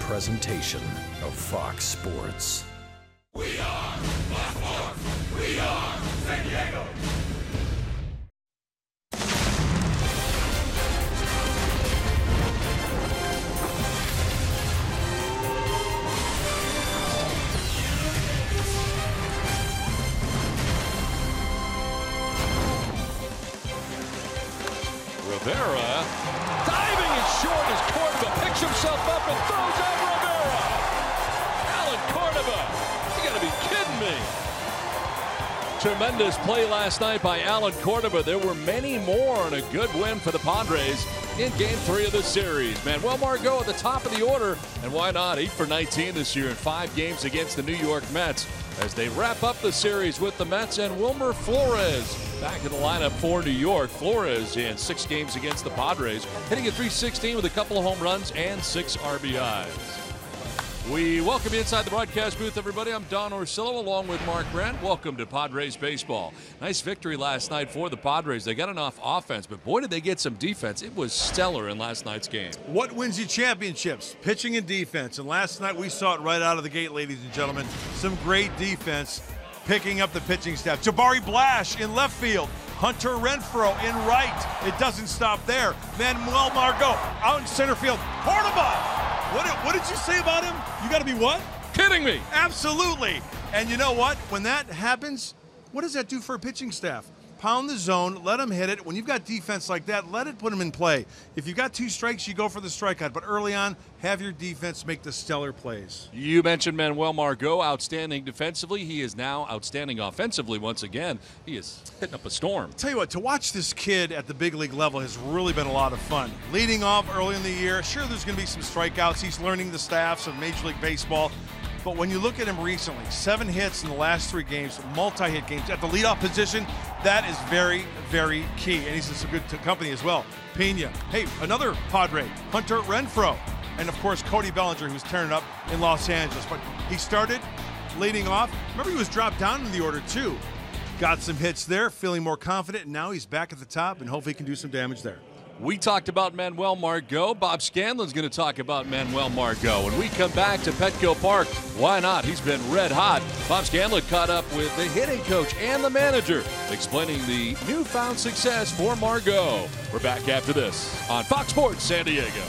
presentation of Fox Sports. We are Fox Sports. We are San Diego. Rivera diving in short as Cordova picks himself up and throws out Rivera. Alan Cordova, you gotta be kidding me. Tremendous play last night by Alan Cordova. There were many more and a good win for the Padres in Game 3 of the series. Manuel Margot at the top of the order, and why not? 8 for 19 this year in 5 games against the New York Mets as they wrap up the series with the Mets and Wilmer Flores back in the lineup for New York. Flores in 6 games against the Padres, hitting at .316 with a couple of home runs and 6 RBIs. We welcome you inside the broadcast booth, everybody. I'm Don Orsillo along with Mark Grant. Welcome to Padres baseball. Nice victory last night for the Padres. They got enough offense, but boy, did they get some defense. It was stellar in last night's game. What wins you championships? Pitching and defense. And last night we saw it right out of the gate, ladies and gentlemen. Some great defense picking up the pitching staff. Jabari Blash in left field. Hunter Renfroe in right. It doesn't stop there. Manuel Margot out in center field. Cordova! What did you say about him? You got to be what? Kidding me. Absolutely. And you know what? When that happens, what does that do for a pitching staff? Pound the zone, let them hit it. When you've got defense like that, let it put them in play. If you've got 2 strikes, you go for the strikeout. But early on, have your defense make the stellar plays. You mentioned Manuel Margot, outstanding defensively. He is now outstanding offensively once again. He is hitting up a storm. Tell you what, to watch this kid at the big league level has really been a lot of fun. Leading off early in the year, sure, there's going to be some strikeouts. He's learning the staffs of Major League Baseball. But when you look at him recently, 7 hits in the last 3 games, multi-hit games at the leadoff position, that is very, very key. And he's in some good company as well. Pena, hey, another Padre, Hunter Renfroe, and of course Cody Bellinger, who's tearing it up in Los Angeles. But he started leading off. Remember, he was dropped down in the order too. Got some hits there, feeling more confident, and now he's back at the top, and hopefully he can do some damage there. We talked about Manuel Margot. Bob Scanlon's going to talk about Manuel Margot. When we come back to Petco Park, why not? He's been red hot. Bob Scanlon caught up with the hitting coach and the manager, explaining the newfound success for Margot. We're back after this on Fox Sports San Diego.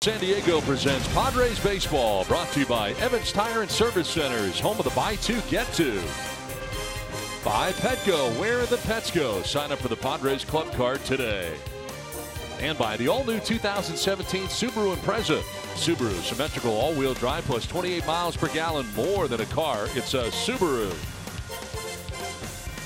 San Diego presents Padres Baseball, brought to you by Evans Tire and Service Centers, home of the Buy Two, Get Two. By Petco, where the pets go. Sign up for the Padres Club Card today. And by the all-new 2017 Subaru Impreza. Subaru, symmetrical all-wheel drive plus 28 miles per gallon more than a car. It's a Subaru.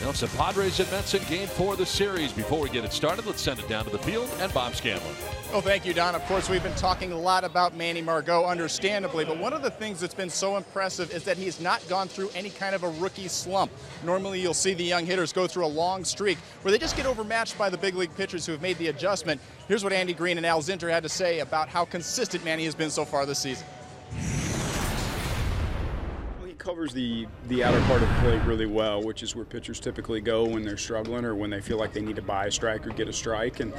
Now it's the Padres and Mets in Game 4 of the series. Before we get it started, let's send it down to the field and Bob Scanlon. Well, thank you, Don. Of course, we've been talking a lot about Manny Margot, understandably, but one of the things that's been so impressive is that he's not gone through any kind of a rookie slump. Normally, you'll see the young hitters go through a long streak where they just get overmatched by the big league pitchers who have made the adjustment. Here's what Andy Green and Al Zinter had to say about how consistent Manny has been so far this season. Covers the outer part of the plate really well, which is where pitchers typically go when they're struggling or when they feel like they need to buy a strike or get a strike. And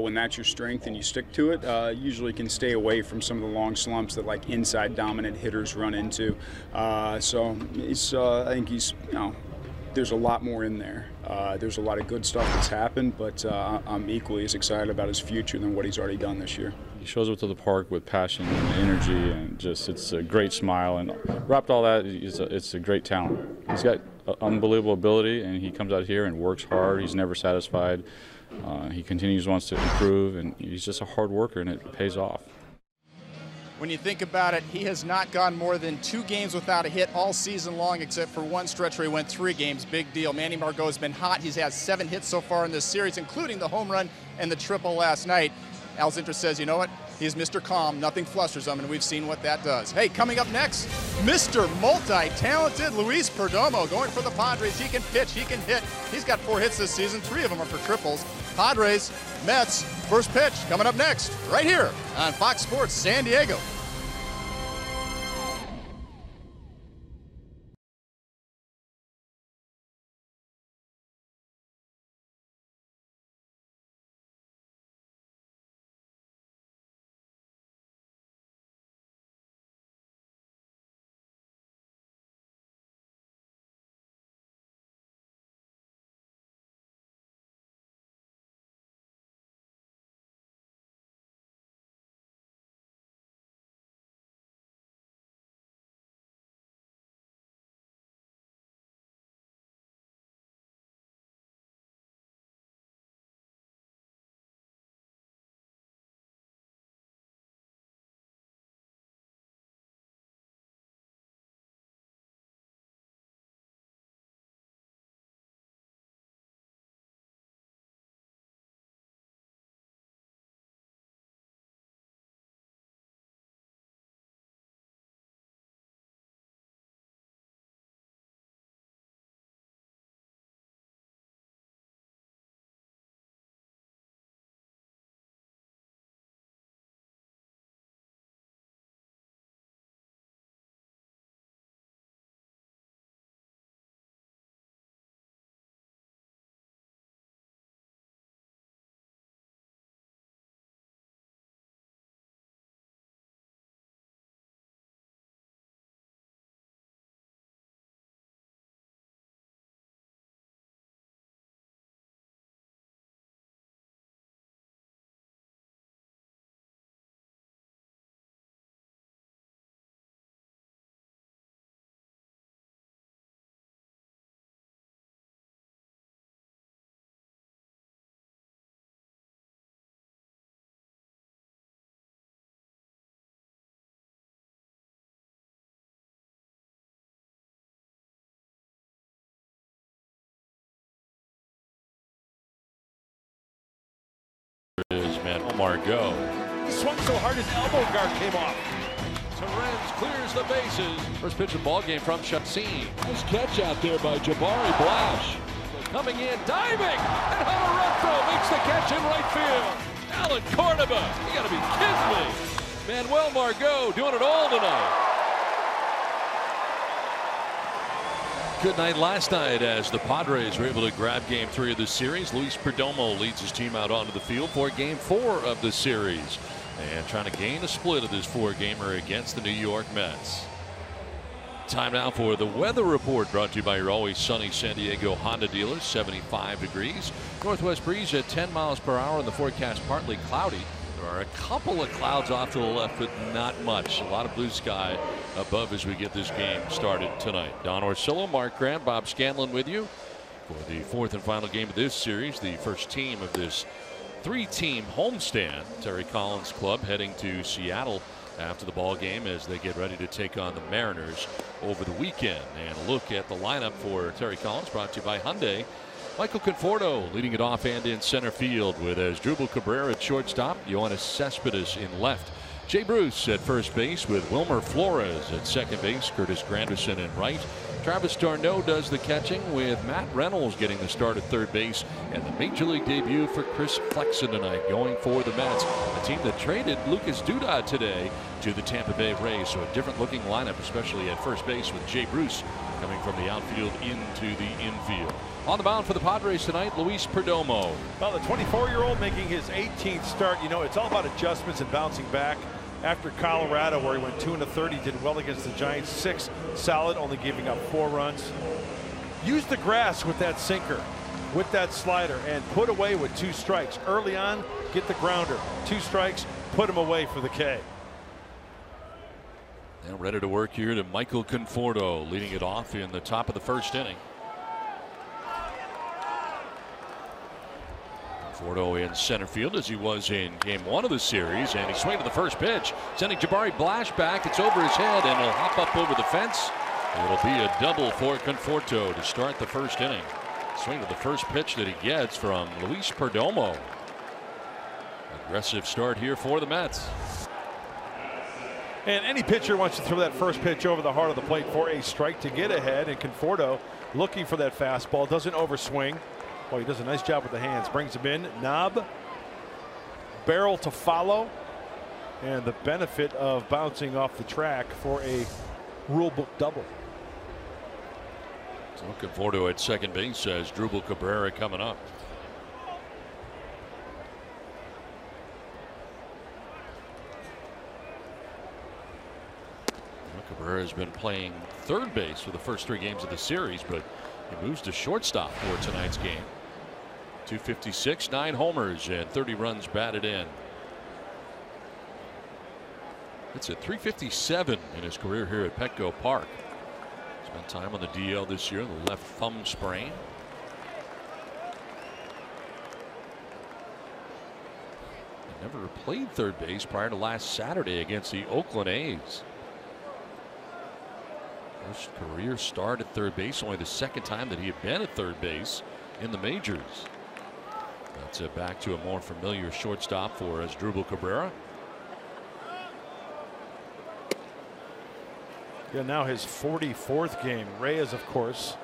when that's your strength and you stick to it, usually can stay away from some of the long slumps that like inside dominant hitters run into. So I think he's, there's a lot more in there. There's a lot of good stuff that's happened, but I'm equally as excited about his future than what he's already done this year. He shows up to the park with passion and energy, and just it's a great smile. And wrapped all that, it's a great talent. He's got unbelievable ability, and he comes out here and works hard. He's never satisfied. He continues wants to improve, and he's just a hard worker, and it pays off. When you think about it, he has not gone more than 2 games without a hit all season long, except for one stretch where he went 3 games. Big deal. Manny Margot has been hot. He's had 7 hits so far in this series, including the home run and the triple last night. Al Zinter says, you know what? He's Mr. Calm. Nothing flusters him, and we've seen what that does. Hey, coming up next, Mr. Multi-talented Luis Perdomo going for the Padres. He can pitch. He can hit. He's got 4 hits this season. 3 of them are for triples. Padres, Mets, first pitch coming up next, right here on Fox Sports San Diego. Margot. He swung so hard his elbow guard came off. Terrence clears the bases. First pitch of ball game from Shatzine. Nice catch out there by Jabari Blash. Coming in, diving, and on a run throw makes the catch in right field. Alan Córdoba, you gotta be kidding me. Manuel Margot doing it all tonight. Good night last night as the Padres were able to grab Game 3 of the series. Luis Perdomo leads his team out onto the field for Game 4 of the series and trying to gain a split of this 4-gamer against the New York Mets. Time now for the weather report, brought to you by your always sunny San Diego Honda dealers. 75 degrees. Northwest breeze at 10 miles per hour, and the forecast partly cloudy. There are a couple of clouds off to the left, but not much. A lot of blue sky above as we get this game started tonight. Don Orsillo, Mark Grant, Bob Scanlon with you for the fourth and final game of this series. The first team of this three-team homestand. Terry Collins' club heading to Seattle after the ball game as they get ready to take on the Mariners over the weekend. And a look at the lineup for Terry Collins brought to you by Hyundai. Michael Conforto leading it off and in center field with Asdrubal Cabrera at shortstop, Yoenis Cespedes in left, Jay Bruce at first base with Wilmer Flores at second base, Curtis Granderson in right. Travis d'Arnaud does the catching with Matt Reynolds getting the start at third base, and the major league debut for Chris Flexen tonight going for the Mets, a team that traded Lucas Duda today to the Tampa Bay Rays. So a different looking lineup, especially at first base with Jay Bruce coming from the outfield into the infield. On the mound for the Padres tonight, Luis Perdomo. Well, the 24-year-old making his 18th start. You know, it's all about adjustments and bouncing back. After Colorado, where he went 2 1/3, he did well against the Giants. 6 solid, only giving up 4 runs. Use the grass with that sinker, with that slider, and put away with 2 strikes. Early on, get the grounder. 2 strikes, put him away for the K. And ready to work here to Michael Conforto leading it off in the top of the first inning. Conforto in center field as he was in game 1 of the series, and he swung to the first pitch, sending Jabari Blash back. It's over his head, and he'll hop up over the fence. It'll be a double for Conforto to start the first inning. Swing to the first pitch that he gets from Luis Perdomo. Aggressive start here for the Mets. And any pitcher wants to throw that first pitch over the heart of the plate for a strike to get ahead, and Conforto looking for that fastball, doesn't overswing. Oh, he does a nice job with the hands, brings him in, knob, barrel to follow, and the benefit of bouncing off the track for a rule book double. So Conforto at second base says Asdrubal Cabrera coming up. Cabrera has been playing third base for the first 3 games of the series, but he moves to shortstop for tonight's game. 256, 9 homers, and 30 runs batted in. It's at 357 in his career here at Petco Park. Spent time on the DL this year, the left thumb sprain. He never played third base prior to last Saturday against the Oakland A's. First career start at third base, only the second time that he had been at third base in the majors. That's it, back to a more familiar shortstop for Asdrubal Cabrera. Yeah, now his 44th game. Reyes, of course,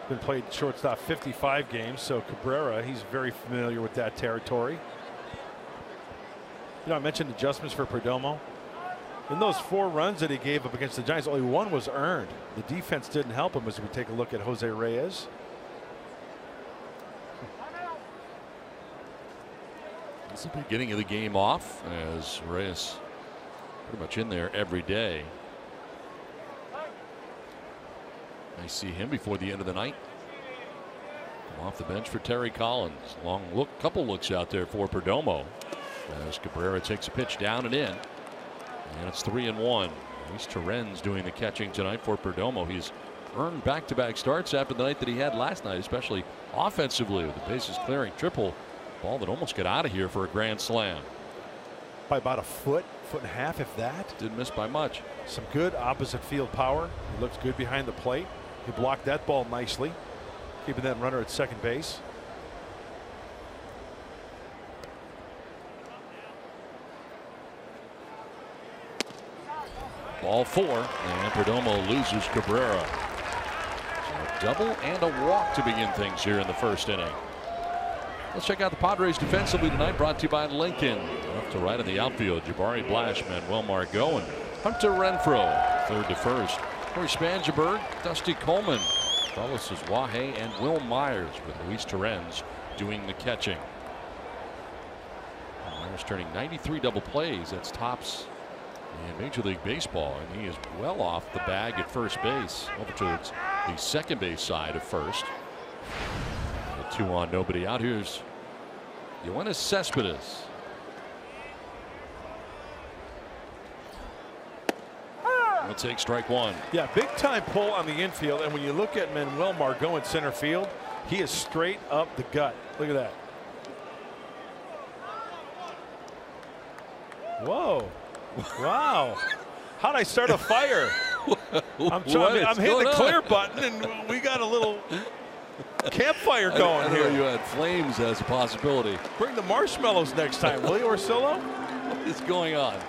been played shortstop 55 games, so Cabrera, he's very familiar with that territory. You know, I mentioned adjustments for Perdomo. In those 4 runs that he gave up against the Giants, only 1 was earned. The defense didn't help him as we take a look at Jose Reyes. It's the beginning of the game off as Reyes pretty much in there every day. I see him before the end of the night. Come off the bench for Terry Collins. Long look, couple looks out there for Perdomo as Cabrera takes a pitch down and in. And it's 3-1. Luis Torrens doing the catching tonight for Perdomo. He's earned back-to-back starts after the night that he had last night, especially offensively with the bases clearing triple. Ball that almost got out of here for a grand slam. By about a foot and a half, if that. Didn't miss by much. Some good opposite field power. He looks good behind the plate. He blocked that ball nicely, keeping that runner at second base. Ball 4, and Perdomo loses Cabrera. So a double and a walk to begin things here in the first inning. Let's check out the Padres defensively tonight, brought to you by Lincoln. Left to right in the outfield, Jabari Blash, Manuel Margot, and Hunter Renfroe. Third to first, Corey Spangenberg, Dusty Coleman, Carlos Wahe, and Will Myers, with Luis Torrens doing the catching. Myers turning 93 double plays. That's tops in Major League Baseball, and he is well off the bag at first base. Over to the second base side of first. 2 on, nobody out. Here's Yoenis Cespedes. We'll take strike one. Yeah, big time pull on the infield. And when you look at Manny Margot in center field, he is straight up the gut. Look at that. Whoa. Wow. How'd I start a fire? I'm hitting the clear button, and we got a little campfire going I here. know you had flames as a possibility. Bring the marshmallows next time, will you, Orsillo? What is going on?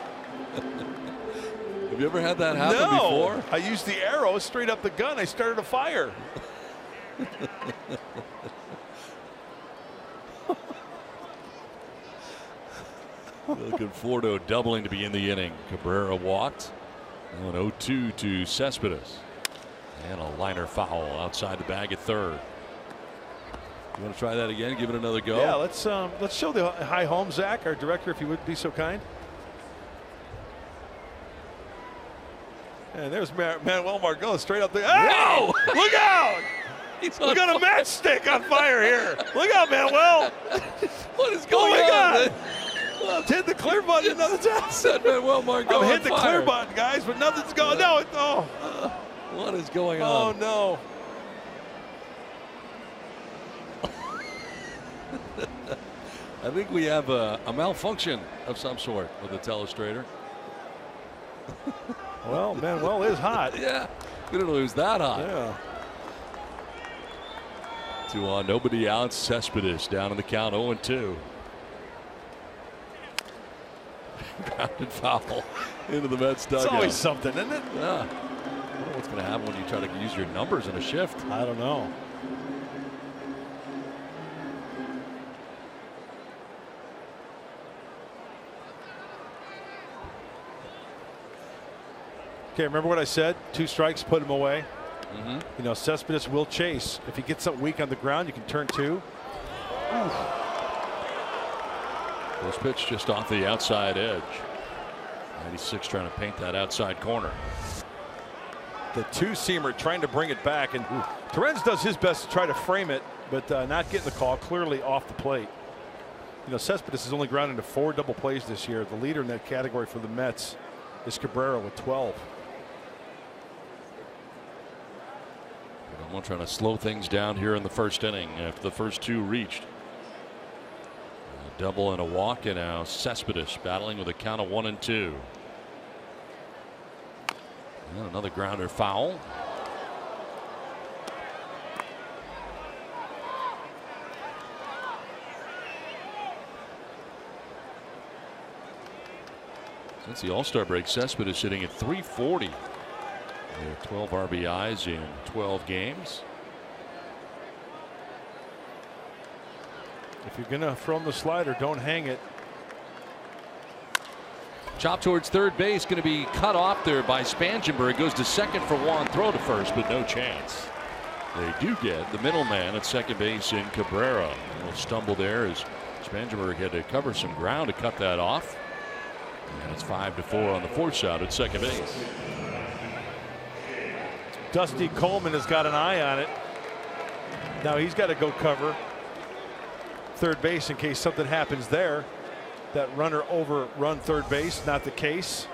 Have you ever had that happen before? I used the arrow straight up the gun. I started a fire. Looking forward to a doubling to begin the inning. Cabrera walked. Now an 0-2 to Cespedes. And a liner foul outside the bag at third. You want to try that again? Give it another go? Yeah, let's show the high home, Zach, our director, if you would be so kind. And there's Manuel Margot straight up there. Whoa! Look out! We got a matchstick on fire here. Look out, Manuel! What is going on? Oh my God! Well, hit the clear button another time. Said Manuel Margot. I'm hitting the clear button, guys, but nothing's going. No, what is going on? Oh no! I think we have a malfunction of some sort with the telestrator. Well, Manuel is hot. Yeah, we didn't lose that hot. Yeah. 2 on, nobody out. Cespedes down in the count, 0-2. Grounded foul into the Mets dugout. It's always something, isn't it? Yeah. I don't know what's going to happen when you try to use your numbers in a shift. I don't know. Okay, remember what I said? 2 strikes, put him away. You know, Cespedes will chase. If he gets something weak on the ground, you can turn 2. First pitch just off the outside edge. 96 trying to paint that outside corner. The 2-seamer trying to bring it back, and Torrens does his best to try to frame it, but not getting the call, clearly off the plate. You know, Cespedes has only grounded into 4 double plays this year. The leader in that category for the Mets is Cabrera with 12. I'm trying to slow things down here in the first inning after the first 2 reached. A double and a walk, and now Cespedes battling with a count of 1-2. And another grounder foul. Since the All-Star break, Cespedes sitting at 340. 12 RBIs in 12 games. If you're going to throw him the slider, don't hang it. Chop towards third base, going to be cut off there by Spangenberg. Goes to second for one, throw to first, but no chance. They do get the middleman at second base in Cabrera. A little stumble there as Spangenberg had to cover some ground to cut that off. And it's 5-4 on the force out at second base. Dusty Coleman has got an eye on it. Now he's got to go cover third base in case something happens there. That runner overrun third base, not the case.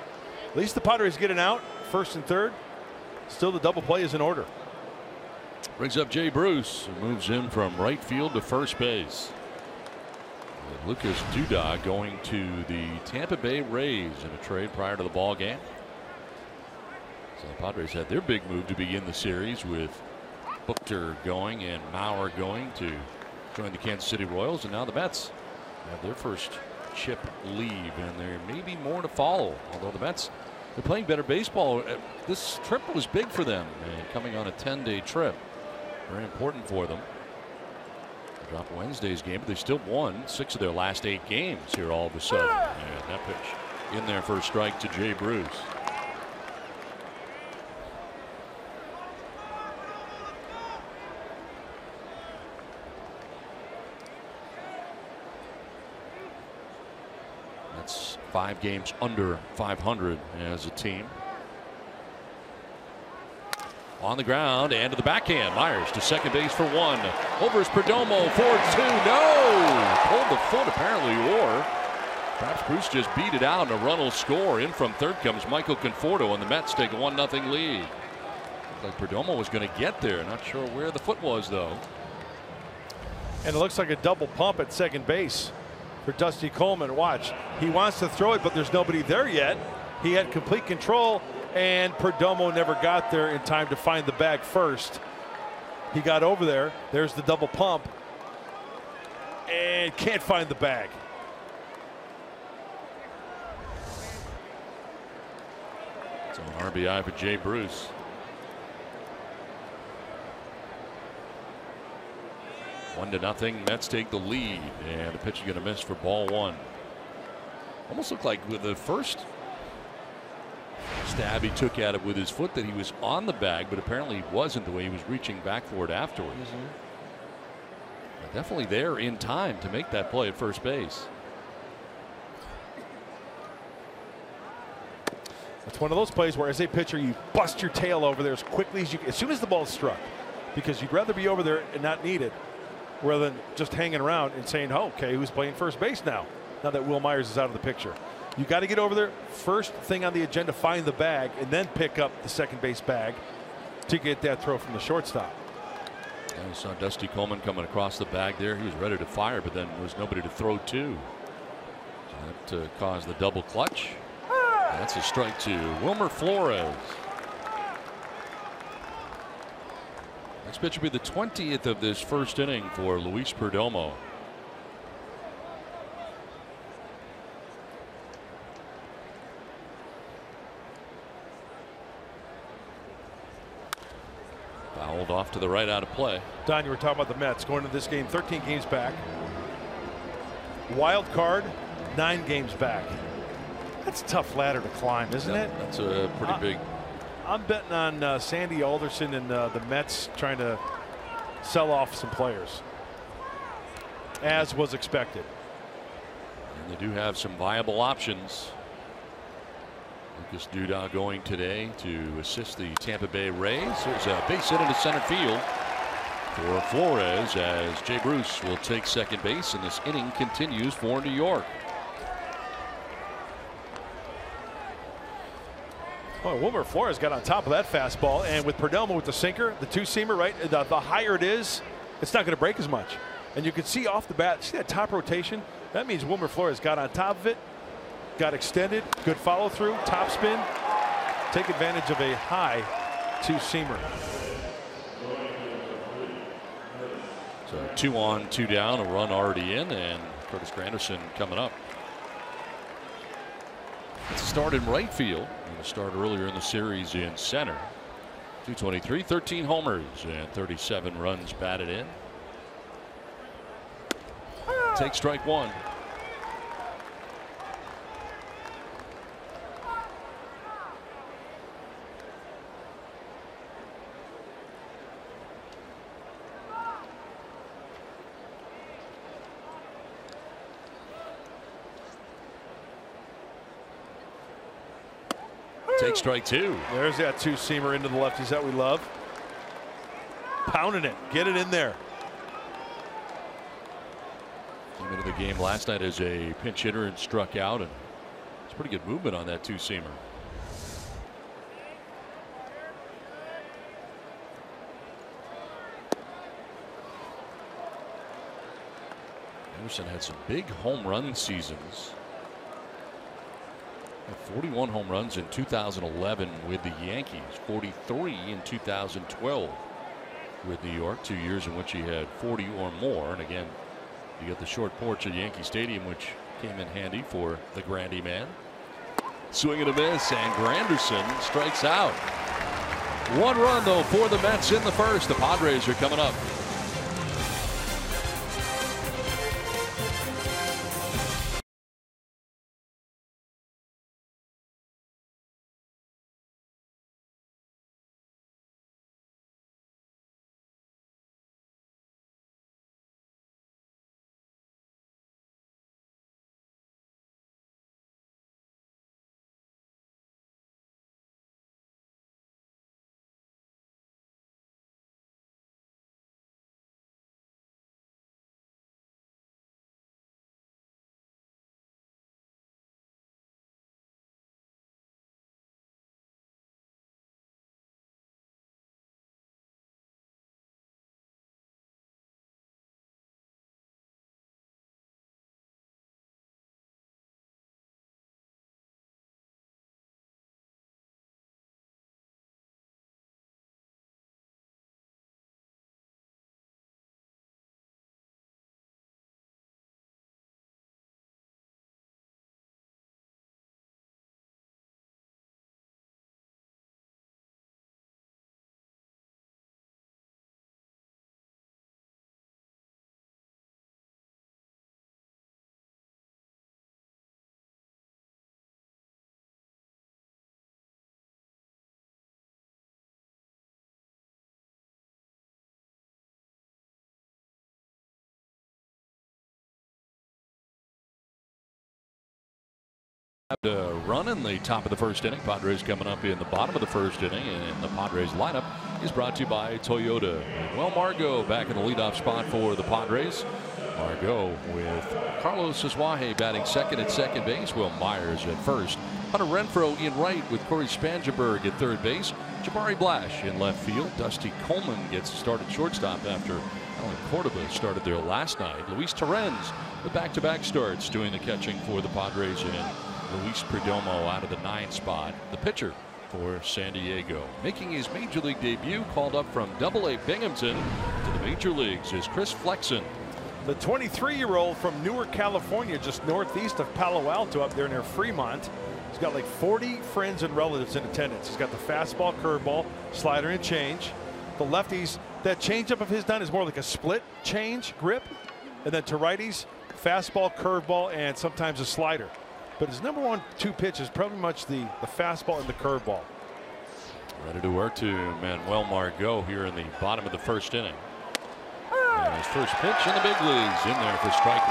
At least the Padres get an out, first and third. Still the double play is in order. Brings up Jay Bruce, who moves in from right field to first base. With Lucas Duda going to the Tampa Bay Rays in a trade prior to the ball game. So the Padres had their big move to begin the series with Buchter going and Mauer going to join the Kansas City Royals, and now the Mets have their first chip leave, and there may be more to follow. Although the Mets, they're playing better baseball. This trip was big for them, and coming on a 10-day trip, very important for them. They dropped Wednesday's game, but they still won 6 of their last 8 games here all of a sudden. And that pitch in there for a strike to Jay Bruce. That's 5 games under 500 as a team. On the ground and to the backhand. Myers to second base for 1. Over is Perdomo for 2. No! Pulled the foot apparently, or Perhaps Bruce just beat it out and a run will score. In from third comes Michael Conforto, and the Mets take a 1-0 lead. Looked like Perdomo was going to get there. Not sure where the foot was, though. And it looks like a double pump at second base for Dusty Coleman. Watch. He wants to throw it, but there's nobody there yet. He had complete control, and Perdomo never got there in time to find the bag first. He got over there. There's the double pump. And can't find the bag. So an RBI for Jay Bruce. One to nothing. Mets take the lead, and the pitch is going to miss for ball one. Almost looked like with the first stab he took at it with his foot that he was on the bag, but apparently he wasn't, the way he was reaching back for it afterwards. Definitely there in time to make that play at first base. It's one of those plays where, as a pitcher, you bust your tail over there as quickly as you can, as soon as the ball's struck, because you'd rather be over there and not need it rather than just hanging around and saying, oh, okay, who's playing first base now that Will Myers is out of the picture. You got to get over there. First thing on the agenda, find the bag, and then pick up the second base bag to get that throw from the shortstop. And we saw Dusty Coleman coming across the bag there. He was ready to fire, but then there was nobody to throw to. So that caused the double clutch. That's a strike to Wilmer Flores. Next pitch will be the 20th of this first inning for Luis Perdomo. Fouled off to the right, out of play. Don, you were talking about the Mets going into this game 13 games back. Wild card 9 games back. That's a tough ladder to climb, isn't it? That's a pretty big. I'm betting on Sandy Alderson and the Mets trying to sell off some players, as was expected. And they do have some viable options. Lucas Duda going today to assist the Tampa Bay Rays. There's a base hit into center field for Flores, as Jay Bruce will take second base, and this inning continues for New York. Well, Wilmer Flores got on top of that fastball, and with Perdomo with the sinker, the two-seamer, right, the higher it is, it's not going to break as much. And you can see off the bat, see that top rotation? That means Wilmer Flores got on top of it, got extended, good follow-through, top spin, take advantage of a high two-seamer. So 2 on, 2 down, a run already in, and Curtis Granderson coming up. It's a start in right field. Going to start earlier in the series in center. 223, 13 homers, and 37 runs batted in. Take strike one. Take strike two. There's that two-seamer into the lefties that we love. Pounding it. Get it in there. Came into the game last night as a pinch hitter and struck out, and it's pretty good movement on that two-seamer. Anderson had some big home run seasons. 41 home runs in 2011 with the Yankees, 43 in 2012 with New York, 2 years in which he had 40 or more. And again, you get the short porch at Yankee Stadium, which came in handy for the Grandy man. Swing and a miss, and Granderson strikes out. 1 run though for the Mets in the first. The Padres are coming up. Run in the top of the first inning. Padres coming up in the bottom of the first inning, and the Padres lineup is brought to you by Toyota. Well, Margot back in the leadoff spot for the Padres. Margot with Carlos Suzuki batting second at second base. Will Myers at first. Hunter Renfroe in right with Corey Spangenberg at third base. Jabari Blash in left field. Dusty Coleman gets started shortstop after Alan Cordova started there last night. Luis Torrens with back-to-back starts doing the catching for the Padres, and Luis Perdomo out of the 9 spot, the pitcher for San Diego. Making his major league debut, called up from Double-A Binghamton to the major leagues, is Chris Flexen. The 23-year-old from Newark, California, just northeast of Palo Alto up there near Fremont. He's got like 40 friends and relatives in attendance. He's got the fastball, curveball, slider, and change. The lefties, that changeup of his done is more like a split change grip. And then to righties, fastball, curveball, and sometimes a slider. But his number 1-2 pitch is probably much the fastball and the curveball. Ready to work to Manuel Margot here in the bottom of the first inning. And his first pitch in the big leagues, in there for strike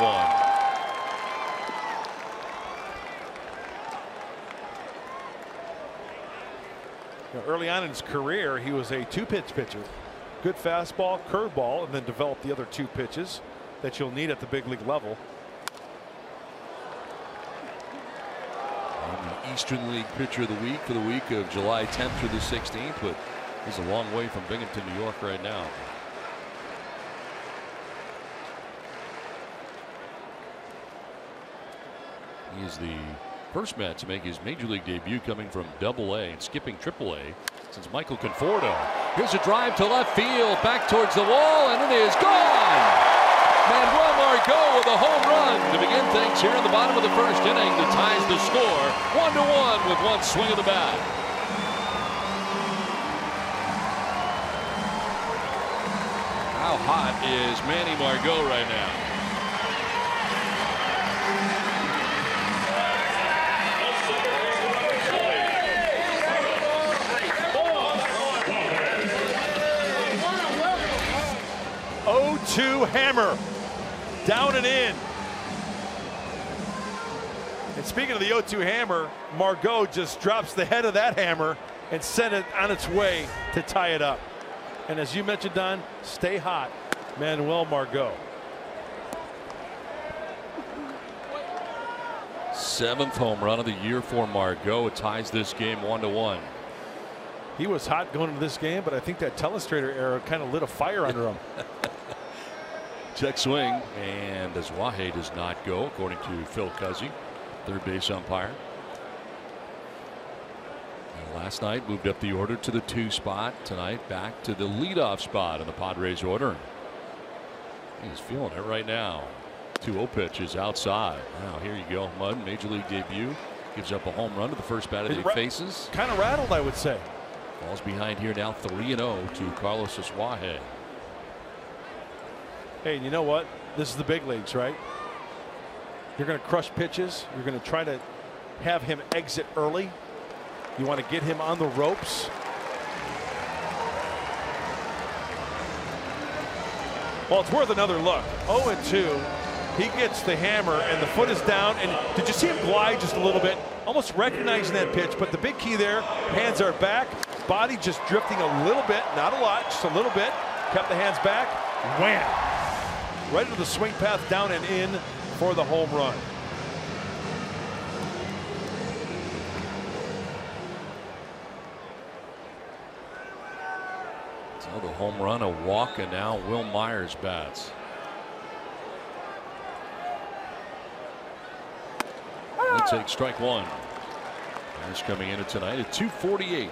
1. Early on in his career, he was a 2-pitch pitcher. Good fastball, curveball, and then developed the other 2 pitches that you'll need at the big league level. The Eastern League Pitcher of the Week for the week of July 10th through the 16th, but he's a long way from Binghamton, New York right now. He is the first man to make his major league debut, coming from Double-A and skipping Triple-A since Michael Conforto. Here's a drive to left field, back towards the wall, and it is gone! Manuel Margot with a home run to begin things here in the bottom of the first inning that ties the score 1-1 with one swing of the bat. How hot is Manny Margot right now? Hammer down and in. And speaking of the 0-2 hammer, Margot just drops the head of that hammer and sent it on its way to tie it up. And as you mentioned, Don, stay hot, Manuel Margot. 7th home run of the year for Margot. It ties this game 1-1. He was hot going into this game, but I think that telestrator era kind of lit a fire under him. Check swing, and Suzuki does not go, according to Phil Cuzzy, third base umpire. And last night moved up the order to the 2 spot. Tonight back to the leadoff spot in the Padres order. He's feeling it right now. 2-0 pitch is outside. Now here you go, Mudd, major league debut, gives up a home run to the first batter that he faces. Kind of rattled, I would say. Falls behind here now 3-0 to Carlos Suzuki. Hey, you know what? This is the big leagues, right? You're going to crush pitches. You're going to try to have him exit early. You want to get him on the ropes. Well, it's worth another look. 0-2. He gets the hammer, and the foot is down. And did you see him glide just a little bit? Almost recognizing that pitch. But the big key there, hands are back. Body just drifting a little bit. Not a lot, just a little bit. Kept the hands back. Wham! Right into the swing path, down and in for the home run. So the home run, a walk, and now Will Myers bats. He'll take strike 1. Myers coming into tonight at .248. 20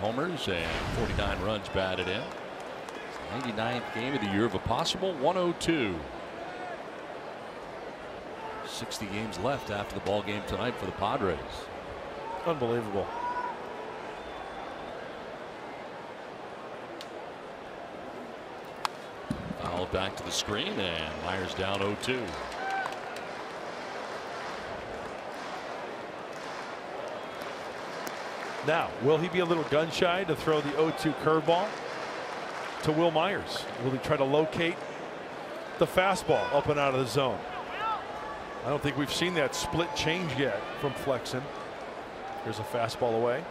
homers and 49 runs batted in. 99th game of the year of a possible 102. 60 games left after the ball game tonight for the Padres. Unbelievable. Fouled back to the screen, and Myers down 0-2. Now, will he be a little gun shy to throw the 0-2 curveball to Will Myers? Will he try to locate the fastball up and out of the zone? I don't think we've seen that split change yet from Flexen. Here's a fastball away.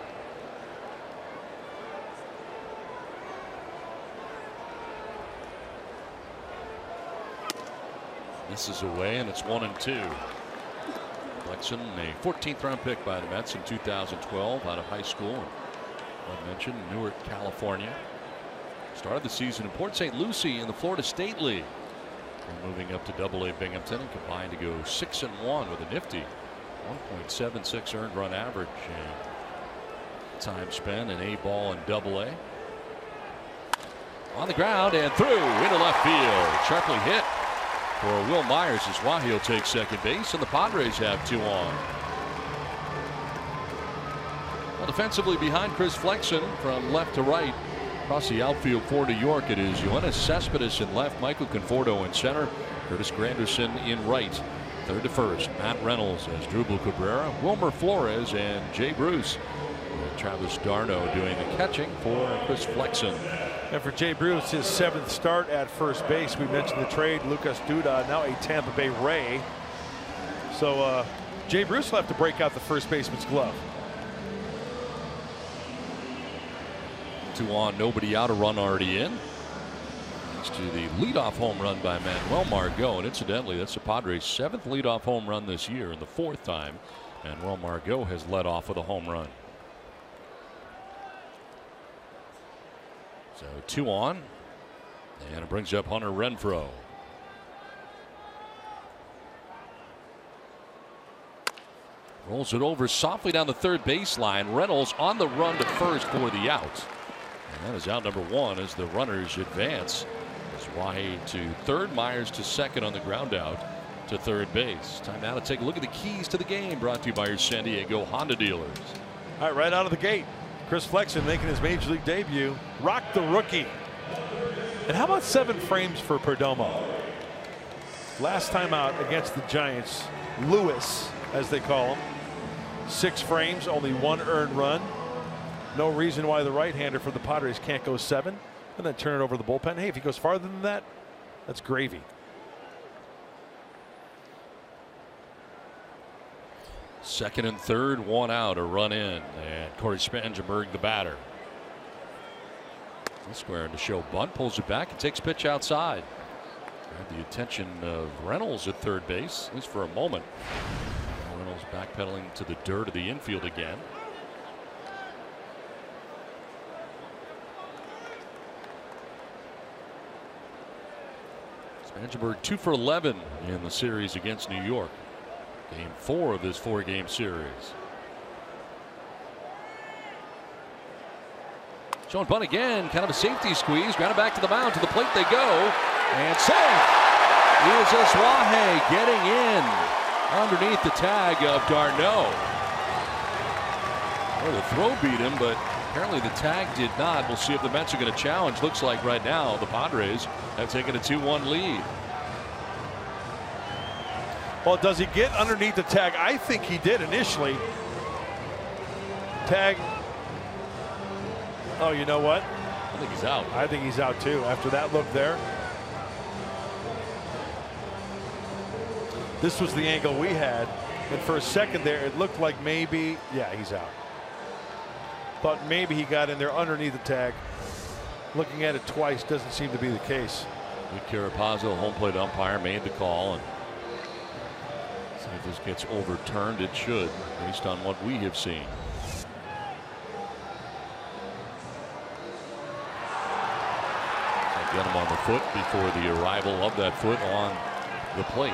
This is away, and it's 1-2. Flexen, a 14th round pick by the Mets in 2012 out of high school. I mentioned Newark, California. Started the season in Port St. Lucie in the Florida State League. And moving up to Double-A Binghamton and combined to go 6-1 with a nifty 1.76 earned run average. And time spent in A ball and Double-A. On the ground and through into left field. Sharply hit for Will Myers as Wahi will take second base, and the Padres have 2 on. Well, defensively behind Chris Flexen from left to right. Across the outfield for New York, it is Yoenis Cespedes in left, Michael Conforto in center, Curtis Granderson in right. Third to first, Matt Reynolds as Drupal Cabrera, Wilmer Flores, and Jay Bruce. And Travis d'Arnaud doing the catching for Chris Flexen. And for Jay Bruce, his 7th start at first base. We mentioned the trade, Lucas Duda, now a Tampa Bay Ray. So Jay Bruce will have to break out the first baseman's glove. 2 on, nobody out, a run already in. Thanks to the leadoff home run by Manny Margot. And incidentally, that's the Padres' 7th leadoff home run this year and the 4th time Manny Margot has led off with a home run. So 2 on, and it brings up Hunter Renfroe. Rolls it over softly down the third baseline. Reynolds on the run to first for the out. And that is out number 1 as the runners advance. As Wahi to third, Myers to second on the ground out to third base. Time now to take a look at the keys to the game, brought to you by your San Diego Honda dealers. All right out of the gate, Chris Flexen making his major league debut. Rock the rookie. And how about 7 frames for Perdomo? Last time out against the Giants, Lewis, as they call him. 6 frames, only 1 earned run. No reason why the right-hander for the Padres can't go 7 and then turn it over to the bullpen. Hey, if he goes farther than that, that's gravy. Second and third, 1 out, a run in, and Corey Spangenberg the batter. Squaring to show bunt, pulls it back and takes pitch outside. Grabbed the attention of Reynolds at third base, at least for a moment. Reynolds backpedaling to the dirt of the infield again. Spangenberg 2 for 11 in the series against New York. Game 4 of this 4-game series. Showing bunt again, kind of a safety squeeze. Grounded back to the mound, to the plate they go, and safe is Aswahe getting in underneath the tag of d'Arnaud. Well, the throw beat him, but apparently the tag did not. We'll see if the Mets are going to challenge. Looks like right now the Padres have taken a 2-1 lead. Well, does he get underneath the tag? I think he did initially. Tag. Oh, you know what? I think he's out. I think he's out too after that look there. This was the angle we had, and for a second there it looked like maybe, yeah, he's out. Thought maybe he got in there underneath the tag. Looking at it twice doesn't seem to be the case. Nick Carapazzo, home plate umpire, made the call, and see if this gets overturned. It should, based on what we have seen. Get him on the foot before the arrival of that foot on the plate.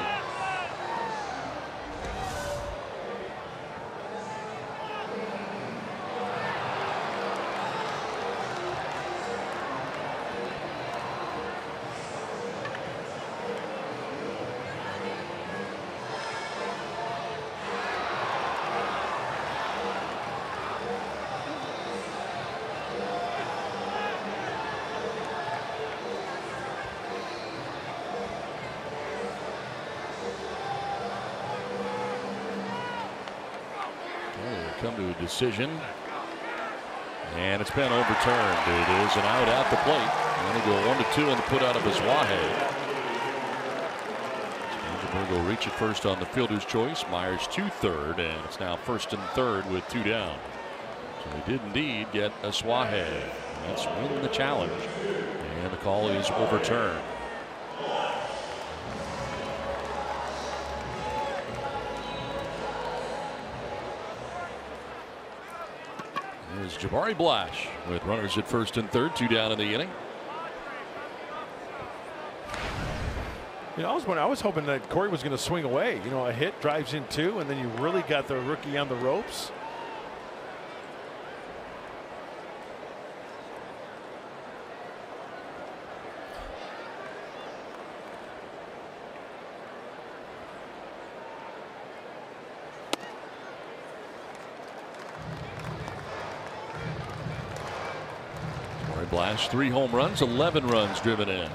Come to a decision, and it's been overturned. It is an out at the plate. And they go 1-2 on the put out of Aswahe. Spangenberg Margot reach at first on the fielder's choice. Myers to third, and it's now first and third with 2 down. So they did indeed get a Suaje. That's win the challenge, and the call is overturned. There's Jabari Blash with runners at first and third, 2 down in the inning. You know, I was hoping that Corey was going to swing away. You know, a hit drives in 2, and then you really got the rookie on the ropes. Blash 3 home runs, 11 runs driven in.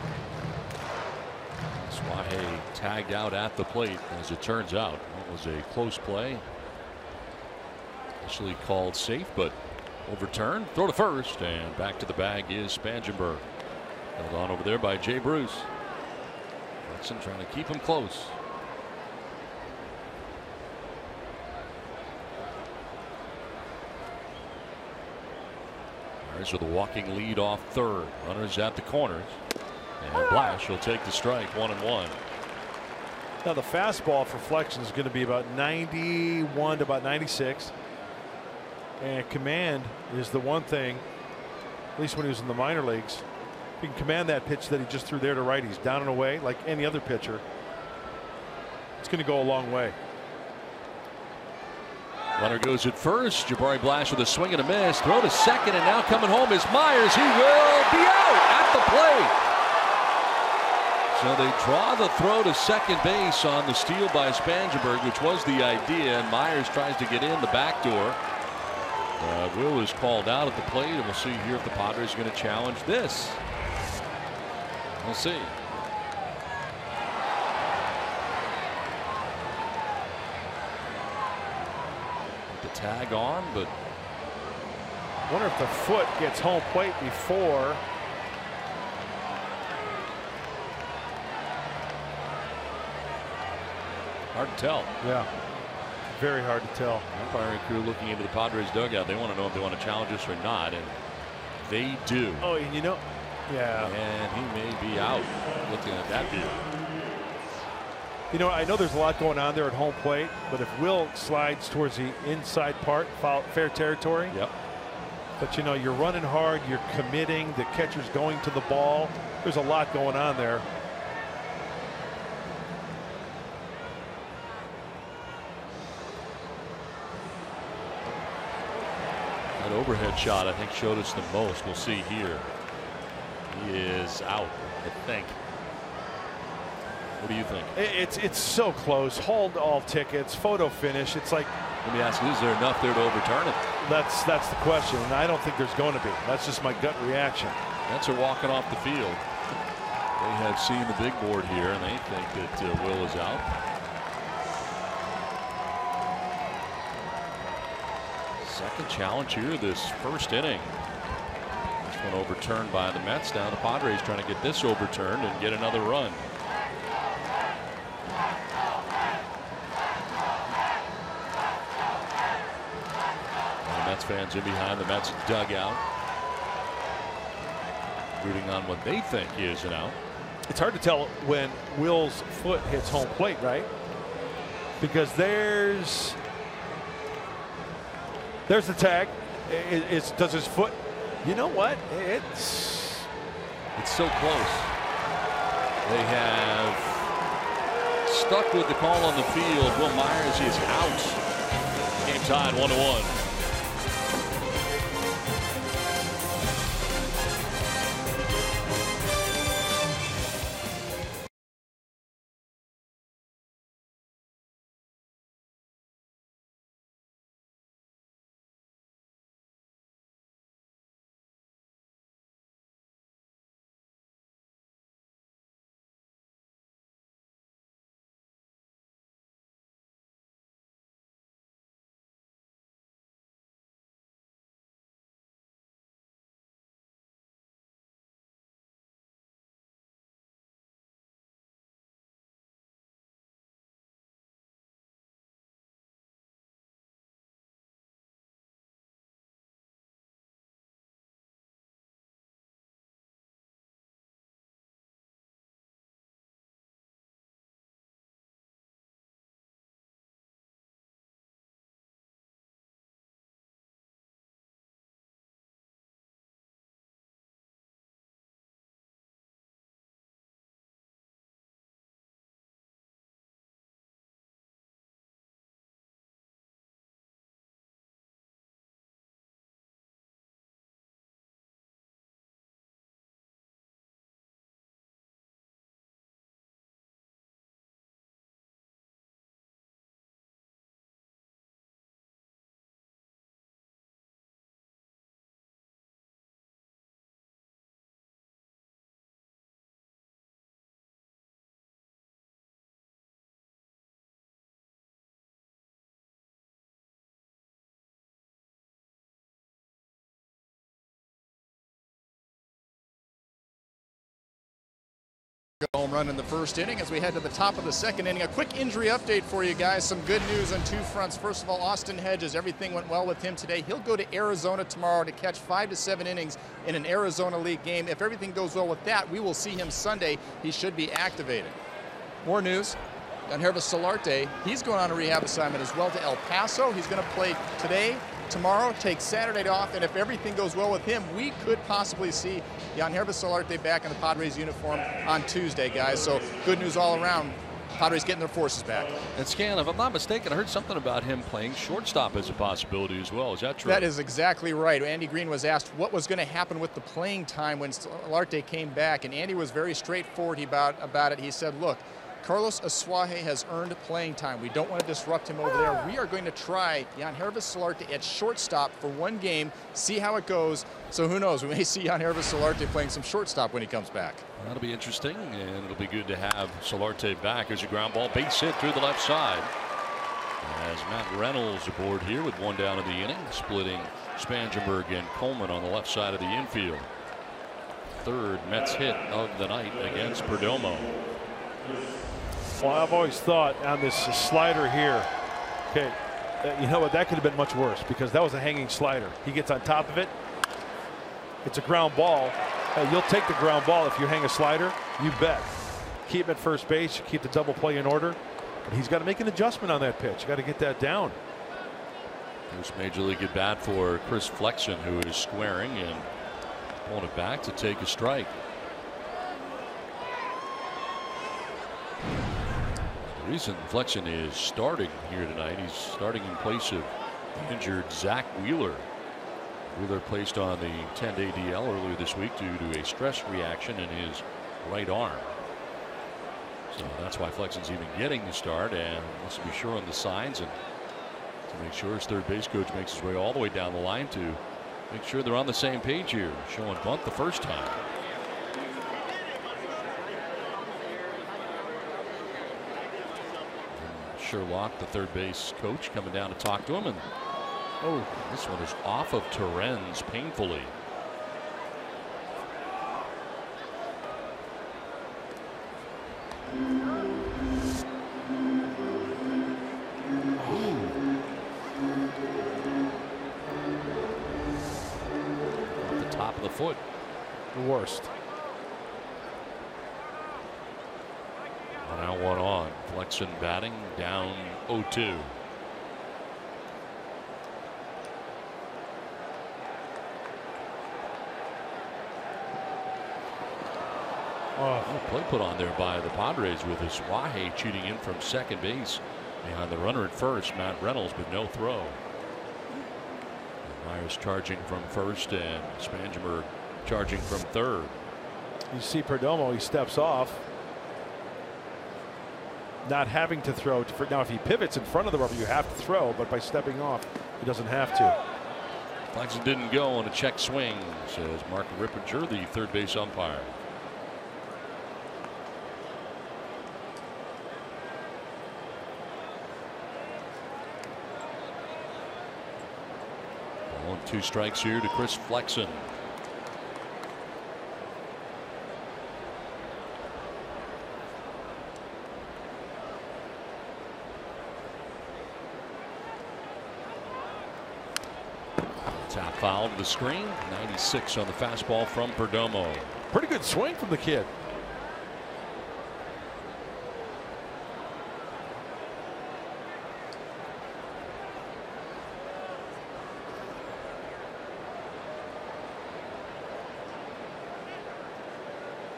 Suaje tagged out at the plate, as it turns out. It was a close play. Initially called safe, but overturned. Throw to first, and back to the bag is Spangenberg. Held on over there by Jay Bruce. Hudson trying to keep him close. With a walking lead off third. Runners at the corners. And Blash will take the strike, 1-1. Now the fastball for Flexion is going to be about 91 to about 96. And command is the one thing, at least when he was in the minor leagues. He can command that pitch that he just threw there to right. He's down and away like any other pitcher. It's going to go a long way. Runner goes at first. Jabari Blash with a swing and a miss. Throw to second, and now coming home is Myers. He will be out at the plate. So they draw the throw to second base on the steal by Spangenberg, which was the idea, and Myers tries to get in the back door. Will is called out at the plate, and we'll see here if the Padres are going to challenge this. We'll see. Tag on, but wonder if the foot gets home plate before. Hard to tell. Yeah, very hard to tell. Umpiring crew looking into the Padres dugout. They want to know if they want to challenge this or not, and they do. Oh, you know, yeah. And he may be out. Looking at that view. You know, I know there's a lot going on there at home plate, but if Will slides towards the inside part, fair territory. Yep. But you know, you're running hard, you're committing, the catcher's going to the ball. There's a lot going on there. That overhead shot, I think, showed us the most. We'll see here. He is out, I think. What do you think? It's so close. Hold all tickets. Photo finish. It's like. Let me ask you: is there enough there to overturn it? That's the question, and I don't think there's going to be. That's just my gut reaction. Mets are walking off the field. They have seen the big board here, and they think that Will is out. Second challenge here this first inning. This one overturned by the Mets. Now the Padres trying to get this overturned and get another run. Mets fans in behind the Mets dugout, rooting on what they think is an out. It's hard to tell when Will's foot hits home plate, right? Because there's the tag. Does his foot? You know what? It's so close. They have stuck with the call on the field. Will Myers is out. Game tied 1-1. home run in the first inning. As we head to the top of the second inning, a quick injury update for you guys. Some good news on two fronts. First of all, Austin Hedges, everything went well with him today. He'll go to Arizona tomorrow to catch 5 to 7 innings in an Arizona League game. If everything goes well with that, we will see him Sunday. He should be activated. More news. Yangervis Solarte, he's going on a rehab assignment as well to El Paso. He's going to play today, tomorrow, take Saturday off, and if everything goes well with him, we could possibly see Yangervis Solarte back in the Padres uniform on Tuesday, guys. So good news all around. Padres getting their forces back. And Scan, if I'm not mistaken, I heard something about him playing shortstop as a possibility as well. Is that true? That is exactly right. Andy Green was asked what was going to happen with the playing time when Solarte came back, and Andy was very straightforward about it. He said, look, Carlos Asuaje has earned playing time. We don't want to disrupt him over there. We are going to try Yangervis Solarte at shortstop for one game, see how it goes. So who knows? We may see Yangervis Solarte playing some shortstop when he comes back. That'll be interesting, and it'll be good to have Solarte back. There's a ground ball, base hit through the left side. As Matt Reynolds aboard here with one down in the inning, splitting Spangenberg and Coleman on the left side of the infield. Third Mets hit of the night against Perdomo. Well, I've always thought on this slider here, okay, you know what, that could have been much worse because that was a hanging slider. He gets on top of it. It's a ground ball. You'll take the ground ball if you hang a slider, you bet. Keep him at first base, keep the double play in order. But he's got to make an adjustment on that pitch. Got to get that down. First major league at bat for Chris Flexen, who is squaring and pulling it back to take a strike. The reason Flexen is starting here tonight, he's starting in place of injured Zach Wheeler. Wheeler placed on the 10-day DL earlier this week due to a stress reaction in his right arm. So that's why Flexen's even getting the start and wants to be sure on the signs and to make sure his third base coach makes his way all the way down the line to make sure they're on the same page here. Showing bunt the first time. Sherlock, the third base coach, coming down to talk to him, and oh, this one is off of Torrens painfully. Off the top of the foot. The worst. One out, one on. Flexen batting, down 0-2. Oh, play put on there by the Padres with Asuaje cheating in from second base behind the runner at first, Matt Reynolds, but no throw. Myers charging from first and Spangenberg charging from third. you see Perdomo, he steps off, not having to throw. Now, if he pivots in front of the rubber, you have to throw, but by stepping off, he doesn't have to. Flexen didn't go on a check swing, says Mark Rippinger, the third base umpire. Ball and 2 strikes here to Chris Flexen. Tap foul to the screen. 96 on the fastball from Perdomo. Pretty good swing from the kid.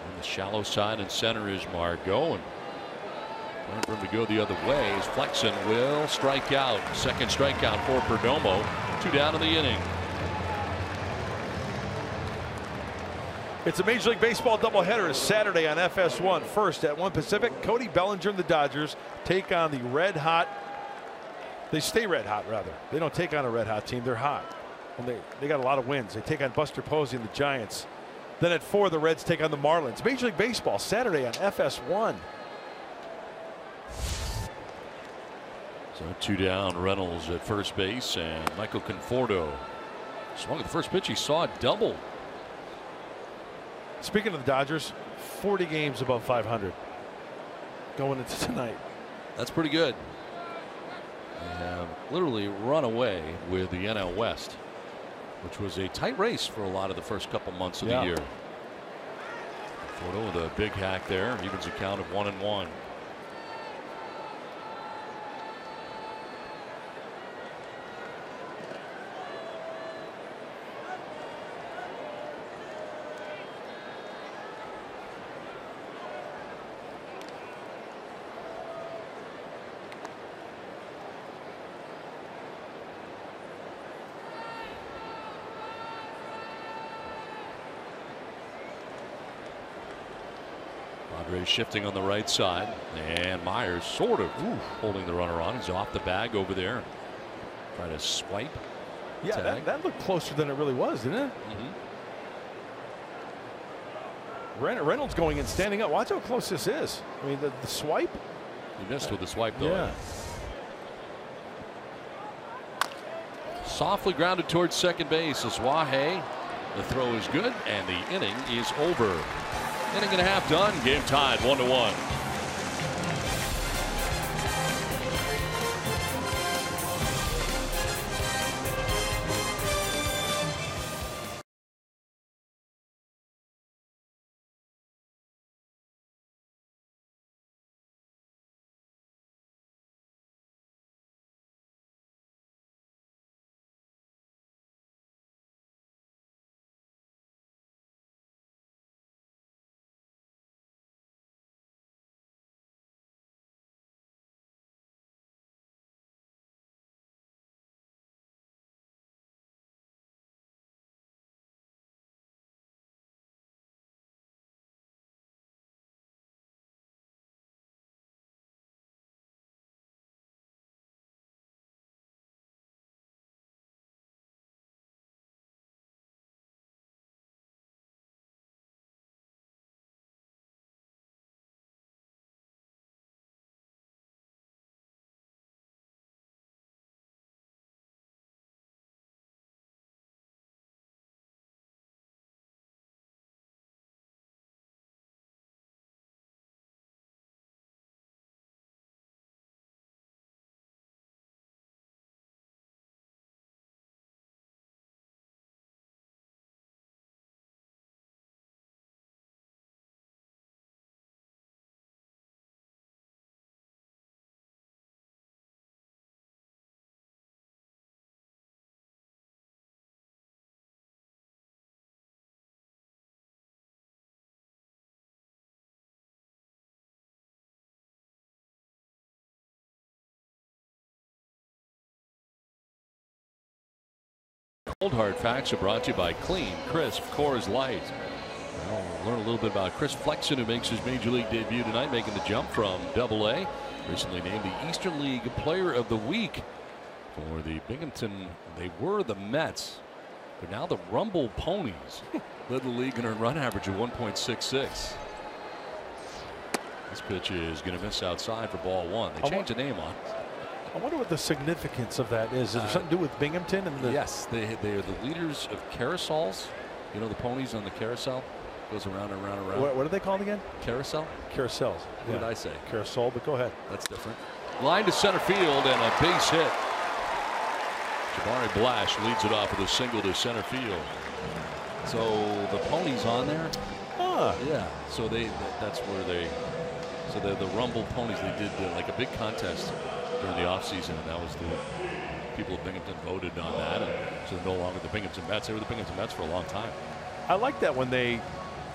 On the shallow side and center is Margot. And time for him to go the other way as Flexen will strike out. Second strikeout for Perdomo. 2 down in the inning. It's a Major League Baseball doubleheader Saturday on FS1. First at 1 Pacific, Cody Bellinger and the Dodgers take on the red hot. They stay red hot, rather. They don't take on a red hot team. They're hot. And they got a lot of wins. They take on Buster Posey and the Giants. Then at 4, the Reds take on the Marlins. Major League Baseball Saturday on FS1. So 2 down, Reynolds at first base, and Michael Conforto swung at the first pitch. He saw a double. Speaking of the Dodgers, 40 games above 500 going into tonight. That's pretty good. They have literally run away with the NL West, which was a tight race for a lot of the first couple months of the year. Photo with a big hack there, evens a count of 1-1. Padres shifting on the right side, and Myers sort of holding the runner on. He's off the bag over there, trying to swipe. Yeah, that looked closer than it really was, didn't it? Reynolds going in, standing up. Watch how close this is. I mean, the swipe. He missed with the swipe, though. Yeah. Softly grounded towards second base is Wahe. The throw is good, and the inning is over. Inning and a half done. Game tied 1-1. Cold hard facts are brought to you by Clean, Crisp Coors Light. We'll learn a little bit about Chris Flexen, who makes his major league debut tonight, making the jump from AA. Recently named the Eastern League Player of the Week for the Binghamton. They were the Mets. They're now the Rumble Ponies. Led the league in a run average of 1.66. This pitch is going to miss outside for ball one. They changed the name on. I wonder what the significance of that is. Is there something to do with Binghamton? And the yes, they are the leaders of carousels. You know, the ponies on the carousel goes around and around and around. What are they called again? Carousel. Carousels. What did I say? Carousel, but go ahead. That's different. Line to center field and a base hit. Jabari Blash leads it off with a single to center field. So the ponies on there. Yeah. So that's where they. So they're the Rumble Ponies. They did like a big contest during the offseason, and that was the people of Binghamton voted on that, and so they're no longer the Binghamton Mets. They were the Binghamton Mets for a long time. I like that when they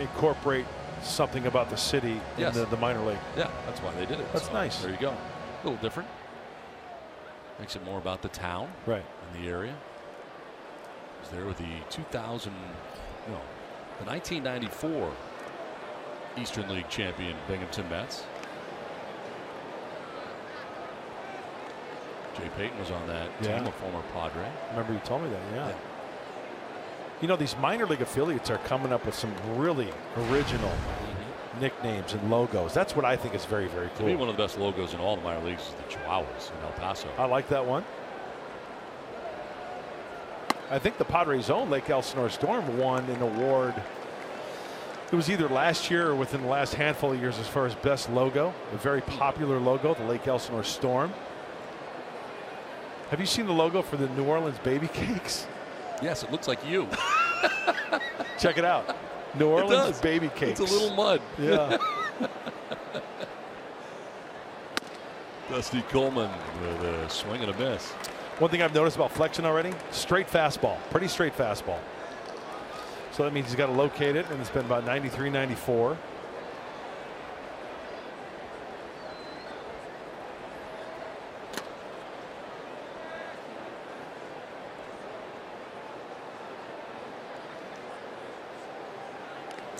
incorporate something about the city in the minor league. Yeah, that's why they did it. That's nice. There you go. A little different. Makes it more about the town, right, in the area. Was there with the 1994 Eastern League champion Binghamton Mets. Jay Payton was on that team, a former Padre. Remember you told me that, yeah. You know, these minor league affiliates are coming up with some really original nicknames and logos. That's what I think is very, very cool. To me, one of the best logos in all the minor leagues is the Chihuahuas in El Paso. I like that one. I think the Padres' own Lake Elsinore Storm won an award It was either last year or within the last handful of years as far as best logo. A very popular logo, the Lake Elsinore Storm. Have you seen the logo for the New Orleans baby cakes? Yes, it looks like you. Check it out. New Orleans baby cakes. It's a little mud. Yeah. Dusty Coleman with a swing and a miss. One thing I've noticed about Flexen already, straight fastball, pretty straight fastball. So that means he's got to locate it, and it's been about 93, 94.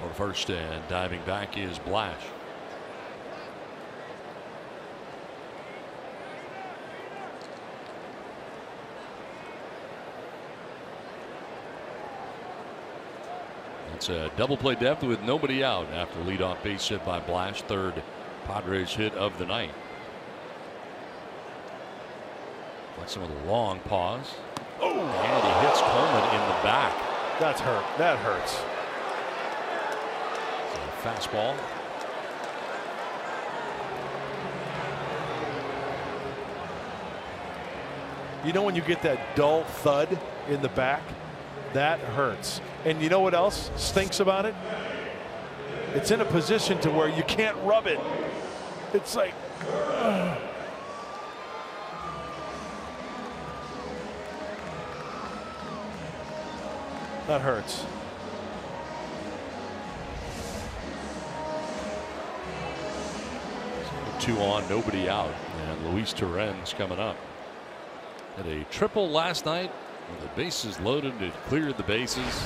On first, and diving back is Blash. It's a double play depth with nobody out after leadoff base hit by Blash, third Padres hit of the night. Flexen with a long pause. Oh, and he hits Coleman in the back. That's hurt. That hurts. Fastball. You know when you get that dull thud in the back? That hurts. And you know what else stinks about it? It's in a position to where you can't rub it. It's like, that hurts. Two on, nobody out, and Luis Torrens coming up. Had a triple last night with the bases loaded. It cleared the bases.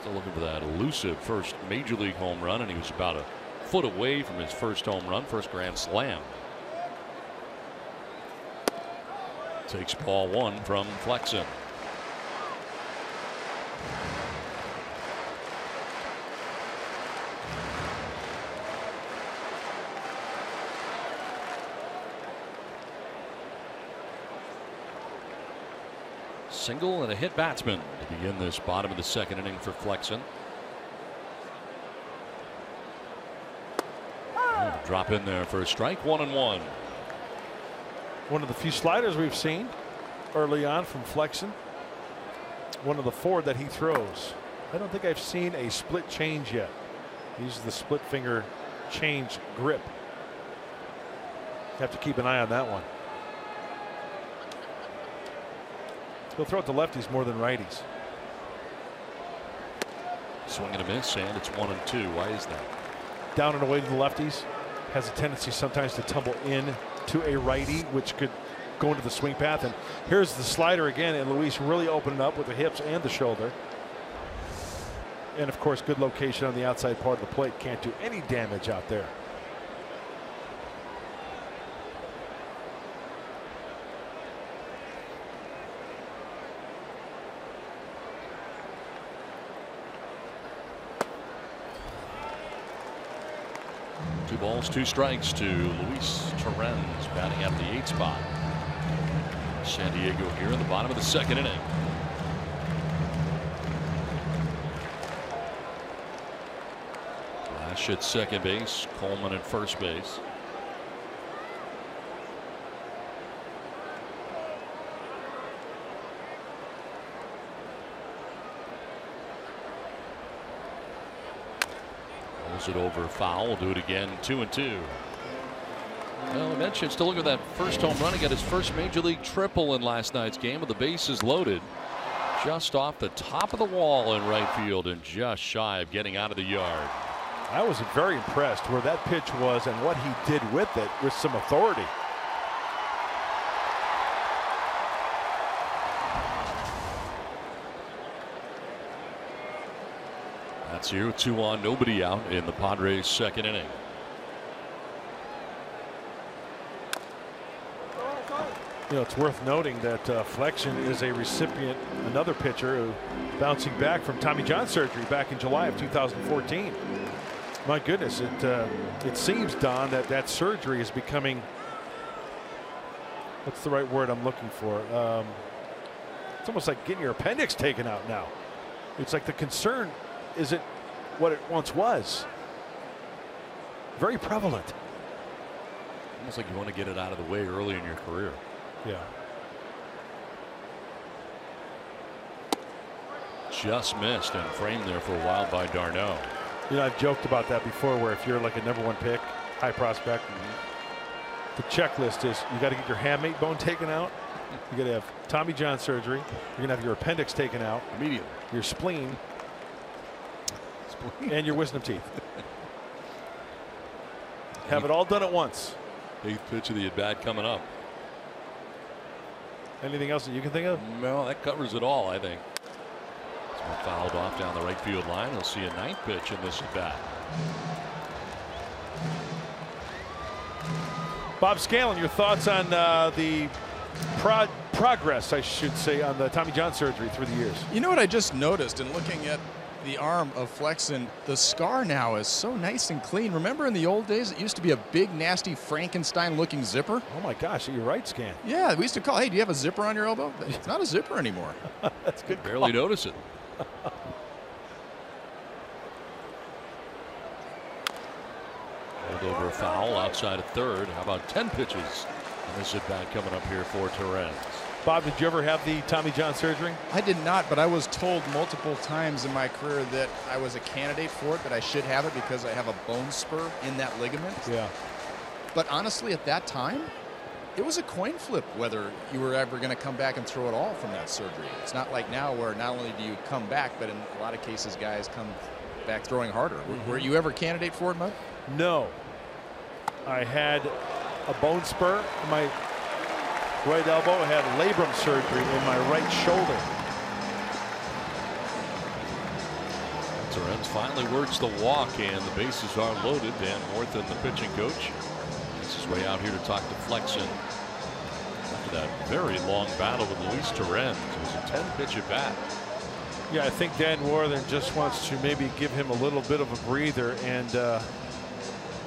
Still looking for that elusive first major league home run, and he was about a foot away from his first home run, first grand slam. Takes ball one from Flexen. Single and a hit batsman to begin this bottom of the second inning for Flexen. Drop in there for a strike, 1-1. One of the few sliders we've seen early on from Flexen. One of the four that he throws. I don't think I've seen a split change yet. He uses the split finger change grip. Have to keep an eye on that one. He'll throw it to lefties more than righties. Swing and a miss, and it's 1-2. Why is that? Down and away to the lefties. Has a tendency sometimes to tumble in to a righty, which could go into the swing path. And here's the slider again, and Luis really opening up with the hips and the shoulder. And of course, good location on the outside part of the plate. Can't do any damage out there. Two balls, two strikes to Luis Torrens, batting at the 8th spot. San Diego here in the bottom of the second inning. Flash at second base, Coleman at first base. It over foul. We'll do it again. 2-2. Well, I mentioned still looking at that first home run. He got his first major league triple in last night's game with the bases loaded. Just off the top of the wall in right field and just shy of getting out of the yard. I was very impressed where that pitch was and what he did with it with some authority. That's here, 2 on, nobody out in the Padres' second inning. You know, it's worth noting that Flexen is a recipient, another pitcher who bouncing back from Tommy John surgery back in July of 2014. My goodness, it seems, Don, that surgery is becoming, what's the right word I'm looking for? It's almost like getting your appendix taken out now. It's like the concern isn't what it once was. Very prevalent. Almost like you want to get it out of the way early in your career. Yeah. Just missed and framed there for a while by d'Arnaud. You know, I've joked about that before, where if you're like a #1 pick, high prospect, the checklist is you got to get your hamate bone taken out. You got to have Tommy John surgery. You're going to have your appendix taken out. Immediately. Your spleen. And your wisdom teeth. Have it all done at once. 8th pitch of the at-bat coming up. Anything else that you can think of? Well, that covers it all, I think. It's been fouled off down the right field line. He'll see a 9th pitch in this at-bat. Bob Scanlon, your thoughts on the progress, I should say, on the Tommy John surgery through the years? You know what I just noticed in looking at the arm of Flexen? The scar now is so nice and clean. Remember in the old days, it used to be a big, nasty Frankenstein-looking zipper? Oh, my gosh, you're right, Scan. Yeah, we used to call, hey, do you have a zipper on your elbow? It's not a zipper anymore. That's good. Barely notice it. Over a foul outside of third. How about 10 pitches in this at bat coming up here for Torrens? Bob, did you ever have the Tommy John surgery? I did not, but I was told multiple times in my career that I was a candidate for it, that I should have it because I have a bone spur in that ligament. Yeah. But honestly, at that time, it was a coin flip whether you were ever going to come back and throw it all from that surgery. It's not like now where not only do you come back, but in a lot of cases, guys come back throwing harder. Were you ever a candidate for it, Mud? No. I had a bone spur in my right elbow. I had labrum surgery in my right shoulder. Torrens finally works the walk, and the bases are loaded. Dan Morton, the pitching coach, makes his way out here to talk to Flexen after that very long battle with Luis Torrens. It was a 10-pitch at bat. Yeah, I think Dan Worthing just wants to maybe give him a little bit of a breather. And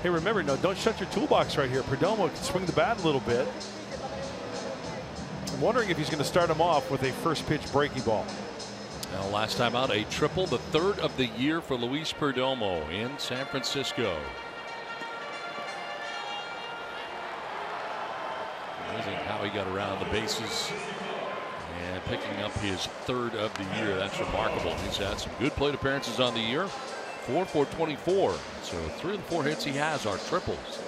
hey, remember, no, don't shut your toolbox right here. Perdomo can swing the bat a little bit. I'm wondering if he's going to start him off with a first pitch breaking ball. Now, last time out, a triple, the 3rd of the year for Luis Perdomo in San Francisco. Amazing how he got around the bases and picking up his 3rd of the year. That's remarkable. He's had some good plate appearances on the year. 4 for 24. So 3 of the 4 hits he has are triples.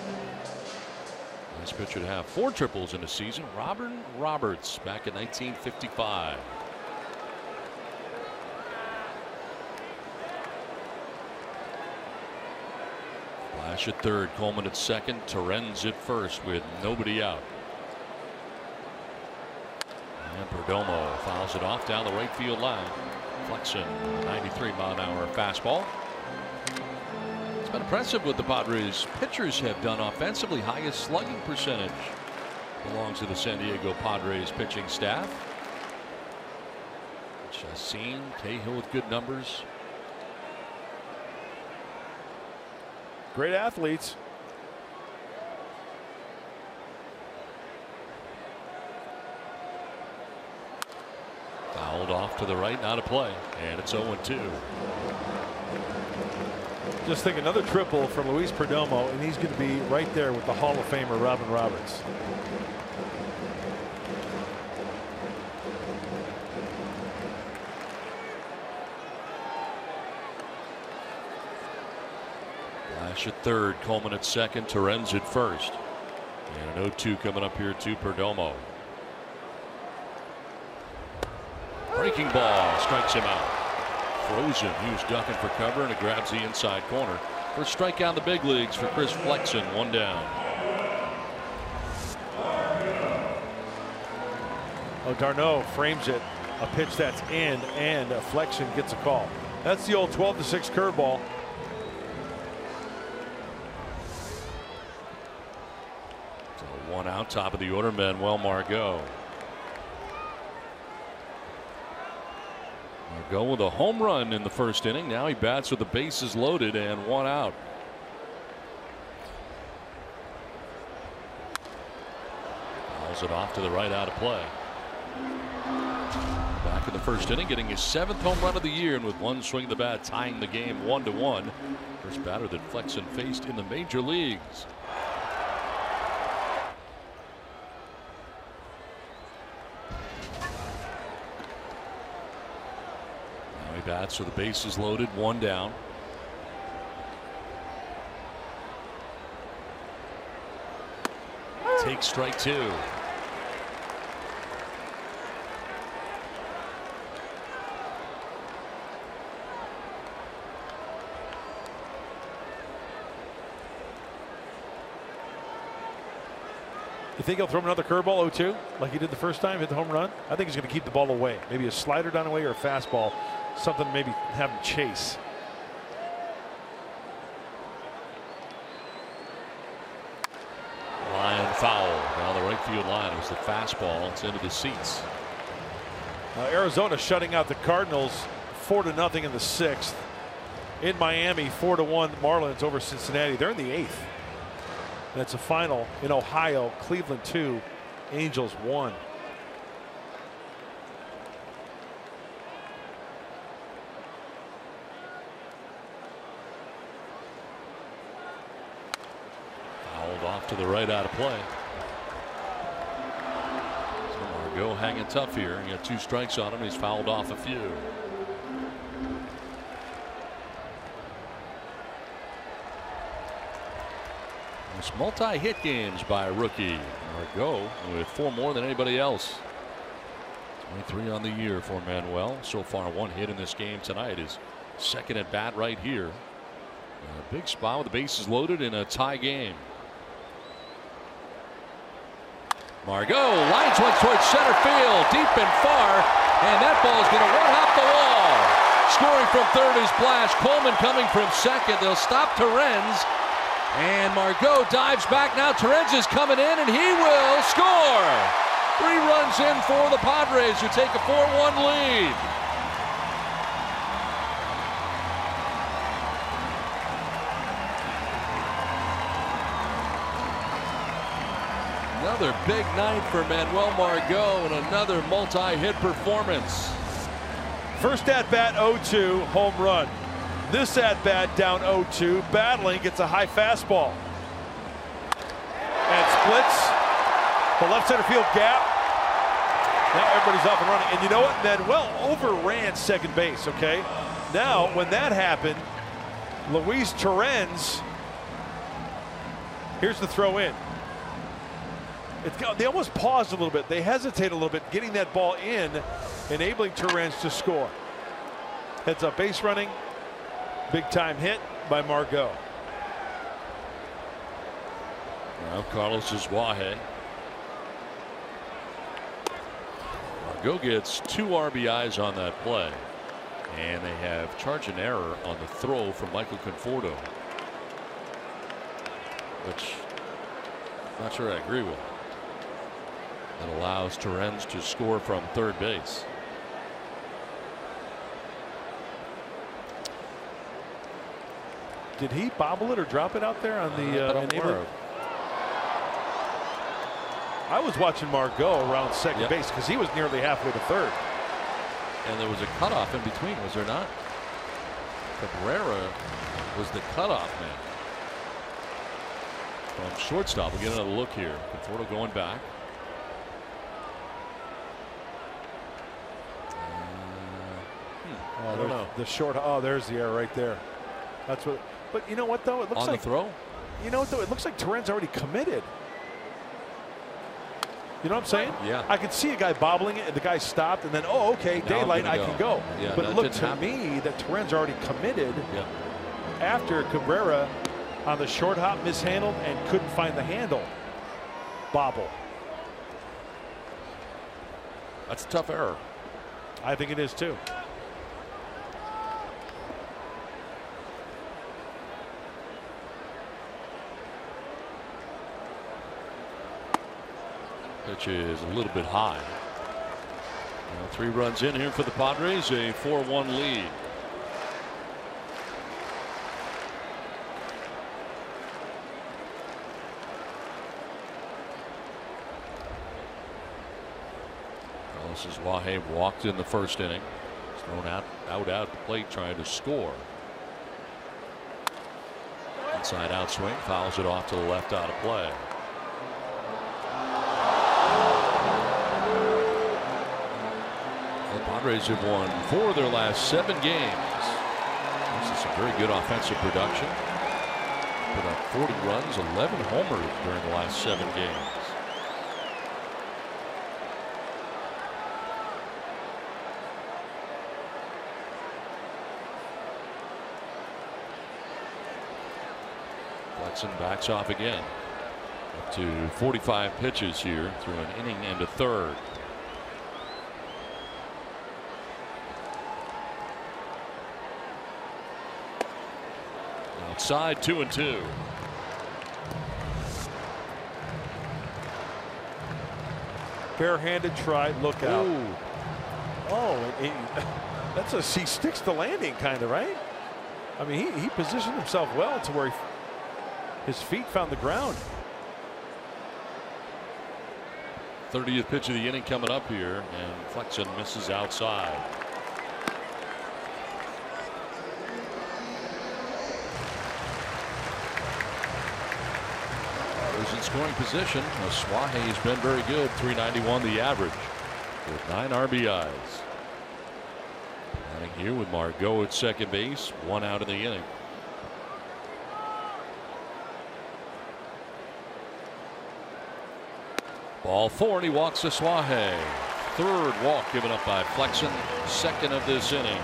This pitcher to have 4 triples in a season. Robert Roberts back in 1955. Flash at third, Coleman at second, Torrens at first with nobody out. And Perdomo fouls it off down the right field line. Flexen, 93-mile-an-hour fastball. It's been impressive what the Padres pitchers have done offensively. Highest slugging percentage belongs to the San Diego Padres pitching staff. Chacin, Cahill with good numbers. Great athletes. Fouled off to the right, not a play, and it's 0-2. Just think another triple from Luis Perdomo, and he's going to be right there with the Hall of Famer Robin Roberts. Flash at third, Coleman at second, Torrens at first. And an 0-2 coming up here to Perdomo. Breaking ball strikes him out. Frozen. He was ducking for cover, and it grabs the inside corner. First strikeout in the big leagues for Chris Flexen. 1 down. Oh, d'Arnaud frames it. A pitch that's in, and Flexen gets a call. That's the old 12-6 curveball. So 1 out, top of the order, Manuel Margot. Margot with a home run in the first inning. Now he bats with the bases loaded and 1 out. Fouls it off to the right, out of play. in the first inning, getting his 7th home run of the year, and with one swing of the bat tying the game 1-1. First batter that Flexen faced in the major leagues. Now he bats, so the base is loaded, 1 down. Takes strike 2. You think he'll throw him another curveball 0-2 like he did the first time, hit the home run? I think he's going to keep the ball away. Maybe a slider down away or a fastball, something maybe have him chase. Line foul down the right field line. It was the fastball. It's into the seats. Arizona shutting out the Cardinals 4-0 in the 6th. In Miami, 4-1 Marlins over Cincinnati. They're in the 8th. And it's a final in Ohio. Cleveland 2, Angels 1. Fouled off to the right, out of play. So Margot hanging tough here. He got 2 strikes on him. He's fouled off a few. It's multi-hit games by rookie Margot with 4 more than anybody else. 23 on the year for Manuel. So far 1 hit in this game tonight. His 2nd at bat right here. A big spot with the bases loaded in a tie game. Margot lines one towards center field, deep and far, and that ball is going to one-hop the wall. Scoring from third is Blash. Coleman coming from second. They'll stop Torrens. And Margot dives back now. Torrens is coming in, and he will score. 3 runs in for the Padres, who take a 4-1 lead. Another big night for Manuel Margot and another multi-hit performance. First at bat 0-2, home run. This at bat down 0-2, battling, gets a high fastball. And splits the left center field gap. Now everybody's off and running. And you know what? Manuel overran second base, okay? Now, when that happened, Luis Torrens, here's the throw in. They almost paused a little bit. They hesitate a little bit, getting that ball in, enabling Torrens to score. Heads up base running. Big time hit by Margot. Now Carlos Wahe. Margot gets 2 RBIs on that play. And they have charged an error on the throw from Michael Conforto, which I'm not sure I agree with. That allows Torrens to score from third base. Did he bobble it or drop it out there on the enabler? I was watching Margot around second base because he was nearly halfway to third. And there was a cutoff in between, was there not? Cabrera was the cutoff man. From shortstop, we'll get another look here. Conforto going back. I don't know. The short. Oh, there's the error right there. That's what. But you know what though? It looks on like the throw. You know what though? It looks like Torrens already committed. You know what I'm saying? Yeah. I could see a guy bobbling it, and the guy stopped, and then oh, okay, Now daylight, I can go. Yeah, but it looked to me that Torrens already committed after Cabrera on the short hop mishandled and couldn't find the handle. Bobble. That's a tough error. I think it is too. Pitch is a little bit high. 3 runs in here for the Padres, a 4-1 lead. Carlos Suaje walked in the first inning. He's thrown out at the plate trying to score. Inside out swing, fouls it off to the left out of play. The Padres have won 4 of their last 7 games. This is some very good offensive production. Put up 40 runs, 11 homers during the last 7 games. Flexen backs off again. Up to 45 pitches here through an inning and a third. Outside 2-2. Barehanded try, look out. Ooh. Oh, that's a he sticks the landing kind of, right? I mean, he positioned himself well to where his feet found the ground. 30th pitch of the inning coming up here, and Flexen misses outside. In scoring position, Suaje's been very good. 391 the average with 9 RBIs. Batting here with Margot at second base, 1 out in the inning. Ball 4, and he walks to Suaje. 3rd walk given up by Flexen, 2nd of this inning.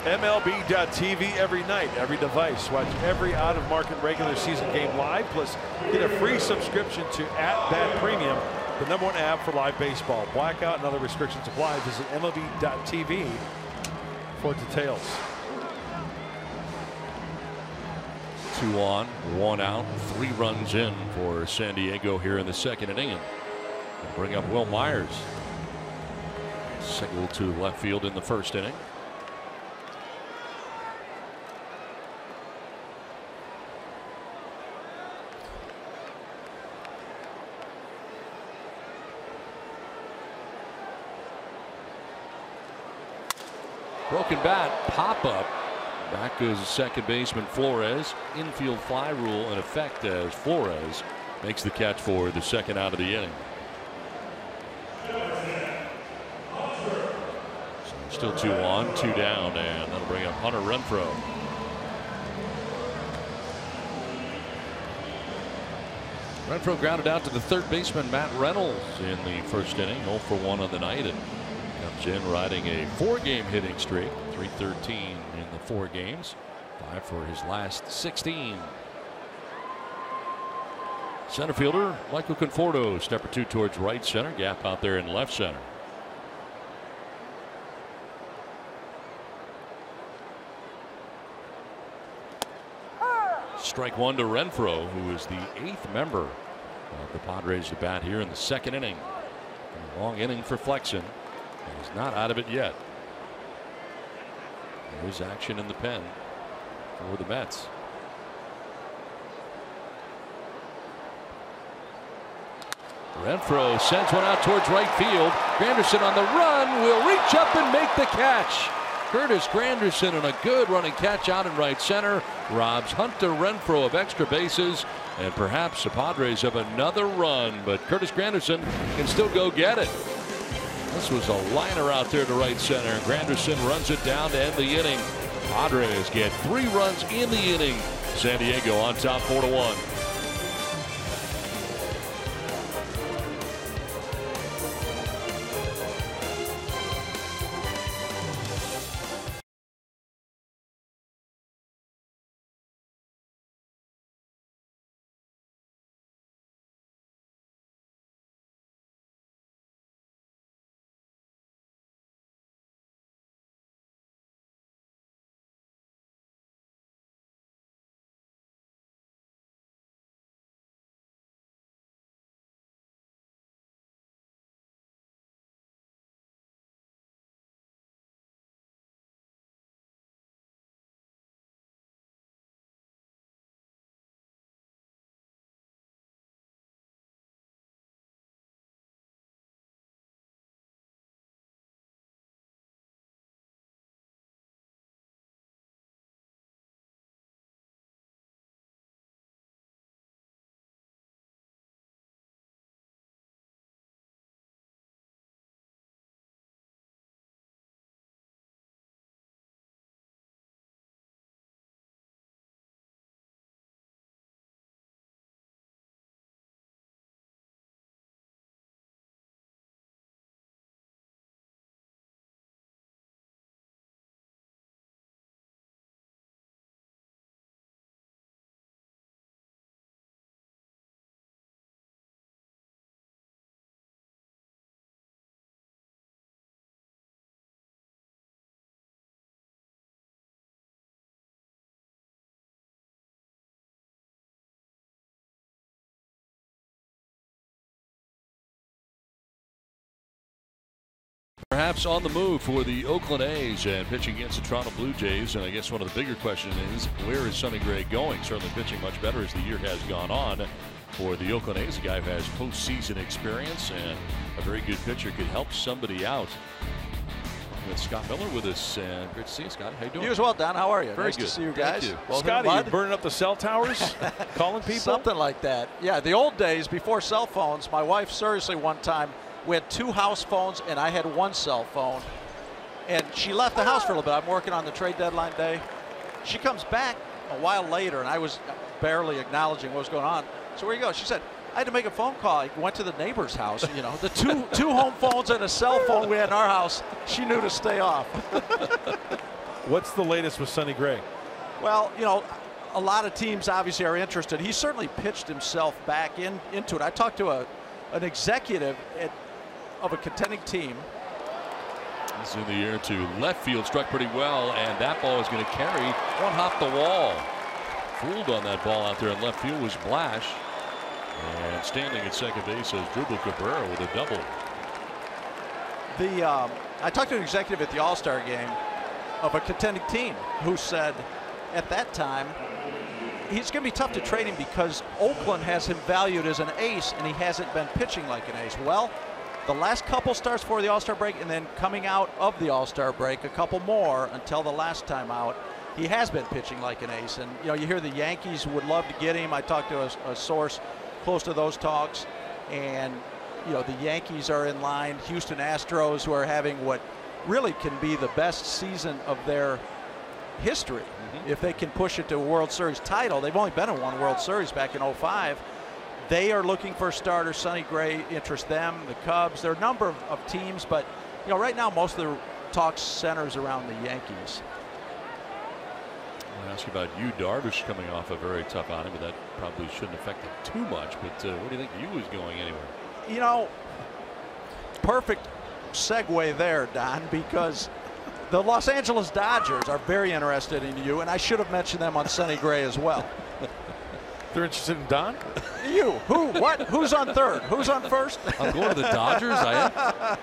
MLB.TV every night, every device. Watch every out-of-market regular season game live. Plus, get a free subscription to @Bat Premium, the #1 app for live baseball. Blackout and other restrictions apply. Visit MLB.TV for details. 2 on, 1 out, 3 runs in for San Diego here in the 2nd inning. And bring up Will Myers. Single to left field in the 1st inning. Broken bat, pop up. Back goes second baseman Flores. Infield fly rule in effect as Flores makes the catch for the 2nd out of the inning. So still 2 on, 2 down, and that'll bring up Hunter Renfroe. Renfroe grounded out to the 3rd baseman Matt Reynolds in the 1st inning. 0 for 1 on the night, and comes in riding a 4-game hitting streak. 313 in the 4 games. 5 for his last 16. Center fielder Michael Conforto, step or 2 towards right center. Gap out there in left center. Strike 1 to Renfroe, who is the 8th member of the Padres to bat here in the 2nd inning. A long inning for Flexen. He's not out of it yet. There's action in the pen for the Mets. Renfroe sends one out towards right field. Granderson on the run will reach up and make the catch. Curtis Granderson on a good running catch out in right center robs Hunter Renfroe of extra bases, and perhaps the Padres have another run, but Curtis Granderson can still go get it. This was a liner out there to right center. Granderson runs it down to end the inning. Padres get 3 runs in the inning. San Diego on top 4-1. Perhaps on the move for the Oakland A's and pitching against the Toronto Blue Jays. And I guess one of the bigger questions is, where is Sonny Gray going? Certainly pitching much better as the year has gone on for the Oakland A's. A guy who has postseason experience and a very good pitcher, could help somebody out. With Scott Miller with us, and great to see you, Scott. How you doing? You as well, Don. How are you? Very nice good. to see you guys. Thank you. Well, Scotty, you burning up the cell towers? Calling people? Something like that. Yeah, the old days before cell phones, my wife seriously one time, we had 2 house phones and I had 1 cell phone. And she left the house for a little bit. I'm working on the trade deadline day. She comes back a while later and I was barely acknowledging what was going on. So where you go? She said, I had to make a phone call. I went to the neighbor's house. You know, the two home phones and a cell phone we had in our house. She knew to stay off. What's the latest with Sonny Gray? Well, you know, a lot of teams obviously are interested. He certainly pitched himself back into it. I talked to an executive of a contending team. He's in the air to left field, struck pretty well, and that ball is going to carry one hop the wall. Fooled on that ball out there in left field was Blash. And standing at second base is Dribble Cabrera with a double. I talked to an executive at the All-Star game of a contending team who said at that time he's going to be tough to trade him because Oakland has him valued as an ace and he hasn't been pitching like an ace. Well, the last couple starts for the All-Star break and then coming out of the All-Star break, a couple more until the last time out, he has been pitching like an ace. And you know, you hear the Yankees would love to get him. I talked to a source close to those talks, and you know, the Yankees are in line. Houston Astros, who are having what really can be the best season of their history. If they can push it to a World Series title. They've only been in 1 World Series back in '05. They are looking for a starter. Sonny Gray interests them. The Cubs. There are a number of teams, but you know, right now most of the talk centers around the Yankees. I'll ask you about you, Darvish, coming off a very tough outing, but that probably shouldn't affect it too much. But where do you think you is going anywhere? You know, perfect segue there, Don, because the Los Angeles Dodgers are very interested in you, and I should have mentioned them on Sonny Gray as well. They're interested in Don? You. Who? What? Who's on third? Who's on first? I'm going to the Dodgers. I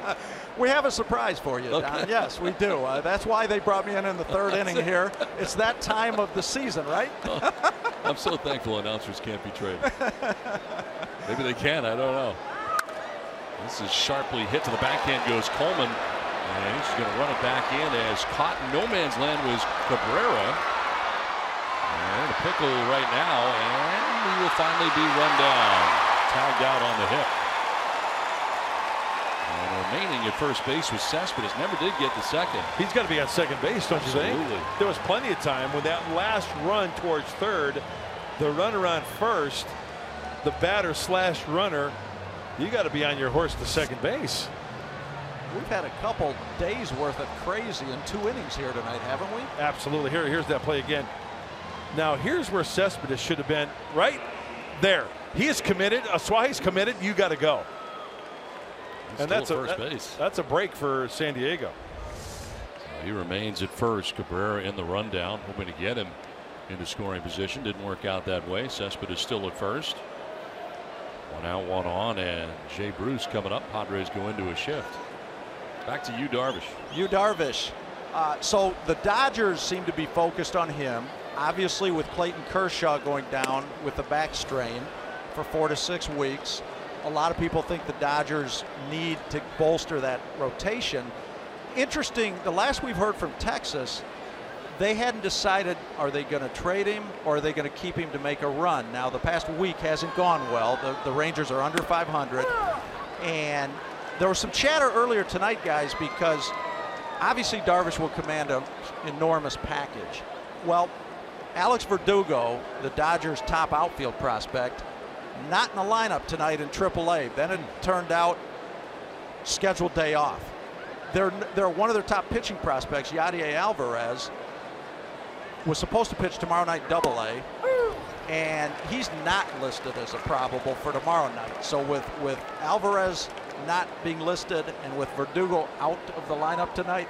am. We have a surprise for you, Don. Okay. Yes, we do. That's why they brought me in the 3rd inning here. It's that time of the season, right? I'm so thankful announcers can't be traded. Maybe they can. I don't know. This is sharply hit to the backhand goes Coleman. And he's going to run it back in as caught in no man's land was Cabrera. And a pickle right now, and he will finally be run down. Tagged out on the hip. And remaining at first base was Cespedes. Never did get to second. He's got to be on second base, don't you think? There was plenty of time when that last run towards third, the runner on first, the batter / runner, you got to be on your horse to second base. We've had a couple days worth of crazy in 2 innings here tonight, haven't we? Absolutely. Here's that play again. Now here's where Cespedes should have been, right there. He is committed. Aswahi's committed. You got to go. And that's first base. That's a break for San Diego. He remains at first. Cabrera in the rundown, hoping to get him into scoring position. Didn't work out that way. Cespedes still at first. 1 out, 1 on, and Jay Bruce coming up. Padres go into a shift. Back to you, Darvish. You, Darvish. So the Dodgers seem to be focused on him. Obviously, with Clayton Kershaw going down with the back strain for 4 to 6 weeks, a lot of people think the Dodgers need to bolster that rotation. Interesting, the last we've heard from Texas, they hadn't decided, are they going to trade him or are they going to keep him to make a run? Now, the past week hasn't gone well. The Rangers are under 500. And there was some chatter earlier tonight, guys, because obviously Darvish will command an enormous package. Well, Alex Verdugo, the Dodgers' top outfield prospect, not in the lineup tonight in AAA. Then it turned out scheduled day off. They're one of their top pitching prospects, Yadier Alvarez, was supposed to pitch tomorrow night AA, and he's not listed as a probable for tomorrow night. So with Alvarez not being listed and with Verdugo out of the lineup tonight,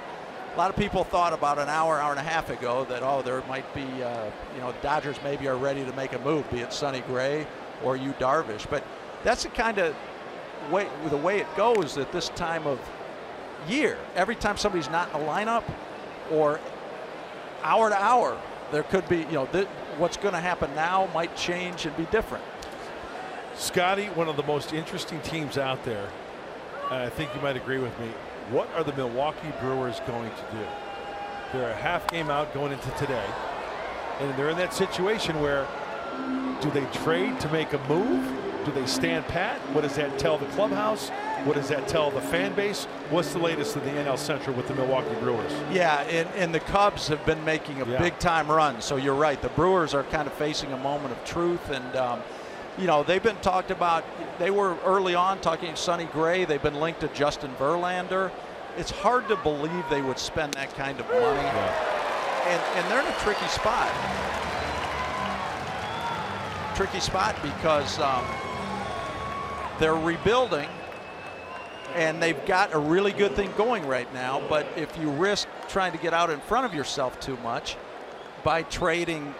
a lot of people thought about an hour and a half ago that, oh, there might be, Dodgers maybe are ready to make a move, be it Sonny Gray or you, Darvish. But that's the kind of way, the way it goes at this time of year. Every time somebody's not in the lineup or hour to hour, there could be, what's going to happen now might change and be different. Scotty, one of the most interesting teams out there, and I think you might agree with me. What are the Milwaukee Brewers going to do? They're a half game out going into today, and they're in that situation where do they trade to make a move? Do they stand pat? What does that tell the clubhouse? What does that tell the fan base? What's the latest in the NL Central with the Milwaukee Brewers? Yeah, and the Cubs have been making a big-time run. So you're right. The Brewers are kind of facing a moment of truth. And, they've been talked about. They were early on talking Sonny Gray. They've been linked to Justin Verlander. It's hard to believe they would spend that kind of money. Yeah. And they're in a tricky spot. Because they're rebuilding. And they've got a really good thing going right now, but if you risk trying to get out in front of yourself too much by trading,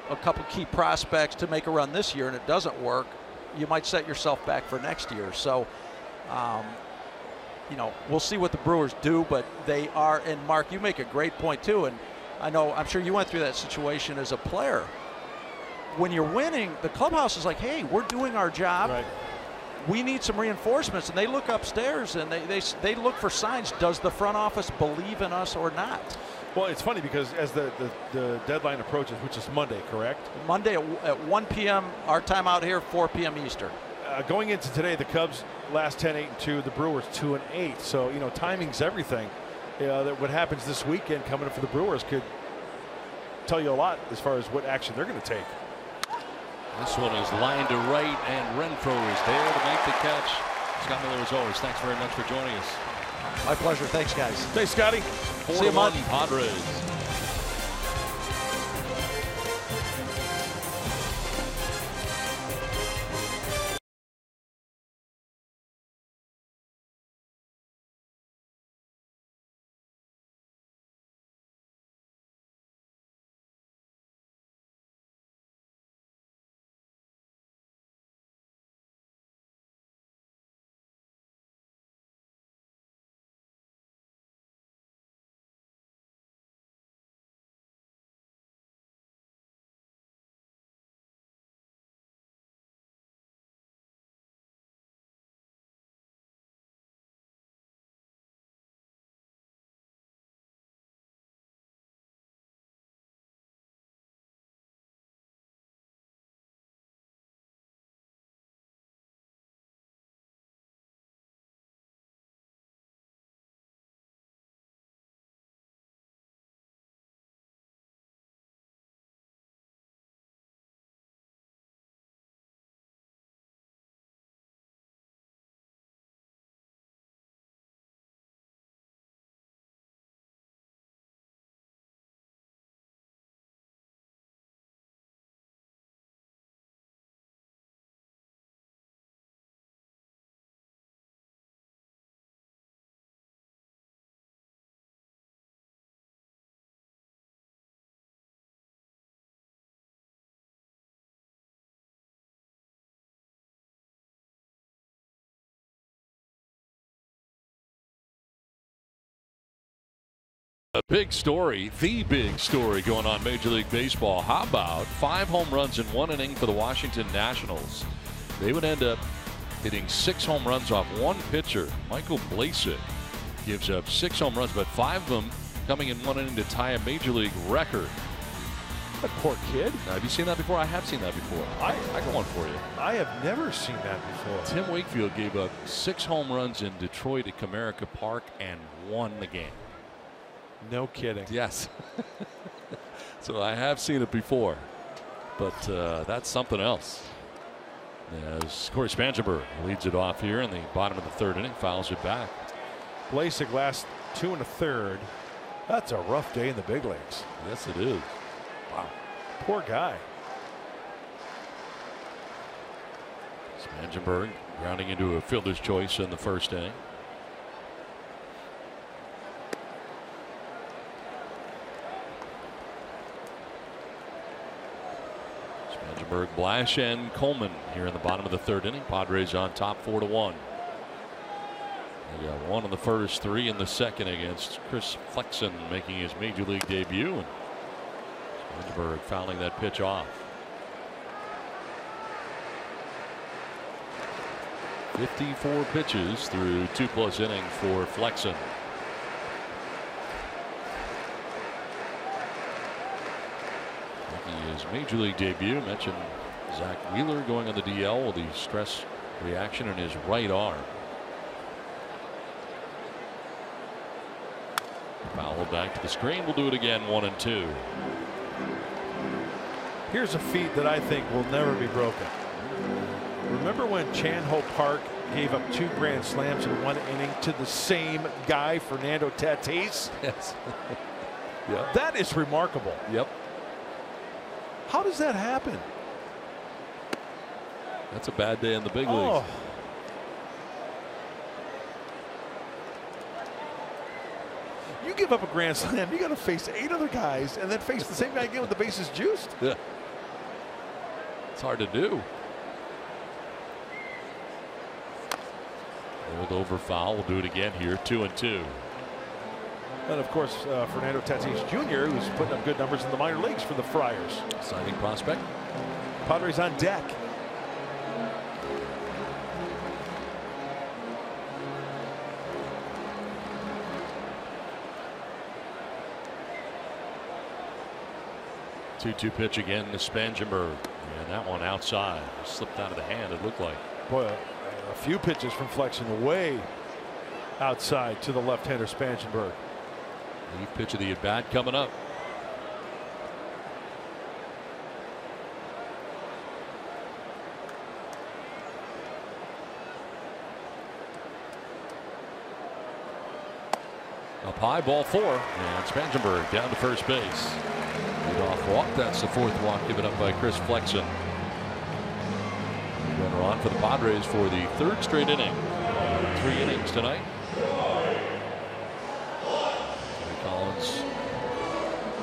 a couple key prospects to make a run this year and it doesn't work, you might set yourself back for next year. So, we'll see what the Brewers do, but they are, and Mark, you make a great point too, and I'm sure you went through that situation as a player. When you're winning, the clubhouse is like, hey, we're doing our job. Right. We need some reinforcements, and they look upstairs and they look for signs. Does the front office believe in us or not? Well, it's funny because as the deadline approaches, which is Monday, correct? Monday at 1 p.m. our time out here, 4 p.m. Eastern. Going into today, the Cubs last 10-8-2, the Brewers 2-8. So timing's everything. That what happens this weekend coming up for the Brewers could tell you a lot as far as what action they're going to take. This one is lined to right, and Renfroe is there to make the catch. Scott Miller, as always, thanks very much for joining us. My pleasure. Thanks, guys. Thanks, Scotty. 4-1 Padres. A big story, the big story going on Major League Baseball. How about 5 home runs in 1 inning for the Washington Nationals? They would end up hitting 6 home runs off one pitcher. Michael Blasek gives up 6 home runs, but 5 of them coming in 1 inning to tie a Major League record. That poor kid. Now, have you seen that before? I have seen that before. I got one for you. I have never seen that before. Tim Wakefield gave up 6 home runs in Detroit at Comerica Park and won the game. No kidding. Yes. So I have seen it before, but that's something else. As Corey Spangenberg leads it off here in the bottom of the 3rd inning, fouls it back. Blasek last 2 1/3. That's a rough day in the big leagues. Yes, it is. Wow. Poor guy. Spangenberg grounding into a fielder's choice in the 1st inning. Spangenberg, Blash, and Coleman here in the bottom of the 3rd inning. Padres on top 4-1. He got 1 in the first, 3 in the second against Chris Flexen, making his major league debut. And Pittsburgh fouling that pitch off. 54 pitches through 2+ innings for Flexen. Making his major league debut. Mentioned Zach Wheeler going on the DL with the stress reaction in his right arm. Foul back to the screen. We'll do it again. 1-2. Here's a feat that I think will never be broken. Remember when Chan Ho Park gave up 2 grand slams in 1 inning to the same guy, Fernando Tatis? Yes. Yep. That is remarkable. Yep. How does that happen? That's a bad day in the big leagues. You give up a grand slam, you got to face 8 other guys and then face the same guy again with the bases juiced. Yeah. It's hard to do. Rolled over foul. We'll do it again here. 2-2. And of course, Fernando Tatis Jr., who's putting up good numbers in the minor leagues for the Friars. Signing prospect. Padres on deck. Two pitch again to Spangenberg. And that one outside. Slipped out of the hand, it looked like. Boy, a few pitches from Flexen way outside to the left-hander Spangenberg. The pitch of the at-bat coming up. Up high, ball 4. And Spangenberg down to first base. Lead-off walk. That's the 4th walk given up by Chris Flexen. Runner on for the Padres for the 3rd straight inning. 3 innings tonight. Collins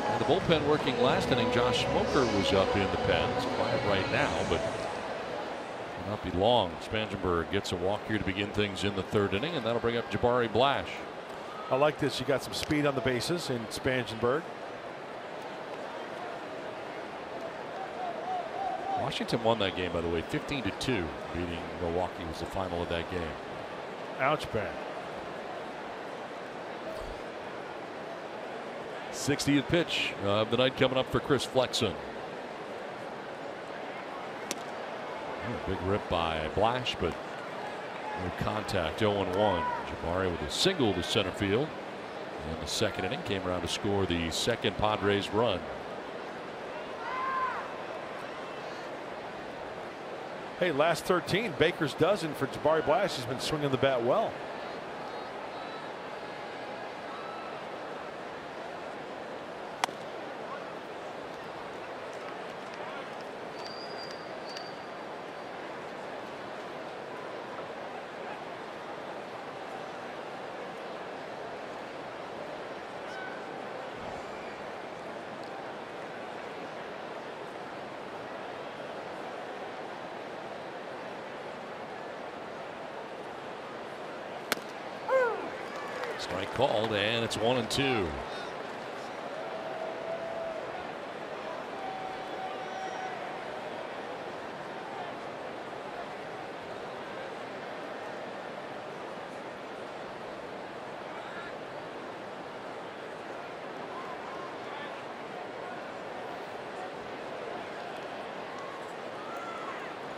and the bullpen working last inning. Josh Smoker was up in the pen. It's quiet right now, but will not be long. Spangenberg gets a walk here to begin things in the 3rd inning, and that'll bring up Jabari Blash. I like this. You got some speed on the bases in Spangenberg. Washington won that game, by the way, 15-2. Beating Milwaukee was the final of that game. Ouch, bad. 60th pitch of the night coming up for Chris Flexen. Big rip by Blash, but no contact. 0-1. Jabari with a single to center field. And the 2nd inning came around to score the 2nd Padres run. Hey, last 13, Baker's dozen for Jabari Blash. Has been swinging the bat well. Strike called, and it's 1-2.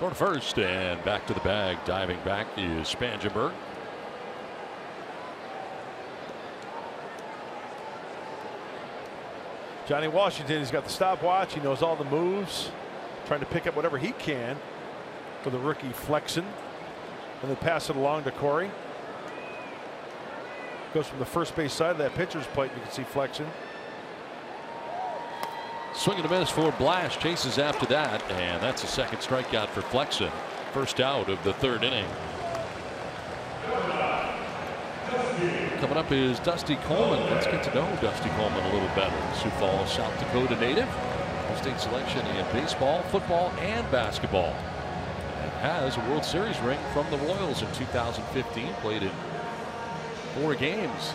Going to first and back to the bag. Diving back is Spangenberg. Johnny Washington, he's got the stopwatch. He knows all the moves. Trying to pick up whatever he can for the rookie Flexen. And then pass it along to Corey. Goes from the first base side of that pitcher's plate. You can see Flexen. Swing and a miss for Blash. Chases after that. And that's a 2nd strikeout for Flexen. First out of the 3rd inning. Coming up is Dusty Coleman. Let's get to know Dusty Coleman a little better. Sioux Falls, South Dakota native. State selection in baseball, football, and basketball. And has a World Series ring from the Royals in 2015. Played in 4 games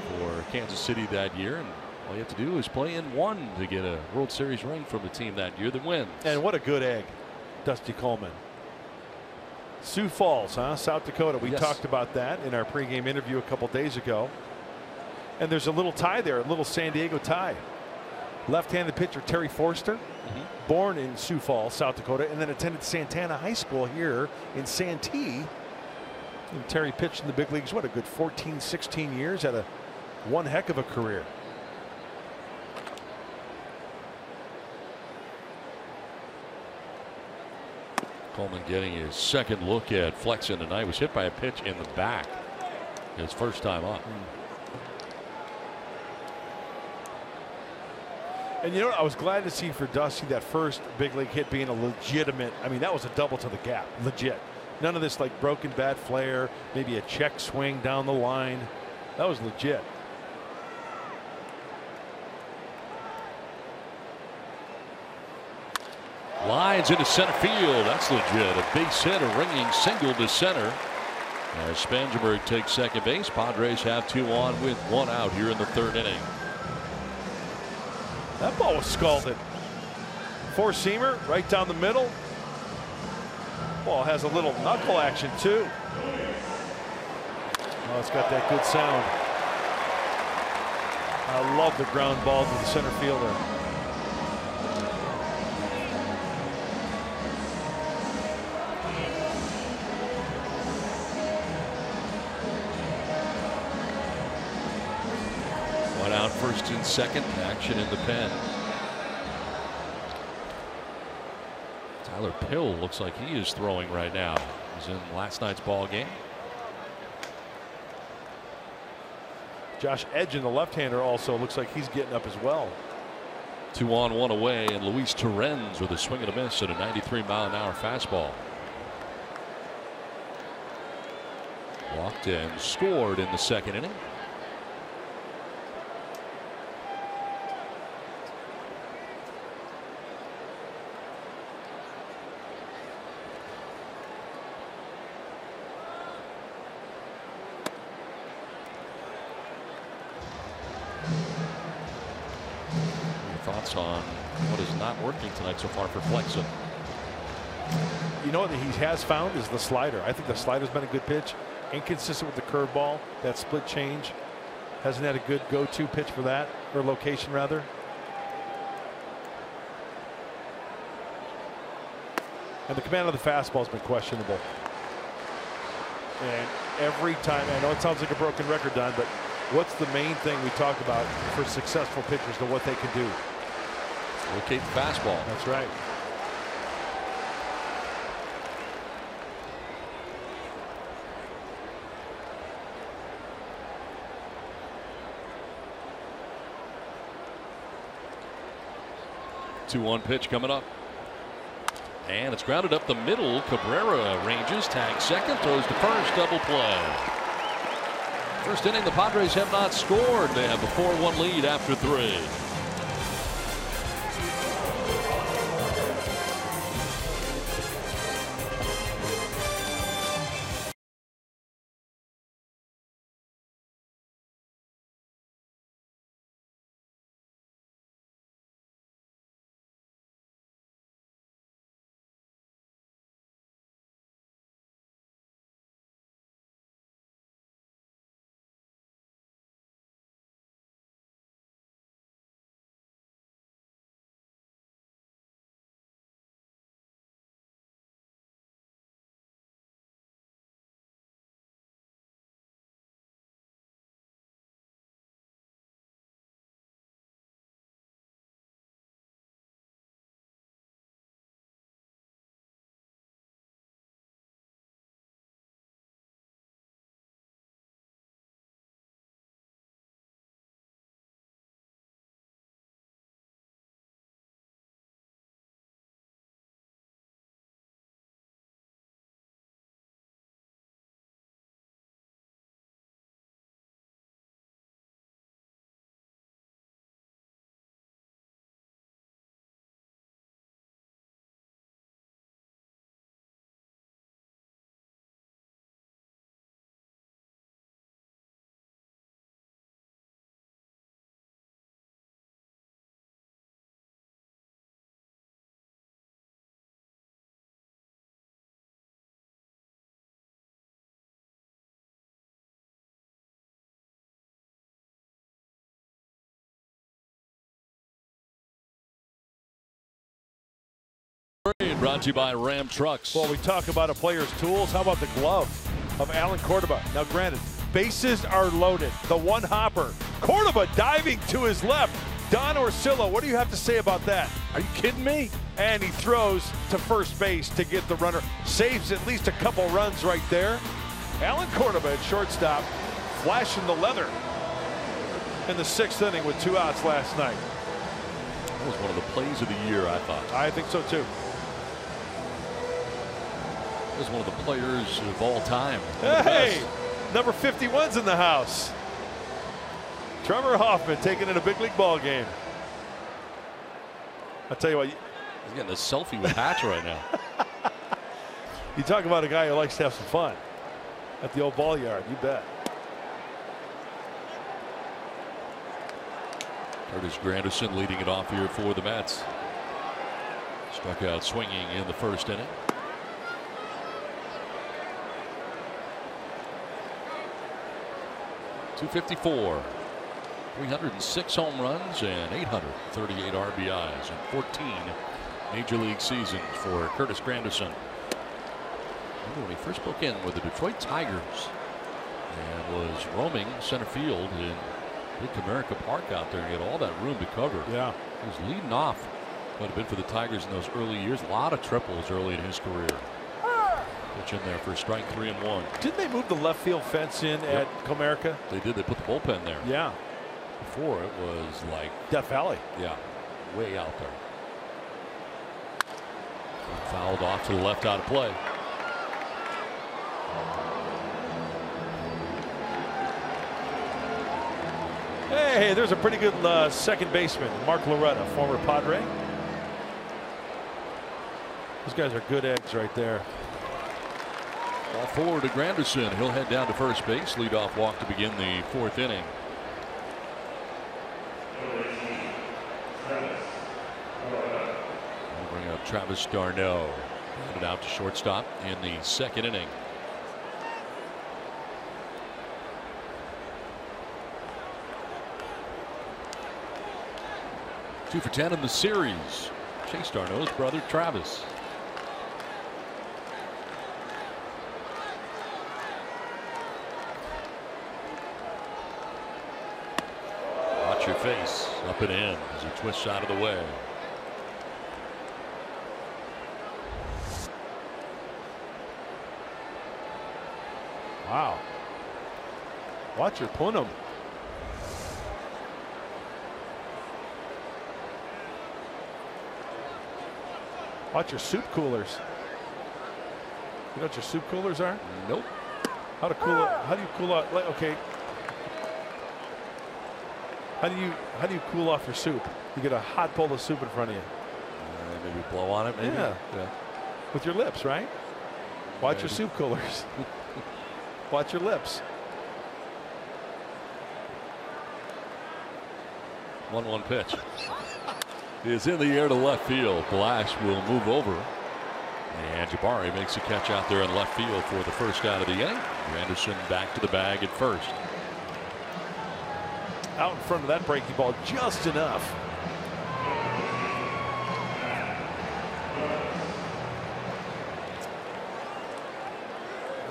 for Kansas City that year, and all you have to do is play in 1 to get a World Series ring from the team that year that wins. And what a good egg, Dusty Coleman. Sioux Falls, huh? South Dakota. We talked about that in our pregame interview a couple days ago. And there's a little tie there, a little San Diego tie. Left-handed pitcher Terry Forster, born in Sioux Falls, South Dakota, and then attended Santana High School here in Santee. And Terry pitched in the big leagues, what, a good 14, 16 years, had one heck of a career. Coleman getting his second look at Flexen tonight. Was hit by a pitch in the back his first time up. And you know what? I was glad to see for Dusty that first big league hit being a legitimate. I mean, that was a double to the gap. Legit. None of this like broken bat flare, maybe a check swing down the line. That was legit. Lines into center field. That's legit. A base hit, a ringing single to center. As Spangenberg takes second base, Padres have 2 on with 1 out here in the 3rd inning. That ball was scalded. Four-seamer right down the middle. Ball has a little knuckle action too. Oh, it's got that good sound. I love the ground ball to the center fielder. Out first and second, action in the pen. Tyler Pill looks like he is throwing right now. He's in last night's ball game. Josh Edge, in the left-hander, also looks like he's getting up as well. 2 on 1 away, and Luis Torrens with a swing and a miss at a 93-mile-an-hour fastball. Walked and scored in the 2nd inning. Thoughts on what is not working tonight so far for Flexen? You know what he has found is the slider. I think the slider's been a good pitch. Inconsistent with the curveball. That split change. Hasn't had a good go-to pitch for that, or location rather. And the command of the fastball has been questionable. And every time, I know it sounds like a broken record, Don, but what's the main thing we talk about for successful pitchers to what they can do? Locate the fastball. That's right. The 2-1 pitch coming up. And it's grounded up the middle. Cabrera ranges, tags second, throws to first, double play. First inning, the Padres have not scored. They have a 4-1 lead after 3. Brought to you by Ram Trucks. Well, we talk about a player's tools. How about the glove of Alan Cordoba? Now, granted, bases are loaded. The one hopper. Cordoba diving to his left. Don Orsillo, what do you have to say about that? Are you kidding me? And he throws to first base to get the runner. Saves at least a couple runs right there. Alan Cordoba at shortstop, flashing the leather in the 6th inning with 2 outs last night. That was one of the plays of the year, I thought. I think so, too. That was one of the players of all time. Hey, number 51's in the house. Trevor Hoffman taking in a big league ball game. I'll tell you what. He's getting a selfie with Hatch right now. You talk about a guy who likes to have some fun at the old ball yard. You bet. Curtis Granderson leading it off here for the Mets. Struck out swinging in the 1st inning. .254. 306 home runs and 838 RBIs in 14 major league seasons for Curtis Granderson. Remember when he first broke in with the Detroit Tigers and was roaming center field in Big Comerica Park out there, and he had all that room to cover. Yeah. He was leading off quite a bit for the Tigers in those early years. A lot of triples early in his career. Pitch in there for strike 3 and 1. Didn't they move the left field fence in at Comerica? They did. They put the bullpen there. Yeah. Before it was like Death Valley. Yeah, way out there. Fouled off to the left out of play. Hey, there's a pretty good second baseman, Mark Loretta, former Padre. Those guys are good eggs right there. Ball forward to Granderson. He'll head down to first base. Leadoff walk to begin the 4th inning. We'll bring up Travis d'Arnaud. Headed out to shortstop in the 2nd inning. Two for 10 in the series. Chase d'Arnaud's brother Travis. Watch your face. Up and in as he twists out of the way. Wow. Watch your punum. Watch your soup coolers. You know what your soup coolers are? Nope. How do you cool out? Okay. How do you cool off your soup? You get a hot bowl of soup in front of you. Maybe blow on it. Maybe. Yeah. With your lips, right? Watch your soup coolers. Watch your lips. 1-1 pitch. Is in the air to left field. Blash will move over. And Jabari makes a catch out there in left field for the first out of the inning. Granderson back to the bag at first. Out in front of that breaking ball just enough.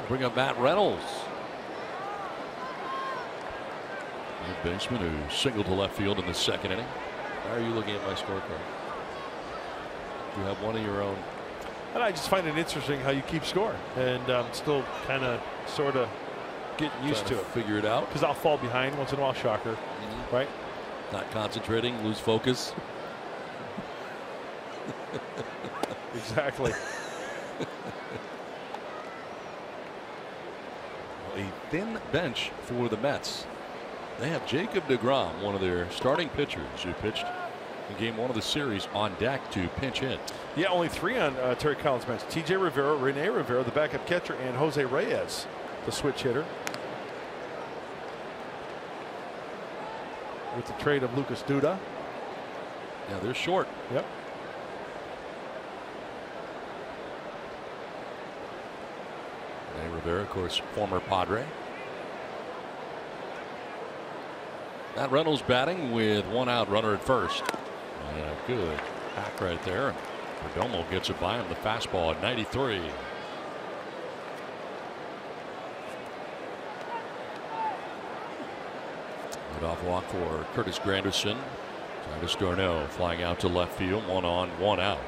Bring up Matt Reynolds. The baseman who singled to left field in the 2nd inning. How are you looking at my scorecard? You have one of your own. And I just find it interesting how you keep score, and still kind of sort of getting used to it. Figure it out. Because I'll fall behind once in a while, shocker. Right? Not concentrating, lose focus. Exactly. A thin bench for the Mets. They have Jacob deGrom, one of their starting pitchers, who pitched in game 1 of the series, on deck to pinch hit. Yeah, only 3 on Terry Collins' bench. T.J. Rivera, Rene Rivera, the backup catcher, and Jose Reyes, the switch hitter. With the trade of Lucas Duda. Yeah, they're short. Yep. Rene Rivera, of course, former Padre. Matt Reynolds batting with 1 out, runner at first. Yeah, good hack right there. Perdomo gets it by him. The fastball at 93. Leadoff walk for Curtis Granderson. Travis d'Arnaud flying out to left field. 1 on, 1 out.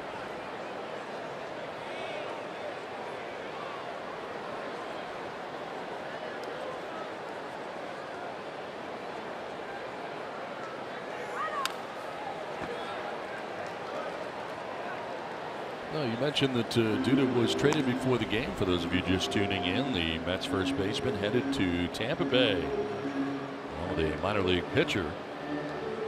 No, you mentioned that Duda was traded before the game. For those of you just tuning in, the Mets first baseman headed to Tampa Bay. Well, the minor league pitcher,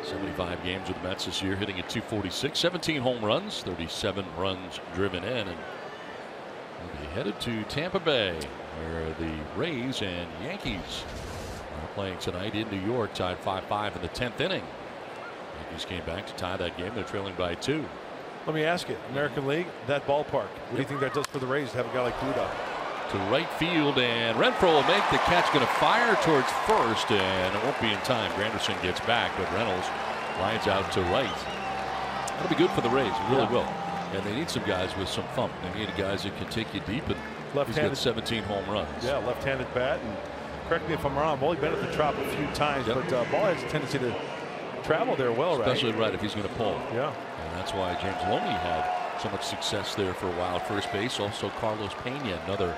75 games with the Mets this year, hitting at 246, 17 home runs, 37 runs driven in, and will be headed to Tampa Bay, where the Rays and Yankees are playing tonight in New York, tied 5-5 in the 10th inning. Yankees came back to tie that game. They're trailing by 2. Let me ask you, American League, that ballpark, what do you think that does for the Rays to have a guy like Duda? To right field, and Renfroe will make the catch, going to fire towards first, and it won't be in time. Granderson gets back, but Reynolds lines out to right. That'll be good for the Rays, it really will. And they need some guys with some thump. They need guys that can take you deep, and he's got 17 home runs. Yeah, left-handed bat, and correct me if I'm wrong, I've only been at the Trop a few times, but ball has a tendency to travel there well, especially right if he's going to pull. Yeah. And that's why James Loney had so much success there for a while at first base. Also Carlos Pena, another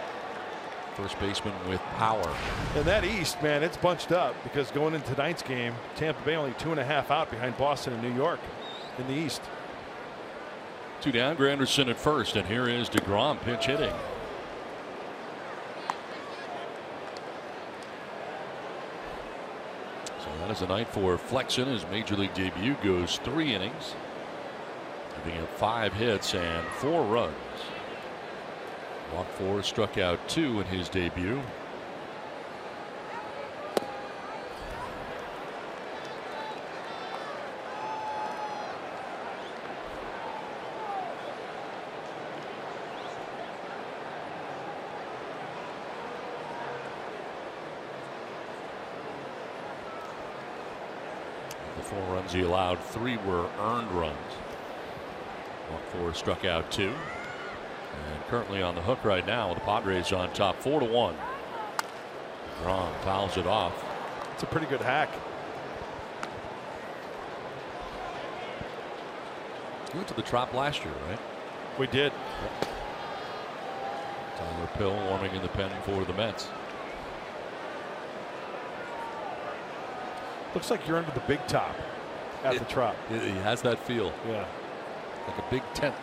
first baseman with power. And that East, man, it's bunched up because going into tonight's game, Tampa Bay only 2.5 out behind Boston and New York in the East. 2 down, Granderson at first, and here is DeGrom pinch hitting. So that is a night for Flexen. His major league debut goes 3 innings, giving up 5 hits and 4 runs. Walked 4, struck out 2 in his debut. The 4 runs he allowed, 3 were earned runs. Walked 4, struck out 2. And currently on the hook right now, the Padres on top 4-1. Grom fouls it off. It's a pretty good hack. We went to the Trop last year, right? We did. Yep. Tyler Pill warming in the pen for the Mets. Looks like you're under the big top at the Trop. He has that feel. Yeah. Like a big tent.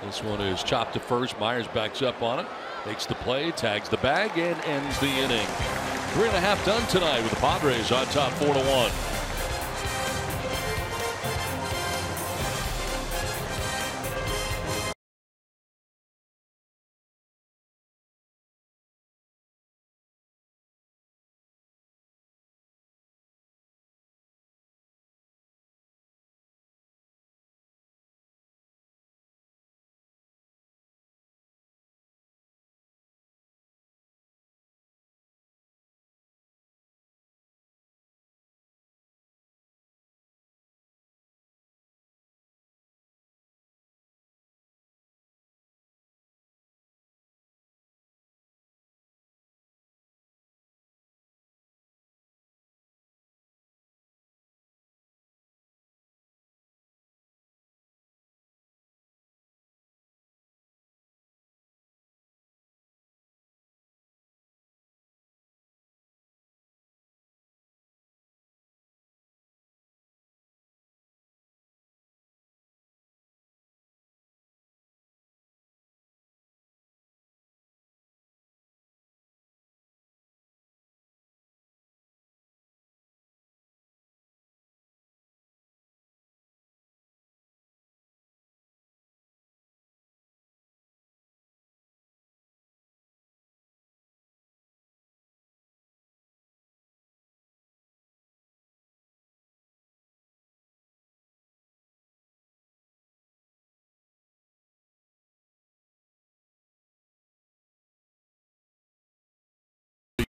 This one is chopped to first. Myers backs up on it, makes the play, tags the bag, and ends the inning. 3.5 done tonight with the Padres on top 4-1.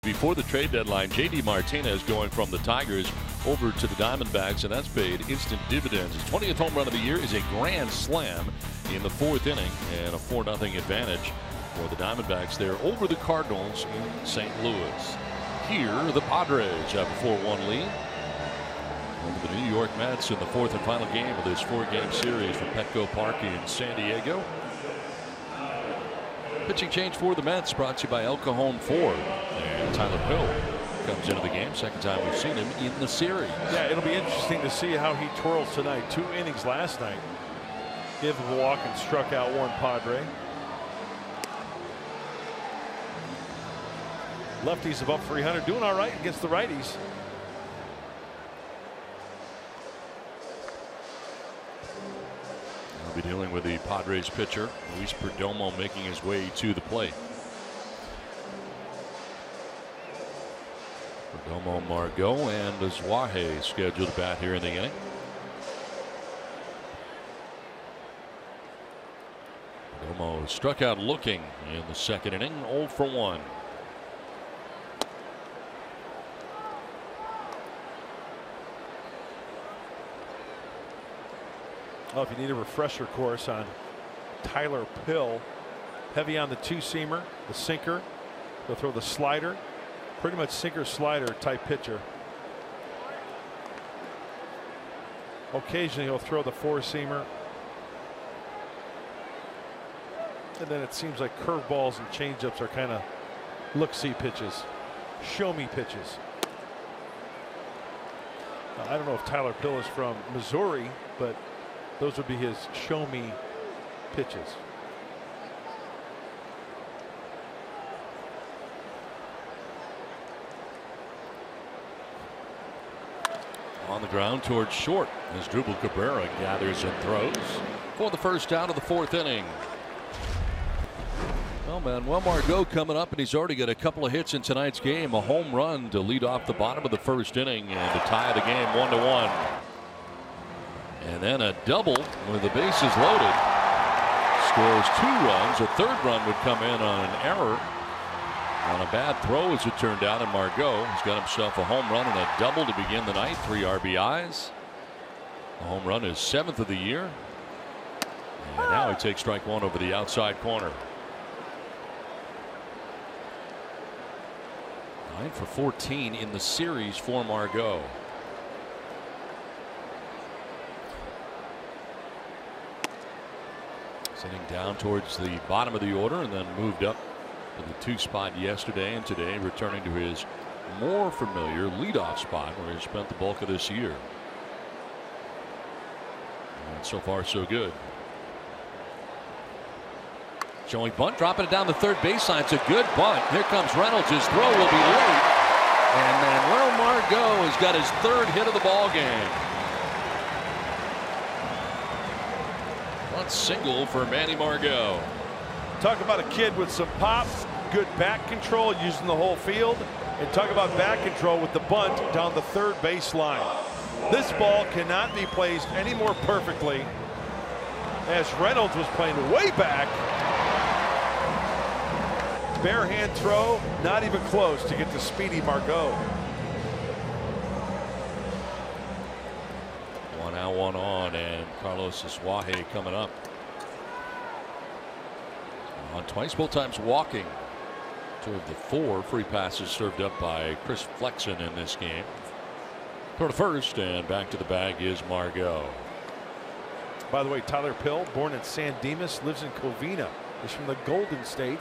before the trade deadline. J.D. Martinez going from the Tigers over to the Diamondbacks, and that's paid instant dividends. His 20th home run of the year is a grand slam in the 4th inning, and a 4-0 advantage for the Diamondbacks there over the Cardinals in St. Louis. Here, the Padres have a 4-1 lead over the New York Mets in the 4th and final game of this 4-game series from Petco Park in San Diego. Pitching change for the Mets brought to you by El Cajon Ford, and Tyler Pill comes into the game. Second time we've seen him in the series. Yeah, it'll be interesting to see how he twirls tonight. 2 innings last night. Gave him a walk and struck out one Padre. Lefties above 300, doing all right against the righties. We'll be dealing with the Padres pitcher, Luis Perdomo, making his way to the plate. Perdomo, Margot, and Zwahe scheduled to bat here in the inning. Perdomo struck out looking in the 2nd inning, 0 for 1. Well, if you need a refresher course on Tyler Pill, heavy on the 2-seamer, the sinker, he'll throw the slider, pretty much sinker slider type pitcher. Occasionally he'll throw the 4-seamer, and then it seems like curveballs and changeups are kind of look-see pitches, show-me pitches. Now, I don't know if Tyler Pill is from Missouri, but those would be his show-me pitches. On the ground towards short as Drupal Cabrera gathers and throws for the first out of the 4th inning. Well, Manuel Margot coming up, and he's already got a couple of hits in tonight's game. A home run to lead off the bottom of the 1st inning and to tie the game 1-1. And then a double with the bases loaded. Scores 2 runs. A 3rd run would come in on an error on a bad throw, as it turned out, and Margot has got himself a home run and a double to begin the night. 3 RBIs. The home run is 7th of the year. And now he takes strike 1 over the outside corner. 9 for 14 in the series for Margot. Sitting down towards the bottom of the order and then moved up to the 2 spot yesterday, and today returning to his more familiar leadoff spot where he spent the bulk of this year. And so far so good. Showing bunt, dropping it down the 3rd baseline. It's a good bunt. Here comes Reynolds. His throw will be late, and Manuel Margot has got his 3rd hit of the ball game. Single for Manny Margot. Talk about a kid with some pop, good bat control, using the whole field, and talk about bat control with the bunt down the 3rd baseline. This ball cannot be placed any more perfectly, as Reynolds was playing way back. Bare hand throw, not even close to get to speedy Margot. 1 out, 1 on, and Carlos Zwahe coming up. On twice, both times walking. 2 of the 4 free passes served up by Chris Flexen in this game. Throw to first, and back to the bag is Margot. By the way, Tyler Pill, born in San Dimas, lives in Covina. He's from the Golden State,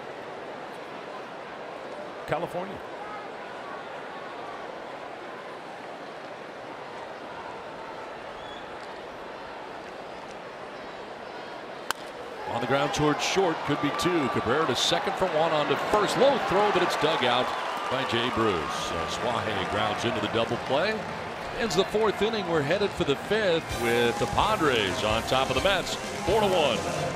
California. On the ground towards short, could be 2. Cabrera to 2nd for 1 on to first. Low throw, but it's dug out by Jay Bruce. Zwahe grounds into the double play. Ends the 4th inning. We're headed for the 5th with the Padres on top of the Mets, 4-1.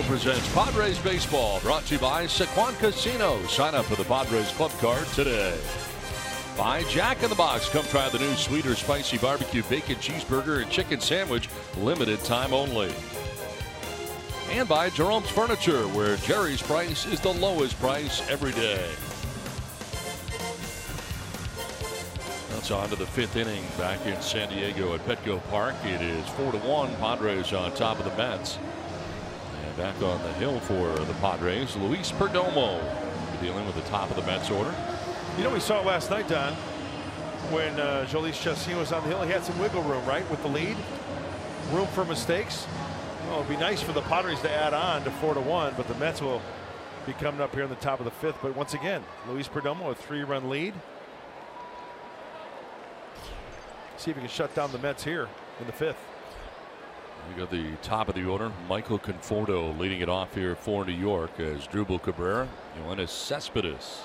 presents Padres Baseball, brought to you by Sequan Casino. Sign up for the Padres Club Card today. By Jack in the Box. Come try the new sweet or spicy barbecue bacon cheeseburger and chicken sandwich. Limited time only. And by Jerome's Furniture, where Jerry's price is the lowest price every day. That's on to the 5th inning back in San Diego at Petco Park. It is 4-1. Padres on top of the Mets. And back on the hill for the Padres, Luis Perdomo dealing with the top of the Mets order. You know, we saw it last night, Don, when Jhoulys Chacín was on the hill. He had some wiggle room, right, with the lead. Room for mistakes. Well, it'd be nice for the Padres to add on to 4-1, but the Mets will be coming up here in the top of the 5th. But once again, Luis Perdomo, a 3-run lead. See if he can shut down the Mets here in the 5th. We got the top of the order. Michael Conforto leading it off here for New York as Drupal Cabrera, Yoenis Cespedes.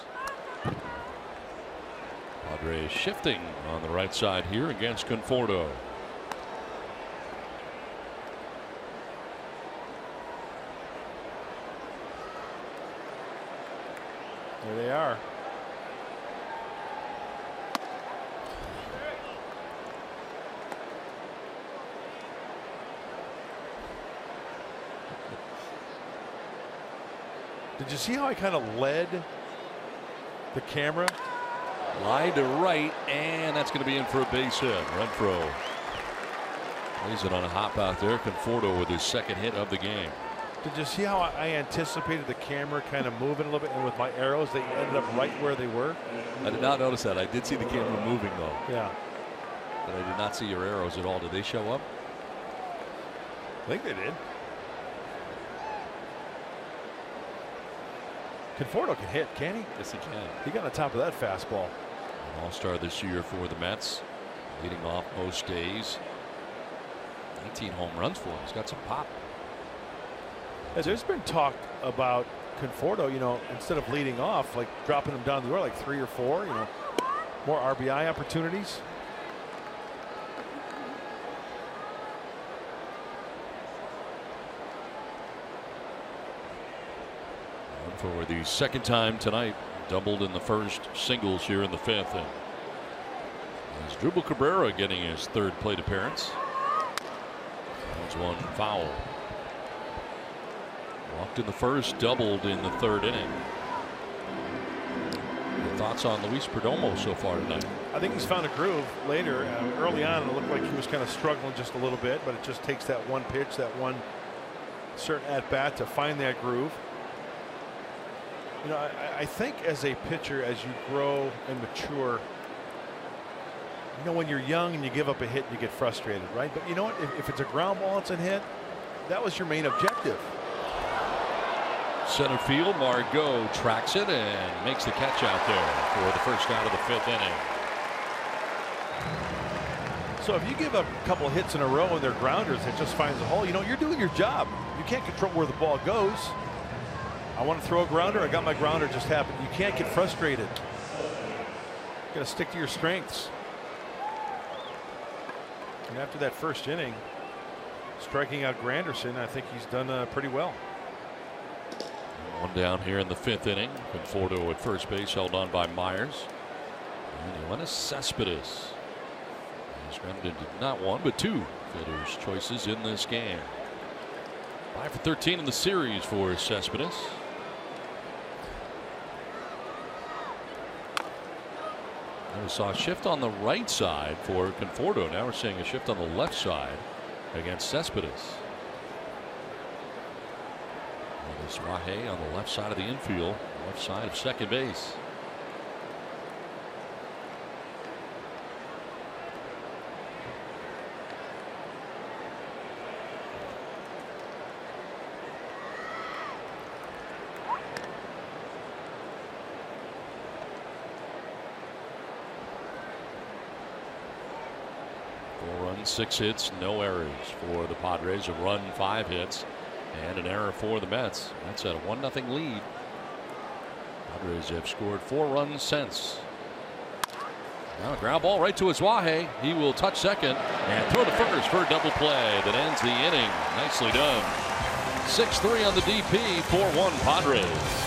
Padres shifting on the right side here against Conforto. There they are. Did you see how I kind of led the camera? Line to right, and that's going to be in for a base hit. Renfroe plays it on a hop out there. Conforto with his 2nd hit of the game. Did you see how I anticipated the camera kind of moving a little bit, and with my arrows they ended up right where they were? I did not notice that. I did see the camera moving though. Yeah. But I did not see your arrows at all. Did they show up? I think they did. Conforto can hit, can he? Yes, he can. He got on top of that fastball. An all-star this year for the Mets, leading off most days. 19 home runs for him. He's got some pop. As there's been talk about Conforto, you know, instead of leading off, like dropping him down the order, like 3 or 4, you know, more RBI opportunities. For the 2nd time tonight, doubled in the 1st, singles here in the 5th. And as Drupal Cabrera getting his 3rd plate appearance. That's one foul. Walked in the 1st, doubled in the 3rd inning. Your thoughts on Luis Perdomo so far tonight? I think he's found a groove later. Early on, it looked like he was kind of struggling just a little bit, but it just takes that one pitch, that one certain at-bat to find that groove. You know, I think as a pitcher, as you grow and mature, you know, when you're young and you give up a hit, you get frustrated, right? But you know what? If it's a ground ball, it's a hit. That was your main objective. Center field, Margot tracks it and makes the catch out there for the 1st out of the 5th inning. So if you give up a couple of hits in a row and they're grounders, it just finds a hole. You know, you're doing your job. You can't control where the ball goes. I want to throw a grounder. I got my grounder, just happened. You can't get frustrated. You got to stick to your strengths. And after that 1st inning, striking out Granderson, I think he's done pretty well. One down here in the 5th inning. Conforto at first base, held on by Myers. And Yoenis Cespedes. Granderson did not 1 but 2 fielder's choices in this game. 5 for 13 in the series for Cespedes. And we saw a shift on the right side for Conforto. Now we're seeing a shift on the left side against Cespedes. Suaje on the left side of the infield, left side of 2nd base. Run, 6 hits, no errors for the Padres. A run, 5 hits, and an error for the Mets. That's at a 1-0 lead. Padres have scored 4 runs since. Now a ground ball right to Suaje. He will touch 2nd and throw to 1st for a double play that ends the inning. Nicely done. 6-3 on the DP, 4-1 Padres.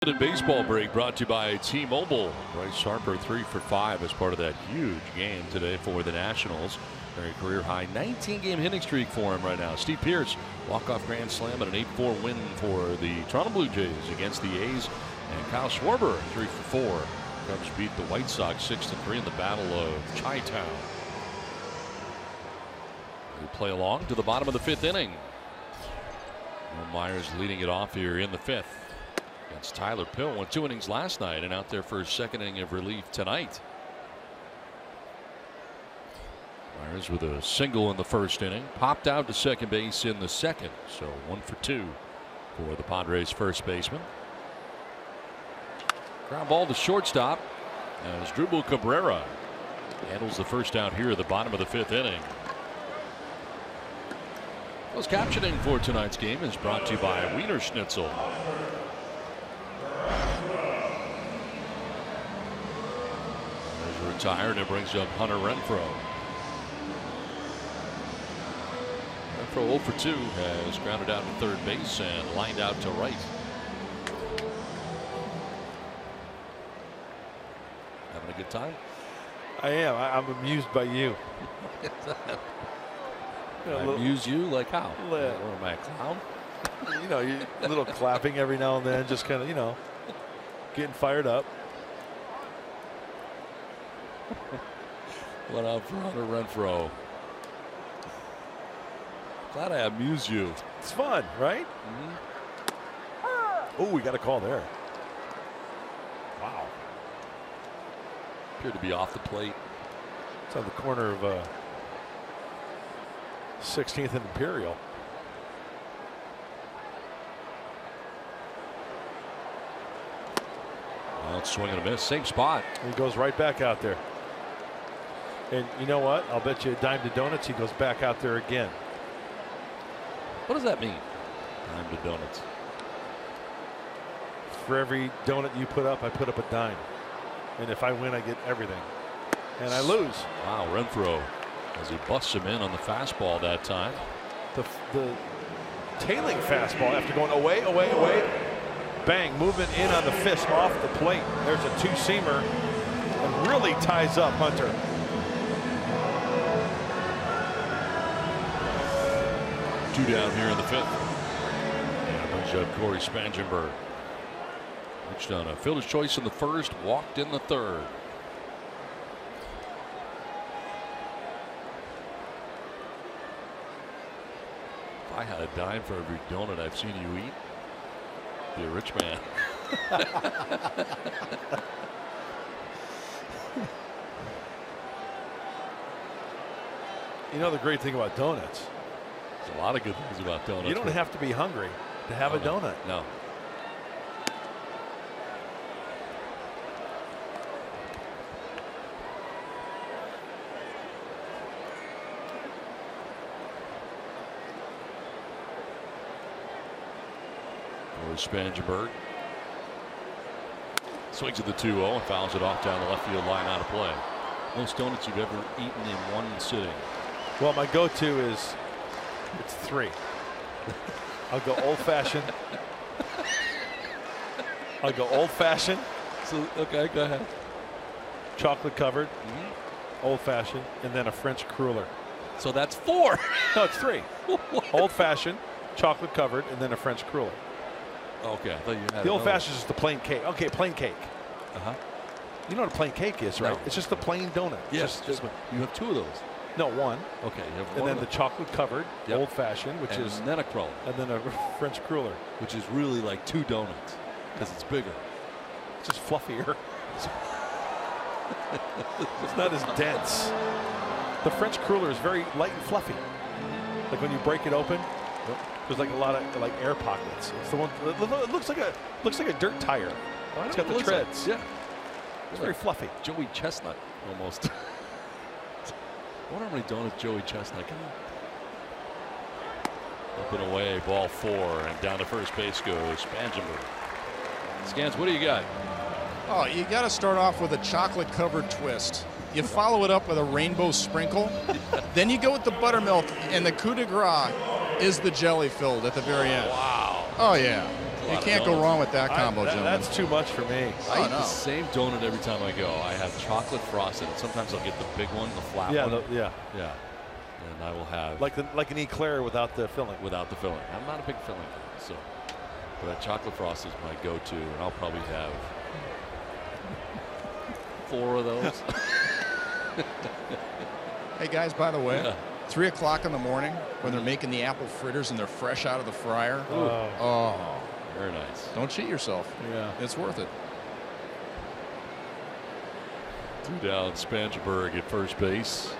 Limited baseball break brought to you by T-Mobile. Bryce Harper 3 for 5 as part of that huge game today for the Nationals. Very career high 19-game hitting streak for him right now. Steve Pearce walk-off grand slam and an 8-4 win for the Toronto Blue Jays against the A's. And Kyle Schwarber 3 for 4. Cubs beat the White Sox 6-3 in the Battle of Chi-Town. We play along to the bottom of the 5th inning. Will Myers leading it off here in the 5th. Against Tyler Pill. Went 2 innings last night and out there for his 2nd inning of relief tonight. Myers with a single in the 1st inning. Popped out to second base in the 2nd. So 1 for 2 for the Padres first baseman. Ground ball to shortstop as Drupal Cabrera handles the first out here at the bottom of the 5th inning. Closed captioning for tonight's game is brought to you by Wiener Schnitzel. Retired, and it brings up Hunter Renfroe. Renfroe 0 for 2 has grounded out to third base and lined out to right. Having a good time? I am. I'm amused by you. Amuse you? Like how? What am I, a clown? You know, you a little clapping every now and then, just kind of, you know, getting fired up. What up for Hunter Renfroe? Glad I amuse you. It's fun, right? Oh, we got a call there. Wow. Appeared to be off the plate. It's on the corner of 16th and Imperial. Well, it's swing and a miss. Same spot. He goes right back out there. And you know what? I'll bet you a dime to donuts he goes back out there again. What does that mean? Dime to donuts. For every donut you put up, I put up a dime. And if I win, I get everything. And I lose. Wow, Renfroe, as he busts him in on the fastball that time. The tailing fastball after going away. Bang, movement in on the fist off the plate. There's a two-seamer and really ties up Hunter. Two down here in the 5th. And brings up Corey Spangenberg. Reached on a fielder's choice in the 1st, walked in the 3rd. If I had a dime for every donut I've seen you eat, I'd be a rich man. You know the great thing about donuts? There's a lot of good things about donuts. You don't have to be hungry to have a donut. No. Spangenberg swings at the 2-0 and fouls it off down the left field line, out of play. Most donuts you've ever eaten in one sitting? Well, my go-to is it's 3. I'll go old-fashioned. I'll go old-fashioned. So okay, go ahead. Chocolate covered, old-fashioned, and then a French cruller. So that's 4. No, it's 3. Old-fashioned, chocolate covered, and then a French cruller. Okay, I thought you had the old-fashioned is just the plain cake. Okay, plain cake. You know what a plain cake is, right? No. It's just the plain donut. Yes, you have 2 of those. No, 1. Okay, you have 1. And then the chocolate covered, old-fashioned, which is. And then a cruller. And then a French cruller. Which is really like 2 donuts because it's bigger. It's just fluffier. It's not as dense. The French cruller is very light and fluffy. Like when you break it open, there's like a lot of like air pockets. It's the one. It looks like a dirt tire. It's got the treads. Yeah, it's very fluffy. Joey Chestnut almost. I wonder how many donuts Joey Chestnut can eat. Up and away, ball 4, and down to first base goes Spangenberg. Scans, what do you got? Oh, you got to start off with a chocolate covered twist. You follow it up with a rainbow sprinkle. Then you go with the buttermilk, and the coup de grace is the jelly filled at the very end. Wow. Oh, yeah. You can't go wrong with that combo, gentlemen. That's too much for me. I eat the same donut every time I go. I have chocolate frosted. Sometimes I'll get the big one, the flat one. Yeah. And I will have like an eclair without the filling. Without the filling. I'm not a big filling guy, so. But that chocolate frost is my go-to, and I'll probably have 4 of those. Hey guys, by the way, 3 o'clock in the morning when they're making the apple fritters and they're fresh out of the fryer. Oh, very nice. Don't cheat yourself. Yeah, it's worth it. 2 down, Spangenberg at first base.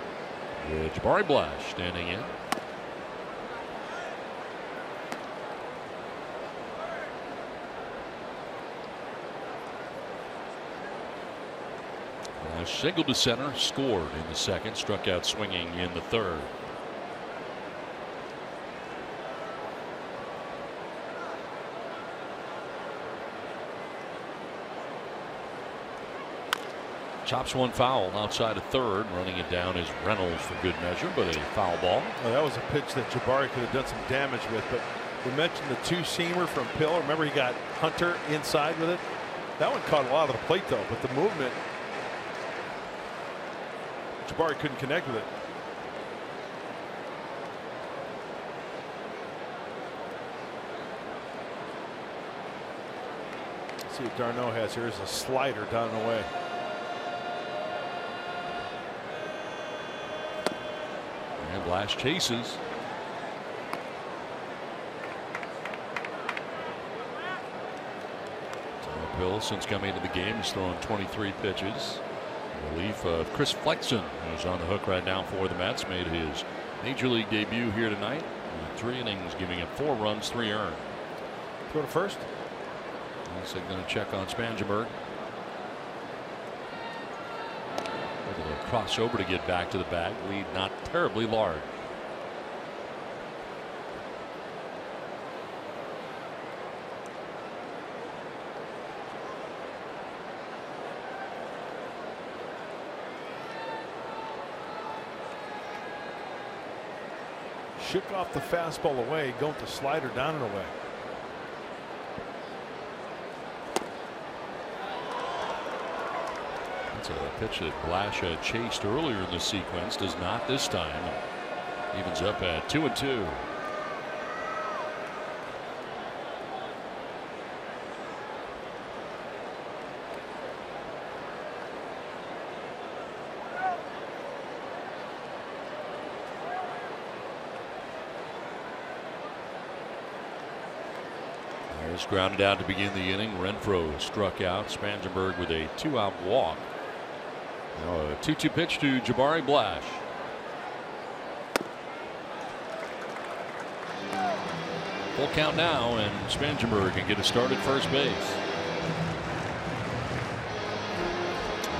With Jabari Blash standing in. Singled to center, scored in the second, struck out swinging in the third. Chops one foul outside of third. Running it down is Reynolds for good measure, but a foul ball. Well, that was a pitch that Jabari could have done some damage with, but we mentioned the 2-seamer from Pill. Remember, he got Hunter inside with it. That one caught a lot of the plate, though, but the movement, Jabari couldn't connect with it. Let's see what Darno has here. Is a slider down and away. And Blash chases. Pill, since coming into the game, has thrown 23 pitches. Relief of Chris Flexen, who's on the hook right now for the Mets, made his major league debut here tonight. In 3 innings, giving up 4 runs, 3 earned. Go to first. Looks like going to check on Spangenberg. Able to cross over to get back to the bag. Lead not terribly large. Shook off the fastball away, going to slider down and away. That's a pitch that Blash had chased earlier in the sequence. Does not this time. Evens up at 2-2. Grounded out to begin the inning. Renfroe struck out. Spangenberg with a 2-out walk. Now a 2-2 pitch to Jabari Blash. Full count now, and Spangenberg can get a start at first base.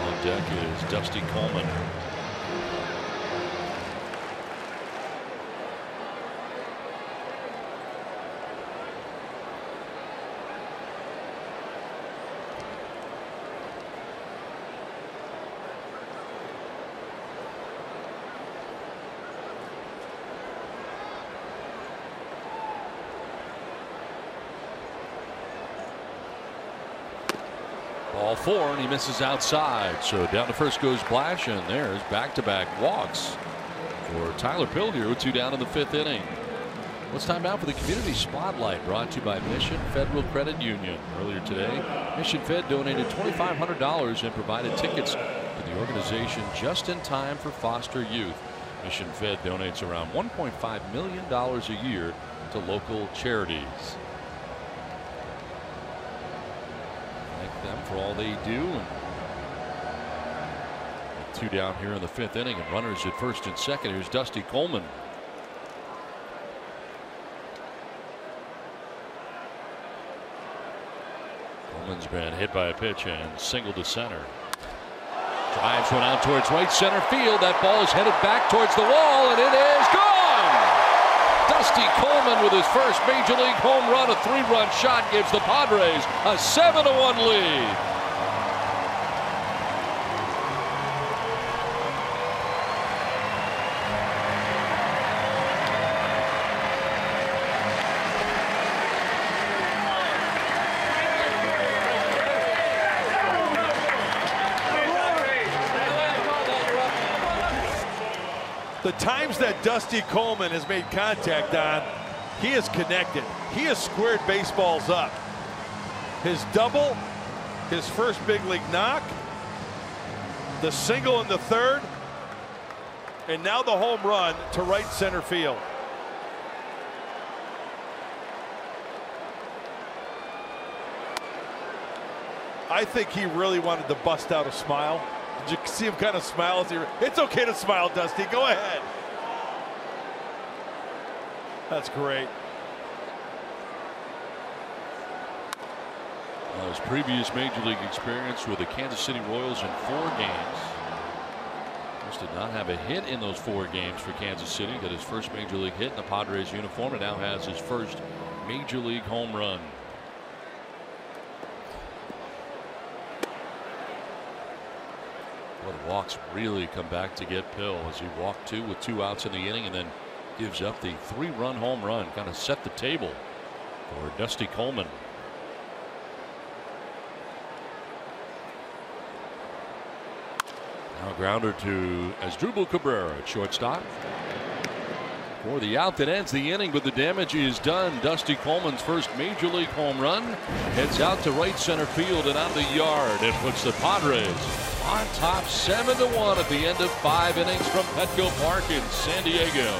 On deck is Dusty Coleman. Ball 4, and he misses outside. So down to first goes Blash, and there's back-to-back walks for Tyler Pilger with 2 down in the 5th inning. Well, it's time now for the Community Spotlight, brought to you by Mission Federal Credit Union. Earlier today, Mission Fed donated $2,500 and provided tickets to the organization just in time for foster youth. Mission Fed donates around $1.5 million a year to local charities. Them for all they do. And 2 down here in the 5th inning, and runners at first and second. Here's Dusty Coleman. Coleman's been hit by a pitch and single to center. Drives one out towards right center field. That ball is headed back towards the wall, and it is gone. Dusty Coleman with his first major league home run. A 3-run shot gives the Padres a 7-1 lead. The times that Dusty Coleman has made contact on, he is connected. He has squared baseballs up. His double, his first big league knock, the single in the 3rd, and now the home run to right center field. I think he really wanted to bust out a smile. Did you see him kind of smile as he? It's okay to smile, Dusty. Go ahead. That's great. His previous major league experience with the Kansas City Royals in 4 games. Just did not have a hit in those 4 games for Kansas City. Got his first major league hit in the Padres uniform, and now has his first major league home run. Well, the walks really come back to get Pill as he walked 2 with 2 outs in the inning, and then gives up the 3-run home run. Kind of set the table for Dusty Coleman. Now a grounder to Asdrubal Cabrera at shortstop for the out that ends the inning, but the damage is done. Dusty Coleman's first major league home run heads out to right center field and out the yard. It puts the Padres on top 7-1 at the end of 5 innings from Petco Park in San Diego.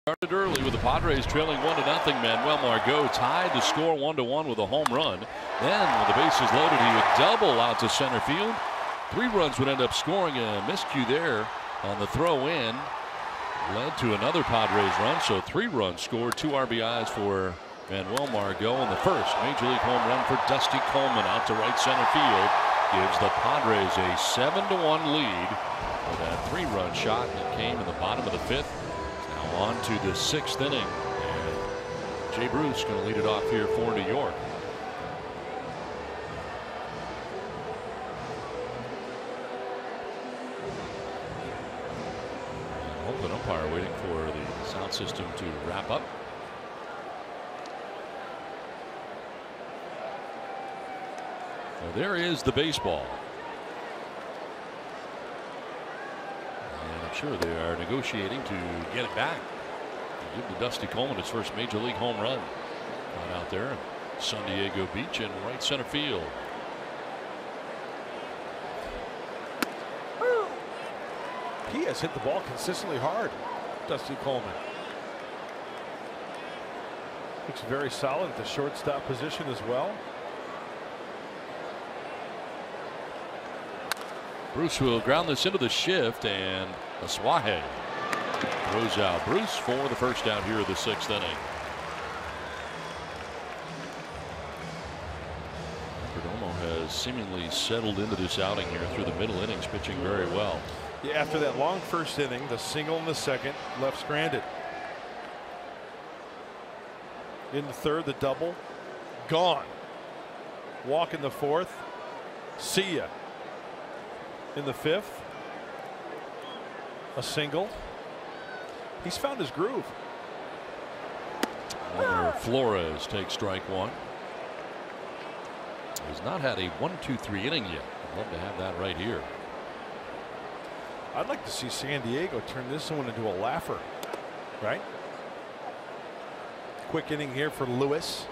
Started early with the Padres trailing 1-0. Manuel Margot tied the score 1-1 with a home run. Then with the bases loaded, he would double out to center field. 3 runs would end up scoring. A miscue there on the throw in led to another Padres run. So 3 runs scored, 2 RBIs for Manuel Margot, and the first major league home run for Dusty Coleman out to right center field gives the Padres a 7-1 lead with that 3-run shot that came in the bottom of the 5th. Now on to the 6th inning, and Jay Bruce going to lead it off here for New York. Oakland umpire waiting for the sound system to wrap up. Well, there is the baseball. And I'm sure they are negotiating to get it back. Give the Dusty Coleman his first major league home run. Out there in San Diego Beach in right center field. He has hit the ball consistently hard, Dusty Coleman. Looks very solid at the shortstop position as well. Bruce will ground this into the shift, and Aswahe throws out Bruce for the first out here of the 6th inning. Perdomo has seemingly settled into this outing here through the middle innings, pitching very well. Yeah, after that long first inning, the single in the second, left stranded. In the 3rd, the double, gone. Walk in the 4th, see ya. In the 5th, a single. He's found his groove. Flores takes strike 1. He's not had a 1-2-3 inning yet. I'd love to have that right here. I'd like to see San Diego turn this one into a laugher, right? Quick inning here for Lewis,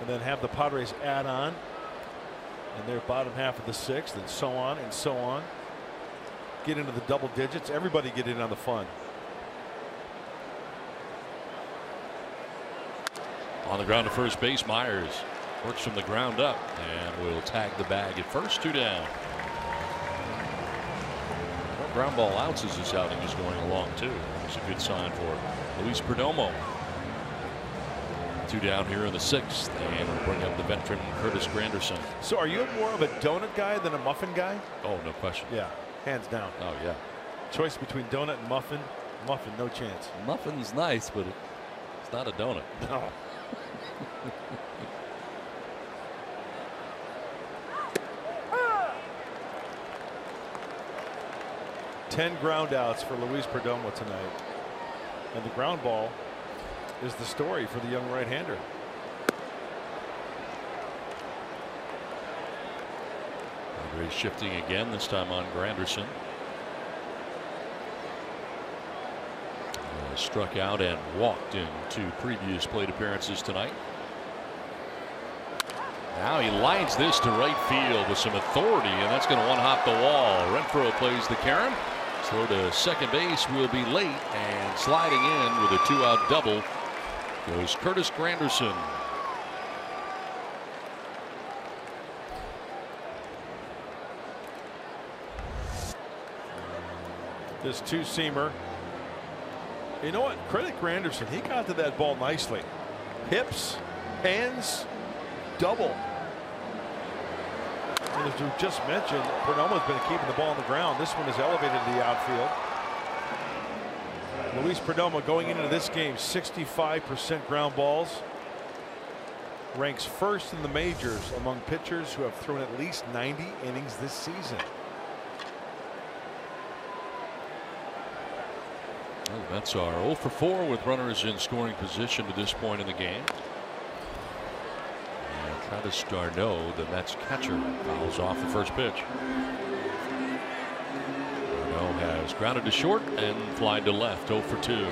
and then have the Padres add on in their bottom half of the 6th, and so on and so on. Get into the double digits. Everybody get in on the fun. On the ground to first base, Myers works from the ground up and will tag the bag at first. 2 down. Well, ground ball outs as this outing is going along too. It's a good sign for Luis Perdomo. 2 down here in the 6th, and we'll bring up the veteran Curtis Granderson. So are you more of a donut guy than a muffin guy? Oh, no question. Yeah, hands down. Oh yeah. Choice between donut and muffin. Muffin, no chance. Muffin's nice, but it's not a donut. No. Ten ground outs for Luis Perdomo tonight, and the ground ball is the story for the young right-hander. Padres shifting again, this time on Granderson. Struck out and walked in 2 previous plate appearances tonight. Now he lines this to right field with some authority, and that's going to one-hop the wall. Renfroe plays the carom. Throw to second base will be late, and sliding in with a 2-out double goes Curtis Granderson. This 2-seamer. You know what? Credit Granderson. He got to that ball nicely. Hips, hands, double. And as you just mentioned, Perdomo's been keeping the ball on the ground. This one is elevated to the outfield. Luis Perdomo going into this game 65% ground balls. Ranks first in the majors among pitchers who have thrown at least 90 innings this season. Well, the Mets are 0 for 4 with runners in scoring position to this point in the game. And Travis d'Arnaud, the Mets catcher, fouls off the first pitch. d'Arnaud has grounded to short and flied to left. 0 for 2.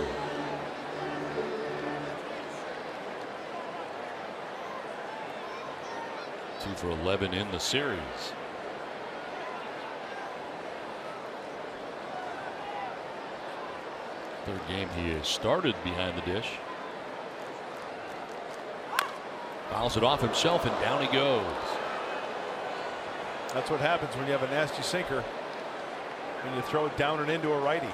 Two for 11 in the series. Third game he has started behind the dish. Fouls it off himself, and down he goes. That's what happens when you have a nasty sinker and you throw it down and into a righty.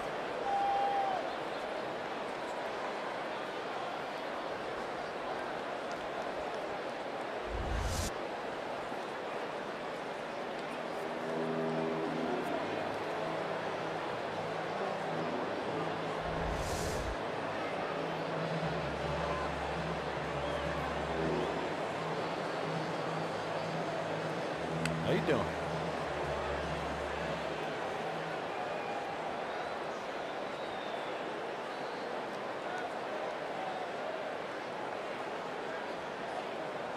How you doing?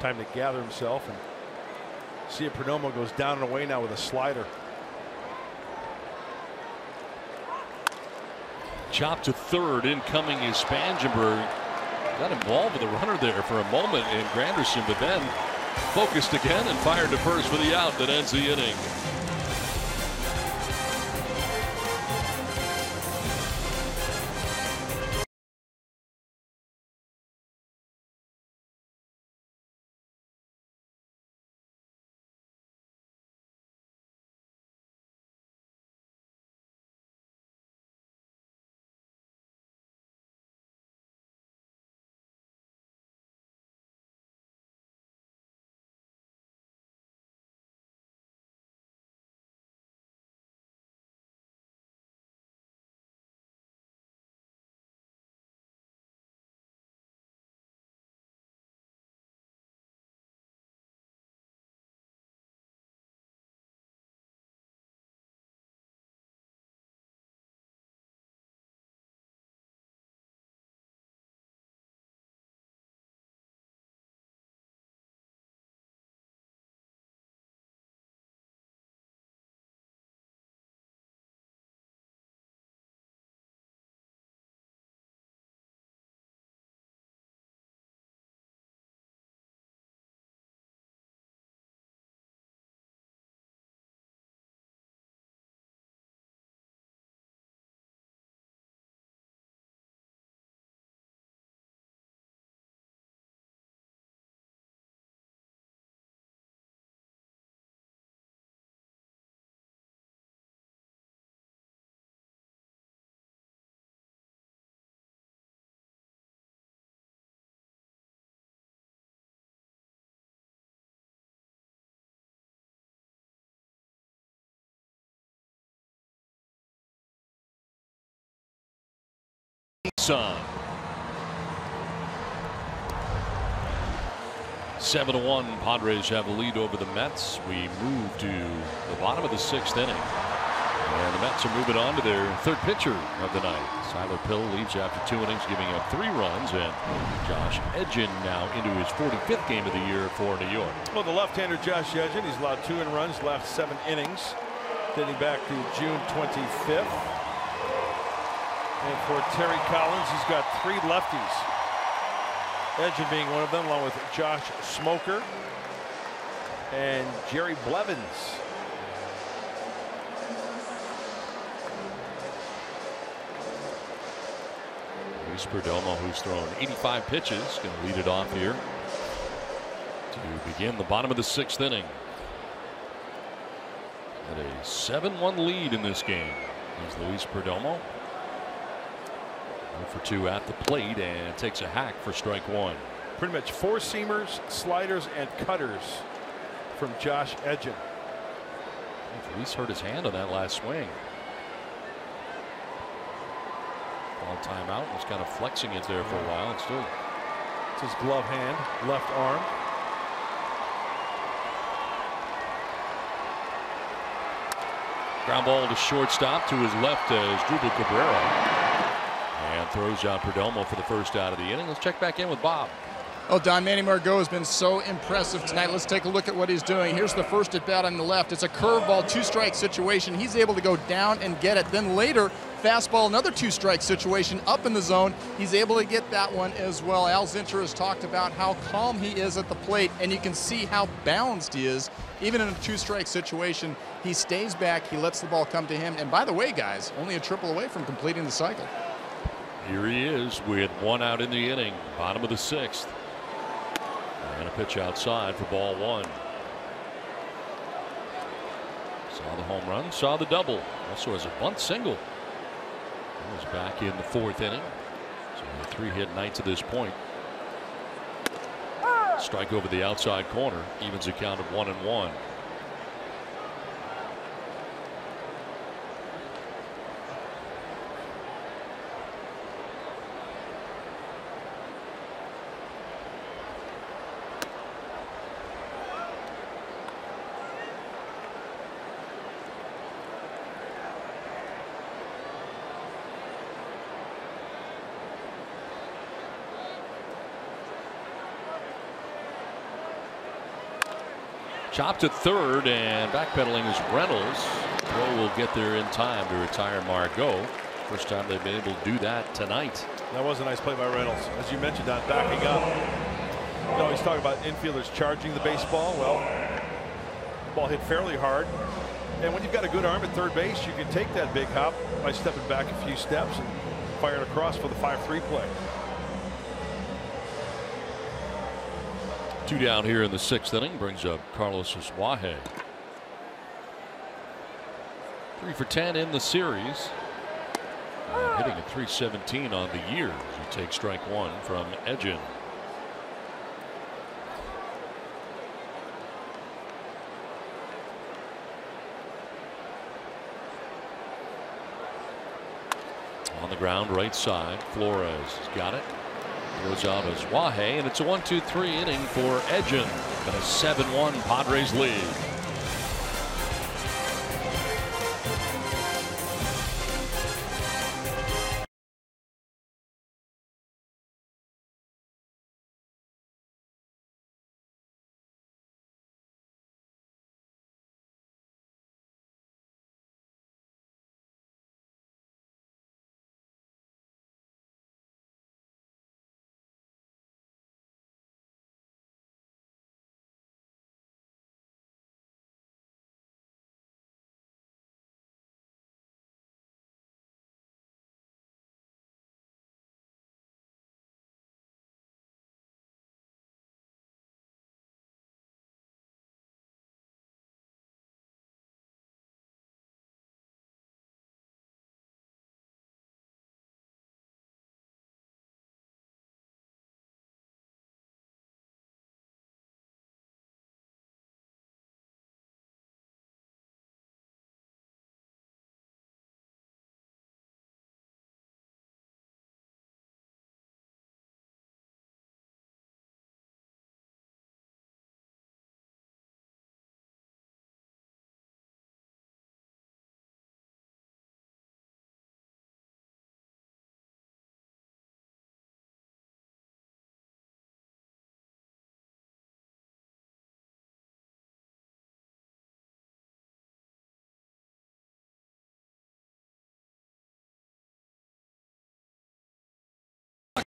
Time to gather himself and see if Perdomo goes down and away now with a slider. Chop to third. Incoming is Spangenberg. Got involved with a runner there for a moment in Granderson, but then focused again and fired to first for the out that ends the inning. Son. 7-1. Padres have the lead over the Mets. We move to the bottom of the 6th inning. And the Mets are moving on to their third pitcher of the night. Tyler Pill leaves after 2 innings, giving up 3 runs. And Josh Edgin now into his 45th game of the year for New York. Well, the left-hander Josh Edgin, he's allowed 2 runs, left 7 innings, dating back to June 25th. And for Terry Collins, he's got 3 lefties. Edgin being one of them, along with Josh Smoker and Jerry Blevins. Luis Perdomo, who's thrown 85 pitches, going to lead it off here to begin the bottom of the 6th inning. At a 7-1 lead in this game is Luis Perdomo. 0 for 2 at the plate and takes a hack for strike 1. Pretty much 4 seamers, sliders, and cutters from Josh Edgin. Luis hurt his hand on that last swing. Ball timeout. Was kind of flexing it there for a while. It's still. It's his glove hand, left arm. Ground ball to shortstop to his left as Drupal Cabrera. And throws out Perdomo for the first out of the inning. Let's check back in with Bob. Oh, Don, Manny Margot has been so impressive tonight. Let's take a look at what he's doing. Here's the first at bat on the left. It's a curveball 2-strike situation. He's able to go down and get it. Then later, fastball, another 2-strike situation up in the zone. He's able to get that one as well. Al Zinter has talked about how calm he is at the plate, and you can see how balanced he is. Even in a 2-strike situation, he stays back. He lets the ball come to him. And by the way, guys, only a triple away from completing the cycle. Here he is with one out in the inning, bottom of the 6th. And a pitch outside for ball 1. Saw the home run, saw the double. Also has a bunt single. He was back in the 4th inning. So a 3-hit night to this point. Strike over the outside corner, evens a count of 1-1. Chopped at third and backpedaling is Reynolds. Throw will get there in time to retire Margot. First time they've been able to do that tonight. That was a nice play by Reynolds. As you mentioned, on backing up. You know, he's talking about infielders charging the baseball. Well, the ball hit fairly hard. And when you've got a good arm at third base, you can take that big hop by stepping back a few steps and fire it across for the 5-3 play. 2 down here in the 6th inning brings up Carlos Suaje. 3 for 10 in the series. And hitting at .317 on the year as he takes strike 1 from Edgin. On the ground right side, Flores has got it. Goes out as Suaje, and it's a 1-2-3 inning for Edgin and a 7-1 Padres lead.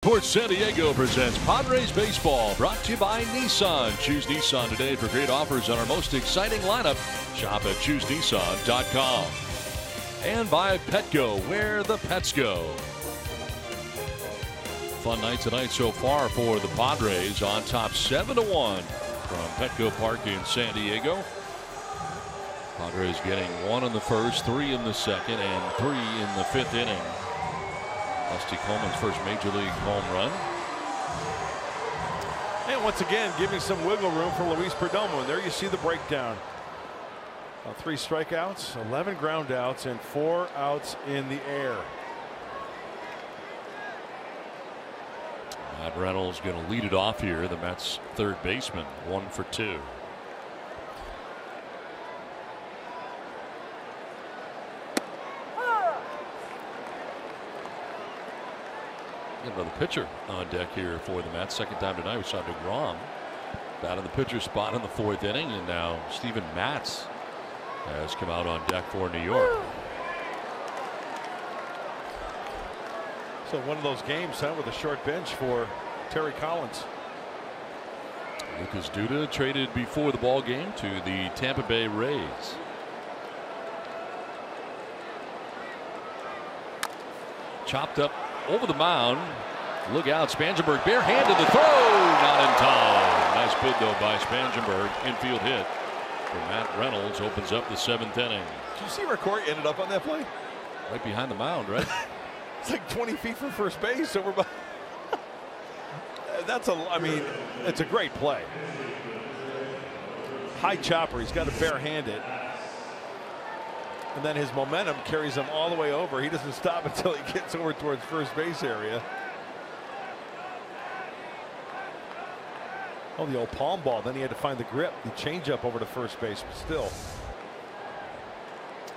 Sports San Diego presents Padres Baseball, brought to you by Nissan. Choose Nissan today for great offers on our most exciting lineup. Shop at choosenissan.com. And by Petco, where the pets go. Fun night tonight so far for the Padres, on top 7-1 from Petco Park in San Diego. Padres getting 1 in the first, 3 in the second, and 3 in the 5th inning. Dusty Coleman's first major league home run. And once again, giving some wiggle room for Luis Perdomo. And there you see the breakdown. 3 strikeouts, 11 ground outs, and 4 outs in the air. Matt Reynolds going to lead it off here. The Mets third baseman, 1 for 2. Another pitcher on deck here for the Mets. Second time tonight we saw DeGrom bat in the pitcher spot in the 4th inning, and now Steven Matz has come out on deck for New York. So one of those games, huh, with a short bench for Terry Collins. Lucas Duda traded before the ball game to the Tampa Bay Rays. Chopped up over the mound. Look out, Spangenberg barehanded the throw, not in time. Nice bid though by Spangenberg, infield hit for Matt Reynolds, opens up the 7th inning. Did you see where Corey ended up on that play? Right behind the mound, right? It's like 20 feet from first base over by. I mean, it's a great play. High chopper, he's got to barehand it. And then his momentum carries him all the way over. He doesn't stop until he gets over towards first base area. Oh, the old palm ball. Then he had to find the grip, the changeup over to first base, but still.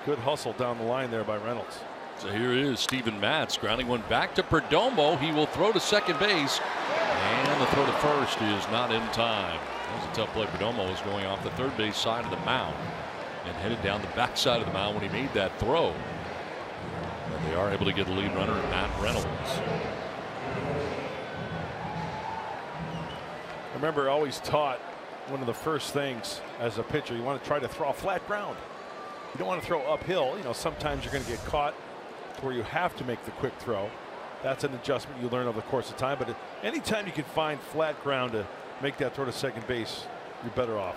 Good hustle down the line there by Reynolds. So here is Steven Matz grounding one back to Perdomo. He will throw to second base, and the throw to first is not in time. That was a tough play. Perdomo was going off the third base side of the mound and headed down the back side of the mound when he made that throw. And they are able to get the lead runner, Matt Reynolds. I remember always taught one of the first things as a pitcher, you want to try to throw a flat ground. You don't want to throw uphill. You know, sometimes you're going to get caught to where you have to make the quick throw. That's an adjustment you learn over the course of time. But anytime you can find flat ground to make that throw to second base, you're better off.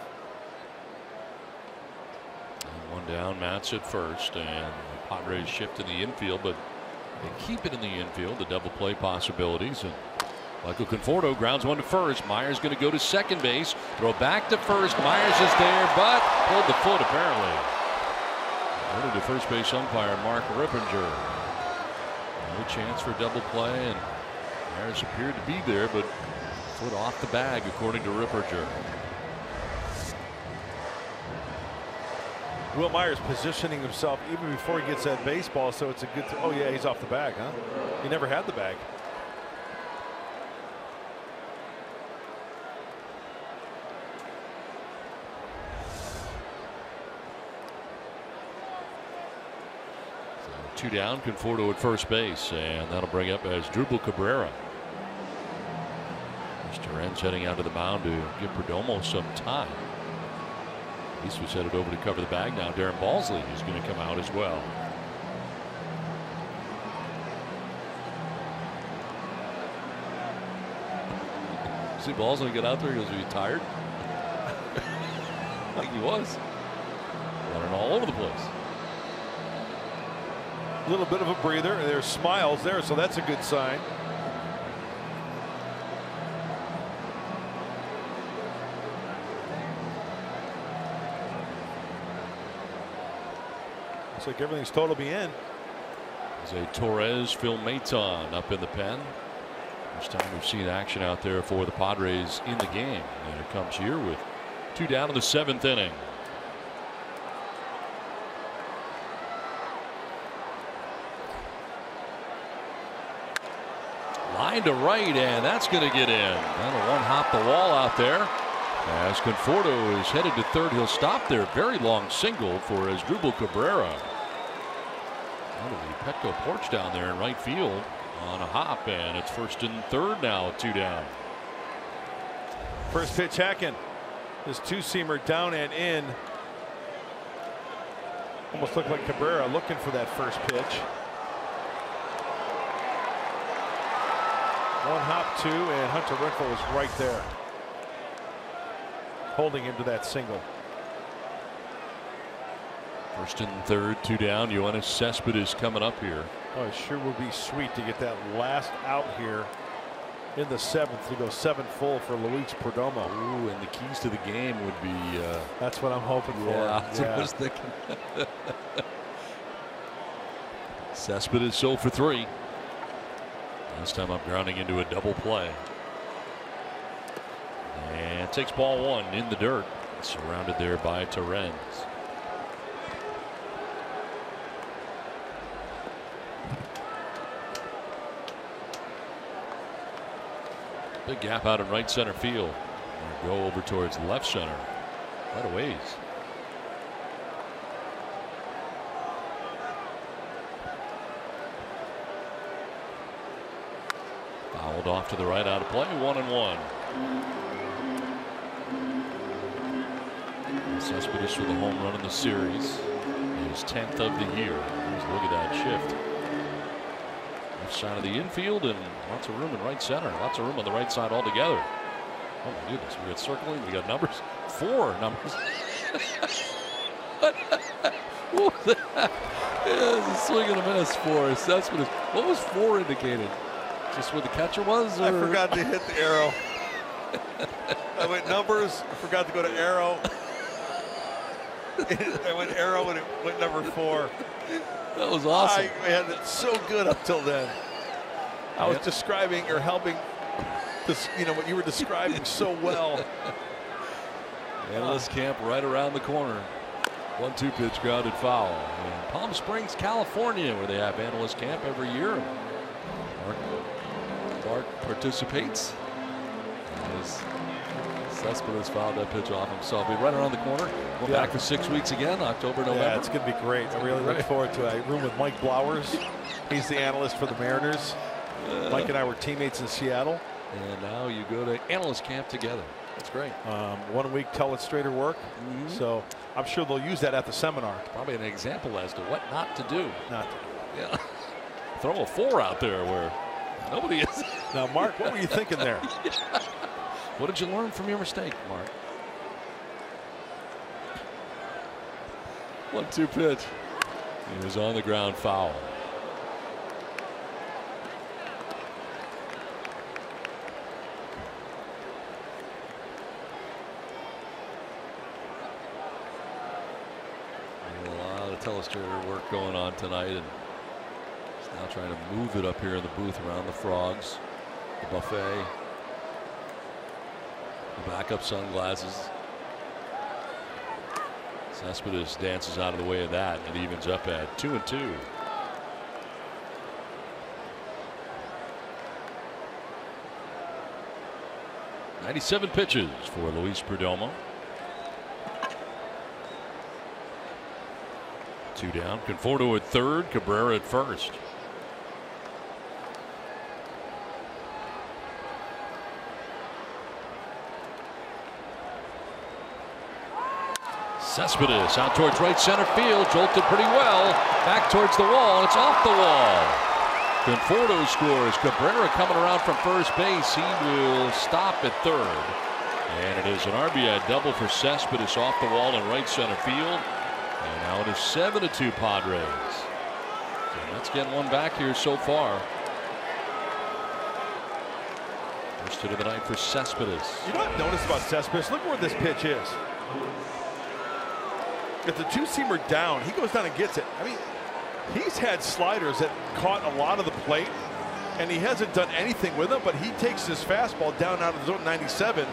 And one down, Matz at first, and the Padres shift in the infield, but they keep it in the infield, the double play possibilities. And Michael Conforto grounds one to first. Myers going to go to second base, throw back to first. Myers is there, but pulled the foot apparently. Ordered to first base umpire Mark Rippinger. No chance for double play, and Myers appeared to be there, but foot off the bag according to Rippinger. Will Myers positioning himself even before he gets that baseball, so it's a good. Oh yeah, he's off the bag, huh? He never had the bag. Two down, Conforto at first base, and that'll bring up as Drupal Cabrera. Mr. Ren's heading out to the mound to give Perdomo some time. East was headed over to cover the bag. Now Darren Balsley is going to come out as well. See Balsley get out there. He goes, "Are you tired?" Like he was. Running all over the place. A little bit of a breather, and there's smiles there, so that's a good sign. Looks like everything's totally in. There's a Torres Phil Maton up in the pen. First time we've seen action out there for the Padres in the game, and it comes here with two down in the 7th inning. Line to right, and that's going to get in. That'll one hop the wall out there. As Conforto is headed to third, he'll stop there. Very long single for Asdrubal Cabrera. Out of the Petco porch down there in right field on a hop, and it's first and third now, two down. First pitch, Hacken. This two-seamer down and in. Almost looked like Cabrera looking for that first pitch. One hop, two, and Hunter Renfroe was right there, holding him to that single. First and third, two down. Yoenis Cespedes coming up here. Oh, it sure would be sweet to get that last out here in the 7th to go 7 full for Luis Perdomo. Ooh, and the keys to the game would be. That's what I'm hoping for. That's what I was thinking. Cespedes sold for 3. This time I'm grounding into a double play. And takes ball 1 in the dirt. Surrounded there by Torrens. Big gap out in right center field. Go over towards left center. Quite a ways. Fouled off to the right, out of play. 1-1. Cespedes with a home run in the series. His 10th of the year. Look at that shift. side of the infield and lots of room in right center. Lots of room on the right side altogether. Oh my goodness, we got circling, we got numbers. 4 numbers. What was that? Yeah, it's a swing and a miss for Cespedes. What was 4 indicated? Just where the catcher was? Or? I forgot to hit the arrow. I went numbers, I forgot to go to arrow. I went arrow and it went number 4. That was awesome. I had it so good up till then. I was describing or helping this, what you were describing so well. Analyst camp right around the corner. 1-2 pitch grounded foul. In Palm Springs, California, where they have analyst camp every year. Mark participates. As Cespedes fouled that pitch off himself. He'll be right around the corner. We're back for 6 weeks again, October, November. Yeah, it's going to be great. I really look forward to it. I room with Mike Blowers. He's the analyst for the Mariners. Mike and I were teammates in Seattle. And now you go to analyst camp together. That's great. 1 week telestrator work. So I'm sure they'll use that at the seminar. Probably an example as to what not to do. Not to do. Yeah. Throw a 4 out there where nobody is. Now, Mark, what were you thinking there? What did you learn from your mistake, Mark? 1-2 pitch. He was on the ground, foul. A lot of telestrator work going on tonight, and he's now trying to move it up here in the booth around the frogs, the buffet. Backup sunglasses. Cespedes dances out of the way of that, and it evens up at 2-2. .97 pitches for Luis Perdomo. 2 down. Conforto at third. Cabrera at first. Cespedes out towards right center field, jolted pretty well, back towards the wall, and it's off the wall. Conforto scores. Cabrera coming around from first base. He will stop at third. And it is an RBI double for Cespedes off the wall in right center field. And now it is 7-2 Padres. So let's get one back here so far. First hit of the night for Cespedes. You know what I've noticed about Cespedes? Look where this pitch is. If the 2-seamer down, he goes down and gets it. I mean, he's had sliders that caught a lot of the plate, and he hasn't done anything with them, but he takes his fastball down out of zone 97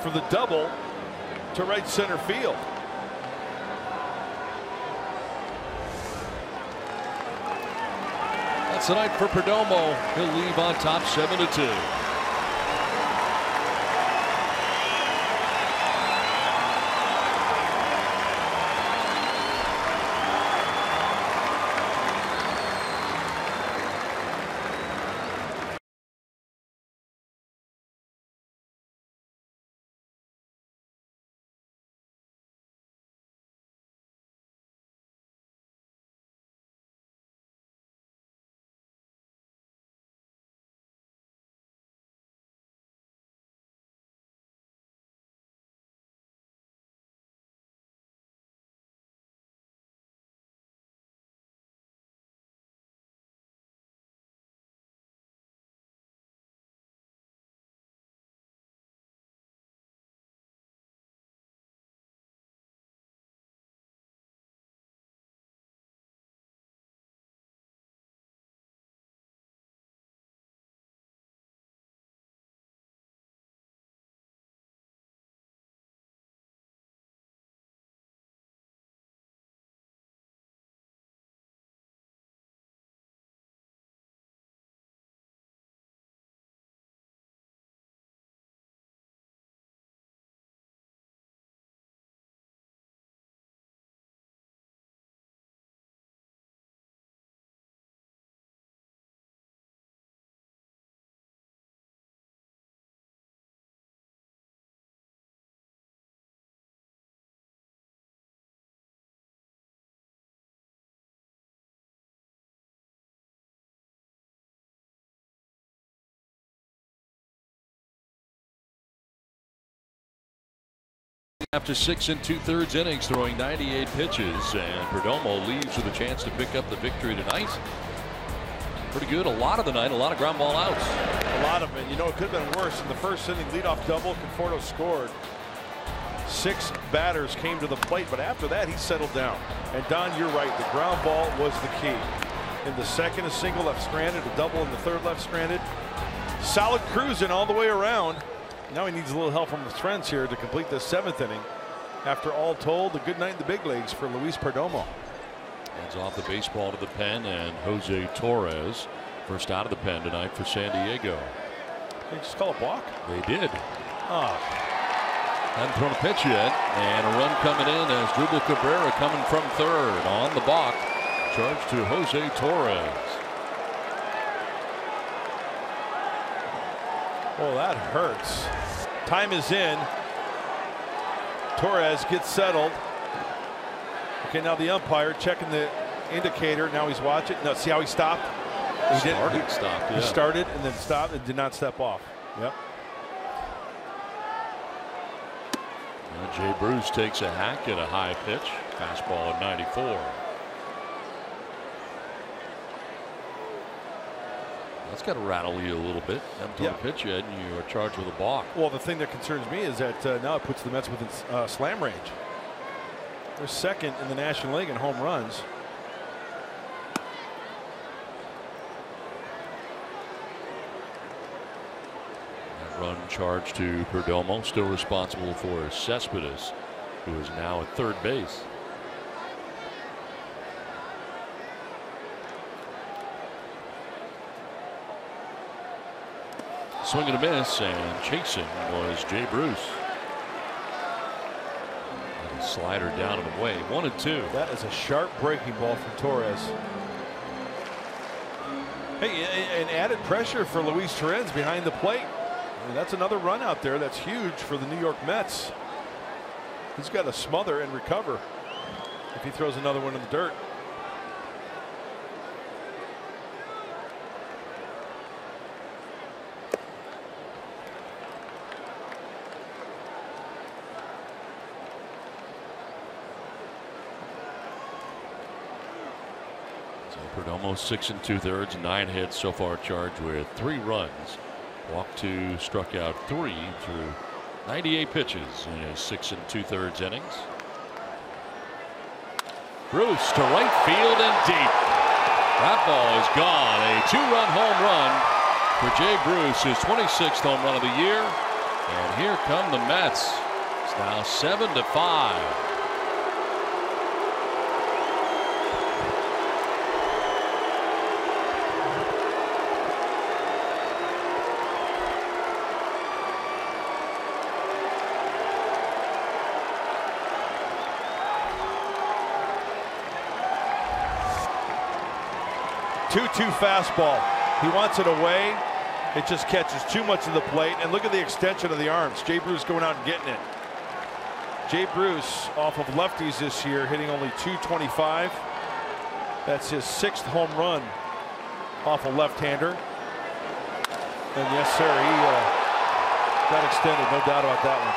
for the double to right center field. That's the night for Perdomo. He'll leave on top 7-2. After 6 2/3 innings, throwing 98 pitches, and Perdomo leaves with a chance to pick up the victory tonight. Pretty good a lot of the night, a lot of ground ball outs. A lot of it. You know, it could have been worse. In the first inning, leadoff double, Conforto scored. 6 batters came to the plate, but after that, he settled down. And Don, you're right. The ground ball was the key. In the second, a single left stranded, a double in the third left stranded. Solid cruising all the way around. Now he needs a little help from his friends here to complete the 7th inning. After all told, a good night in the big leagues for Luis Perdomo. Hands off the baseball to the pen, and Jose Torres first out of the pen tonight for San Diego. They just call a balk? They did. Oh. Hadn't thrown a pitch yet, and a run coming in as Drupal Cabrera coming from third on the balk. Charge to Jose Torres. Oh, that hurts. Time is in. Torres gets settled. Okay, now the umpire checking the indicator. Now he's watching. Now see how he stopped? He stopped. He started and then stopped and did not step off. Yep. Now Jay Bruce takes a hack at a high pitch. Fastball at 94. That's got to rattle you a little bit. Haven't thrown a pitch yet, and you are charged with a balk. Well, the thing that concerns me is that now it puts the Mets within slam range. They're second in the National League in home runs. That run charged to Perdomo, still responsible for Cespedes, who is now at third base. Swing and a miss, and chasing was Jay Bruce. And a slider down and away. 1-2. That is a sharp breaking ball from Torres. Hey, and added pressure for Luis Torres behind the plate. I mean, that's another run out there that's huge for the New York Mets. He's got to smother and recover if he throws another one in the dirt. Perdomo 6 2/3, 9 hits so far, charged with 3 runs. Walked 2, struck out 3 through 98 pitches in his 6 2/3 innings. Bruce to right field and deep. That ball is gone. A 2-run home run for Jay Bruce, his 26th home run of the year. And here come the Mets. It's now 7-5. Two fastball. He wants it away. It just catches too much of the plate. And look at the extension of the arms. Jay Bruce going out and getting it. Jay Bruce off of lefties this year, hitting only .225. That's his 6th home run off a left-hander. And yes, sir, he got extended. No doubt about that one.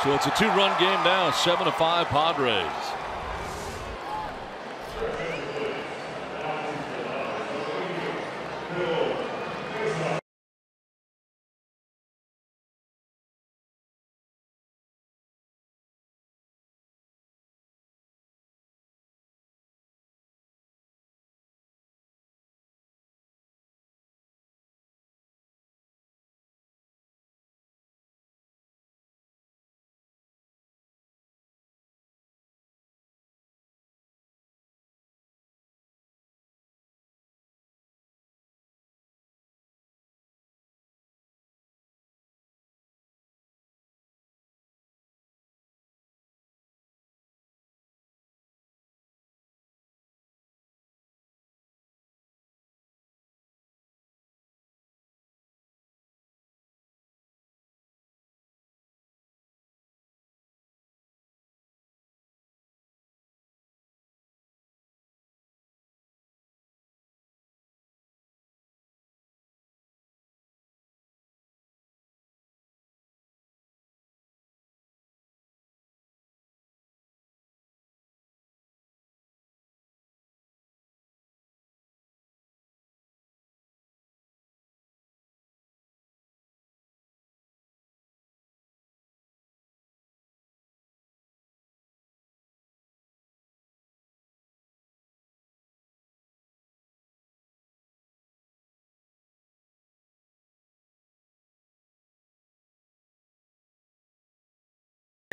So it's a 2-run game now. 7-5 Padres.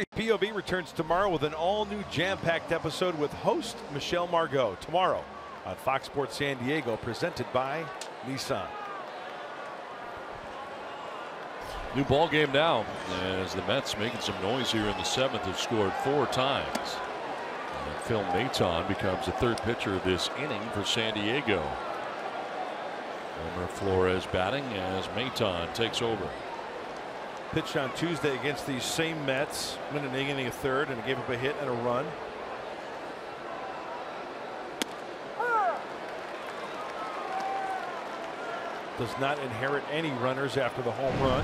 POV returns tomorrow with an all-new jam-packed episode with host Michelle Margot tomorrow on Fox Sports San Diego, presented by Nissan. New ball game now as the Mets making some noise here in the 7th have scored 4 times. And Phil Maton becomes the 3rd pitcher of this inning for San Diego. Homer Flores batting as Maton takes over. Pitched on Tuesday against these same Mets, went an inning, a third, and gave up a hit and a run. Does not inherit any runners after the home run.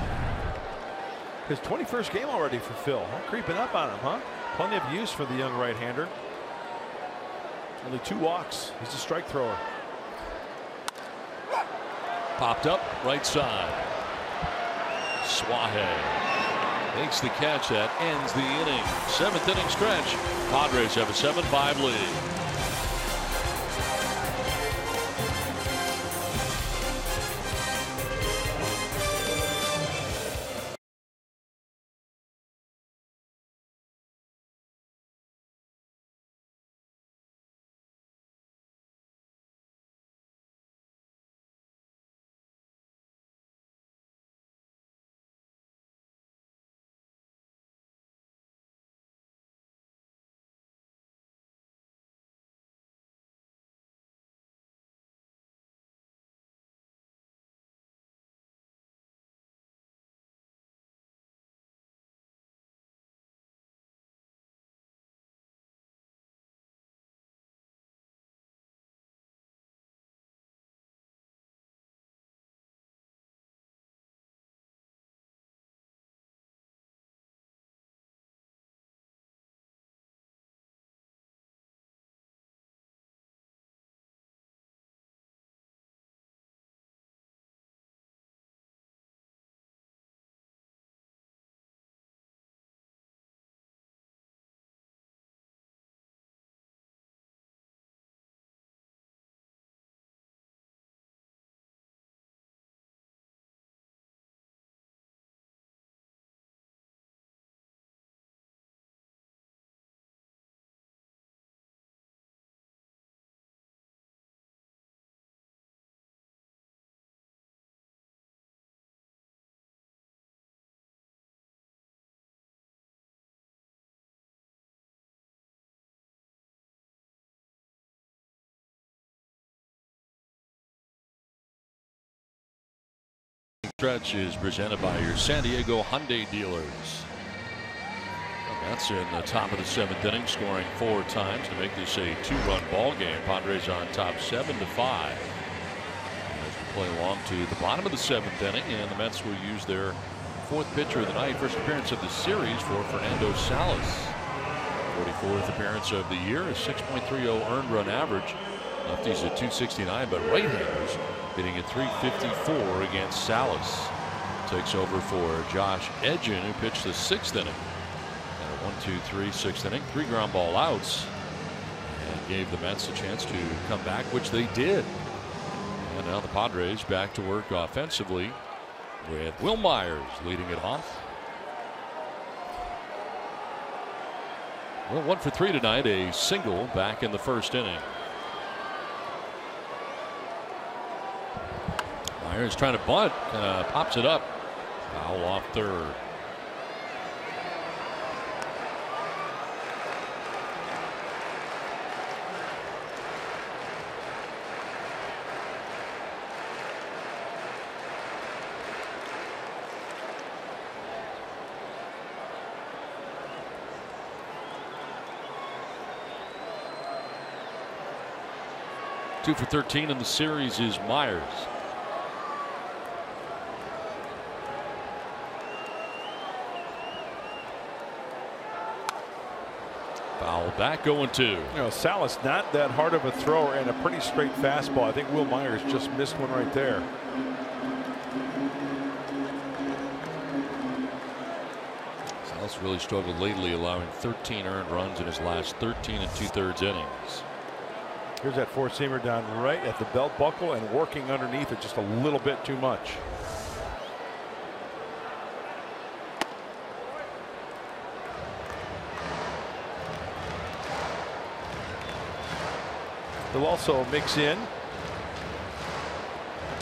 His 21st game already for Phil. Creeping up on him, huh? Plenty of use for the young right-hander. Only 2 walks. He's a strike thrower. Popped up right side. Suaje makes the catch that ends the inning. 7th inning stretch. Padres have a 7-5 lead. Stretch is presented by your San Diego Hyundai dealers. The Mets in the top of the 7th inning, scoring 4 times to make this a 2-run ball game. Padres on top 7-5. As we play along to the bottom of the 7th inning, and the Mets will use their 4th pitcher of the night, first appearance of the series for Fernando Salas. 44th appearance of the year, a 6.30 earned run average. Lefties at 269, but right-handers hitting at 354 against Salas. Takes over for Josh Edgin, who pitched the 6th inning. And a 1-2-3 6th inning, 3 ground ball outs, and gave the Mets a chance to come back, which they did. And now the Padres back to work offensively with Will Myers leading it off. Well, 1 for 3 tonight, a single back in the 1st inning. Myers trying to bunt, pops it up, foul off 3rd. Two for 13 in the series is Myers. Foul back, 0-2. You know, Salas not that hard of a thrower and a pretty straight fastball. I think Will Myers just missed one right there. Salas really struggled lately, allowing 13 earned runs in his last 13 2/3 innings. Here's that 4-seamer down right at the belt buckle and working underneath it just a little bit too much. He'll also mix in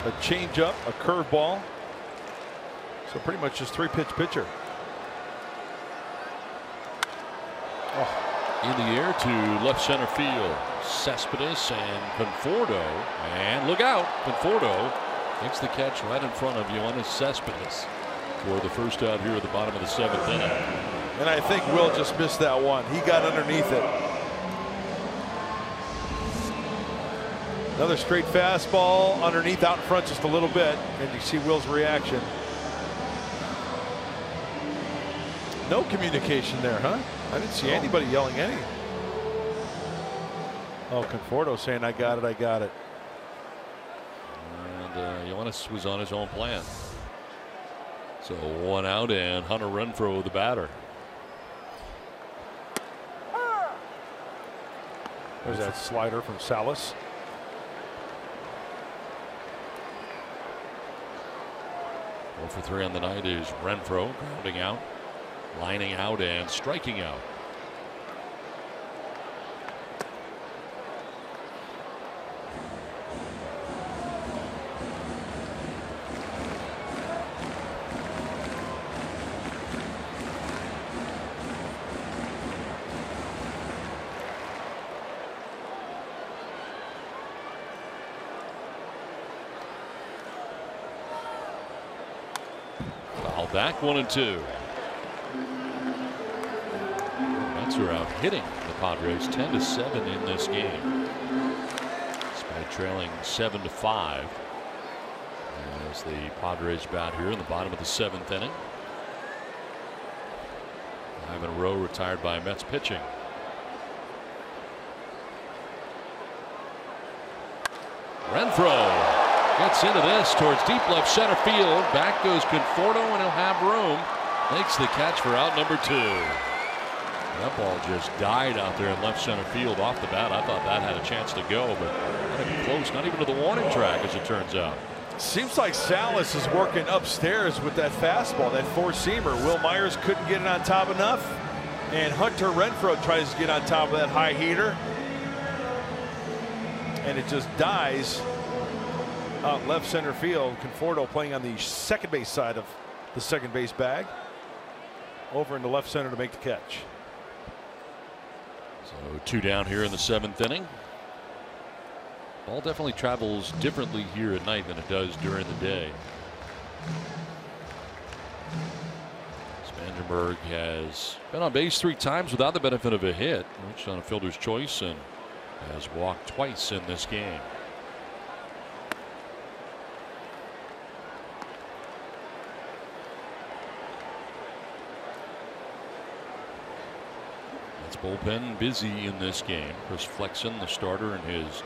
a changeup, a curveball. So pretty much just 3-pitch pitcher. In the air to left center field. Cespedes and Conforto. And look out. Conforto makes the catch right in front of Yoenis Cespedes for the first out here at the bottom of the 7th inning. And I think Will just missed that one. He got underneath it. Another straight fastball underneath, out in front just a little bit. And you see Will's reaction. No communication there, huh? I didn't see anybody yelling any. Oh, Conforto saying, I got it, I got it. And Yoenis was on his own plan. So 1 out and Hunter Renfroe the batter. There's that slider from Salas. One for 3 on the night is Renfroe, grounding out, lining out and striking out. Back 1-2. Mets are out hitting the Padres 10-7 in this game. Despite trailing 7-5. As the Padres bat here in the bottom of the 7th inning. 5 in a row retired by Mets pitching. Renfroe gets into this towards deep left center field. Back goes Conforto, and he'll have room. Makes the catch for out number 2. That ball just died out there in left center field off the bat. I thought that had a chance to go, but not even close, not even to the warning track, as it turns out. Seems like Salas is working upstairs with that fastball, that 4-seamer. Will Myers couldn't get it on top enough, and Hunter Renfroe tries to get on top of that high heater, and it just dies out left center field. Conforto playing on the second base side of the second base bag, over into left center to make the catch. So 2 down here in the 7th inning. Ball definitely travels differently here at night than it does during the day. Spangenberg has been on base 3 times without the benefit of a hit, which on a fielder's choice, and has walked twice in this game. Bullpen busy in this game. Chris Flexen, the starter in his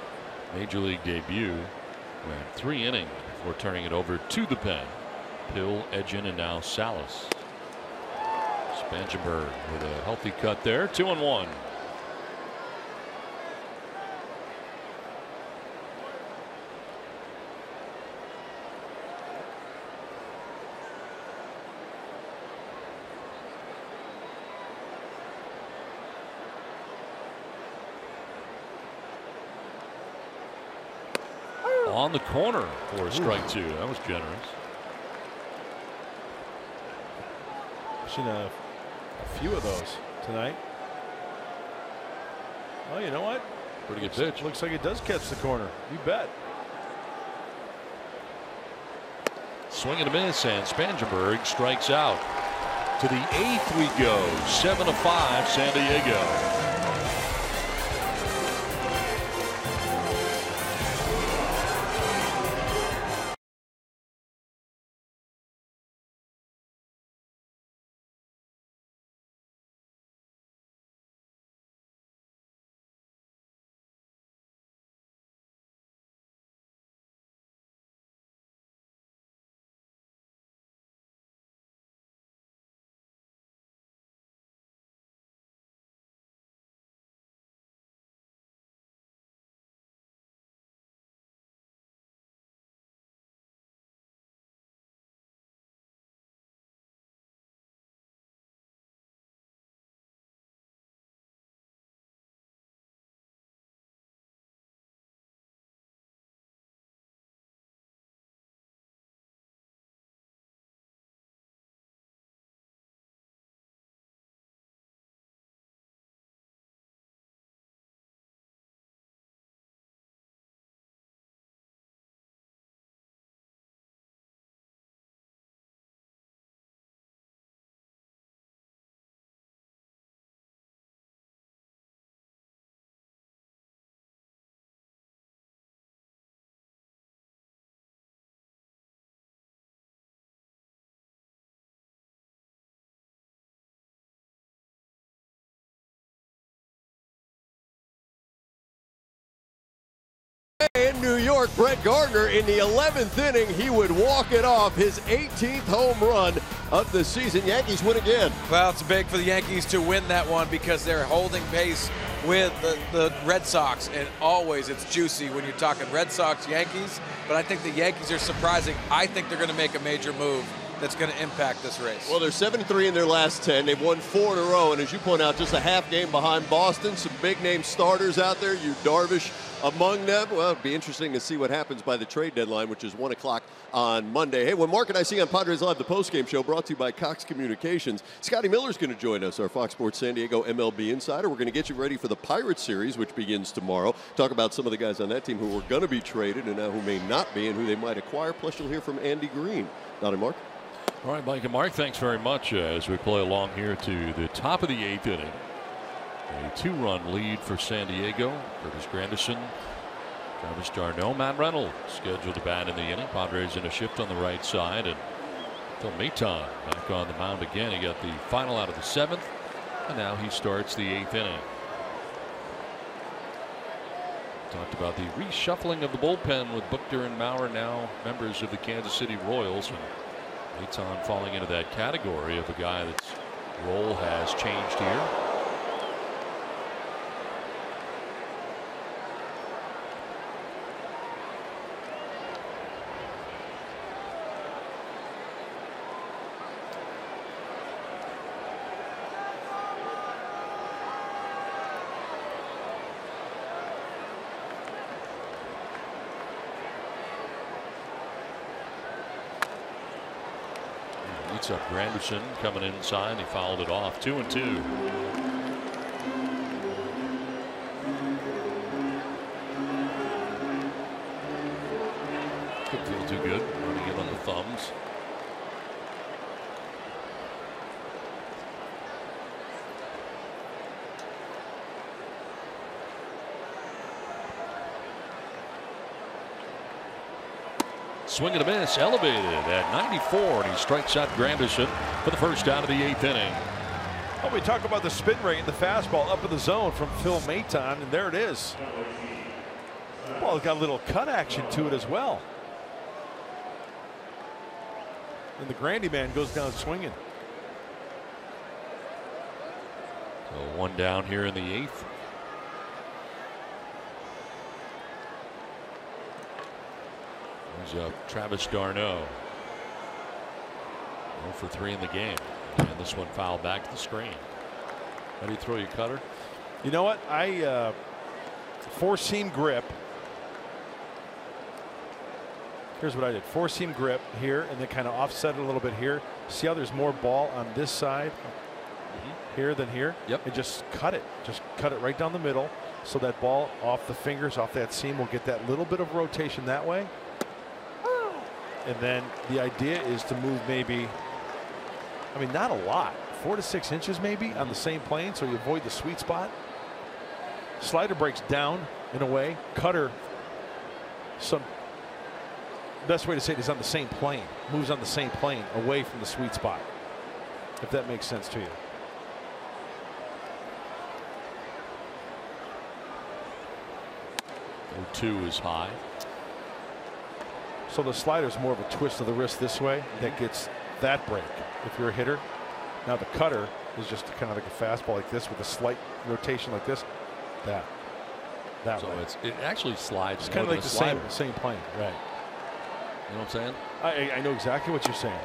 major league debut, went 3 innings before turning it over to the pen. Pill, Edgin, and now Salas. Spangenberg with a healthy cut there. 2-1. On the corner for a strike 2. That was generous. I've seen a few of those tonight. Oh, you know what? Pretty good pitch. Looks like it does catch the corner. You bet. Swing and a miss, and Spangenberg strikes out. To the 8th we go. 7-5 San Diego. In New York, Brett Gardner in the 11th inning, he would walk it off, his 18th home run of the season. Yankees win again. Well, it's big for the Yankees to win that one because they're holding pace with the Red Sox, and always it's juicy when you're talking Red Sox, Yankees, but I think the Yankees are surprising. I think they're going to make a major move that's going to impact this race. Well, they're 7-3 in their last 10. They've won 4 in a row, and as you point out, just a half game behind Boston. Some big-name starters out there, you Darvish among them. Well, it'll be interesting to see what happens by the trade deadline, which is 1 o'clock on Monday. Hey, when Mark and I see on Padres Live, the postgame show brought to you by Cox Communications, Scotty Miller's going to join us, our Fox Sports San Diego MLB insider. We're going to get you ready for the Pirates series, which begins tomorrow. Talk about some of the guys on that team who are going to be traded and now who may not be and who they might acquire. Plus, you'll hear from Andy Green. Not in Mark. All right, Mike and Mark, thanks very much as we play along here to the top of the 8th inning. A 2-run lead for San Diego. Curtis Granderson, Travis d'Arnaud, Matt Reynolds scheduled to bat in the inning. Padres in a shift on the right side, and Phil Maton back on the mound again. He got the final out of the 7th, and now he starts the 8th inning. Talked about the reshuffling of the bullpen with Buchter and Maurer now members of the Kansas City Royals, and Maton falling into that category of a guy that's role has changed here. Beats up Granderson coming inside. He fouled it off. 2-2. Could feel too good running in on the thumbs. Swing and a miss, elevated at 94, and he strikes out Granderson for the first out of the 8th inning. Well, we talk about the spin rate and the fastball up in the zone from Phil Maton, and there it is. The ball's got a little cut action to it as well. And the Grandy man goes down swinging. So 1 down here in the 8th. Travis d'Arnaud 0 for 3 in the game, and this one fouled back to the screen. How do you throw your cutter? You know what? I 4-seam grip. Here's what I did: 4-seam grip here, and then kind of offset it a little bit here. See how there's more ball on this side here than here? Yep. And just cut it. Just cut it right down the middle, so that ball off the fingers, off that seam, will get that little bit of rotation that way. And then the idea is to move maybe, I mean, not a lot, 4 to 6 inches maybe on the same plane, so you avoid the sweet spot. Slider breaks down in a way. Cutter, best way to say it is on the same plane, moves on the same plane away from the sweet spot, if that makes sense to you. .02 is high. So the slider is more of a twist of the wrist this way that gets that break if you're a hitter. Now the cutter is just kind of like a fastball like this with a slight rotation like this. That So way. it actually slides. It's kind of like the same plane, right? You know what I'm saying? I know exactly what you're saying.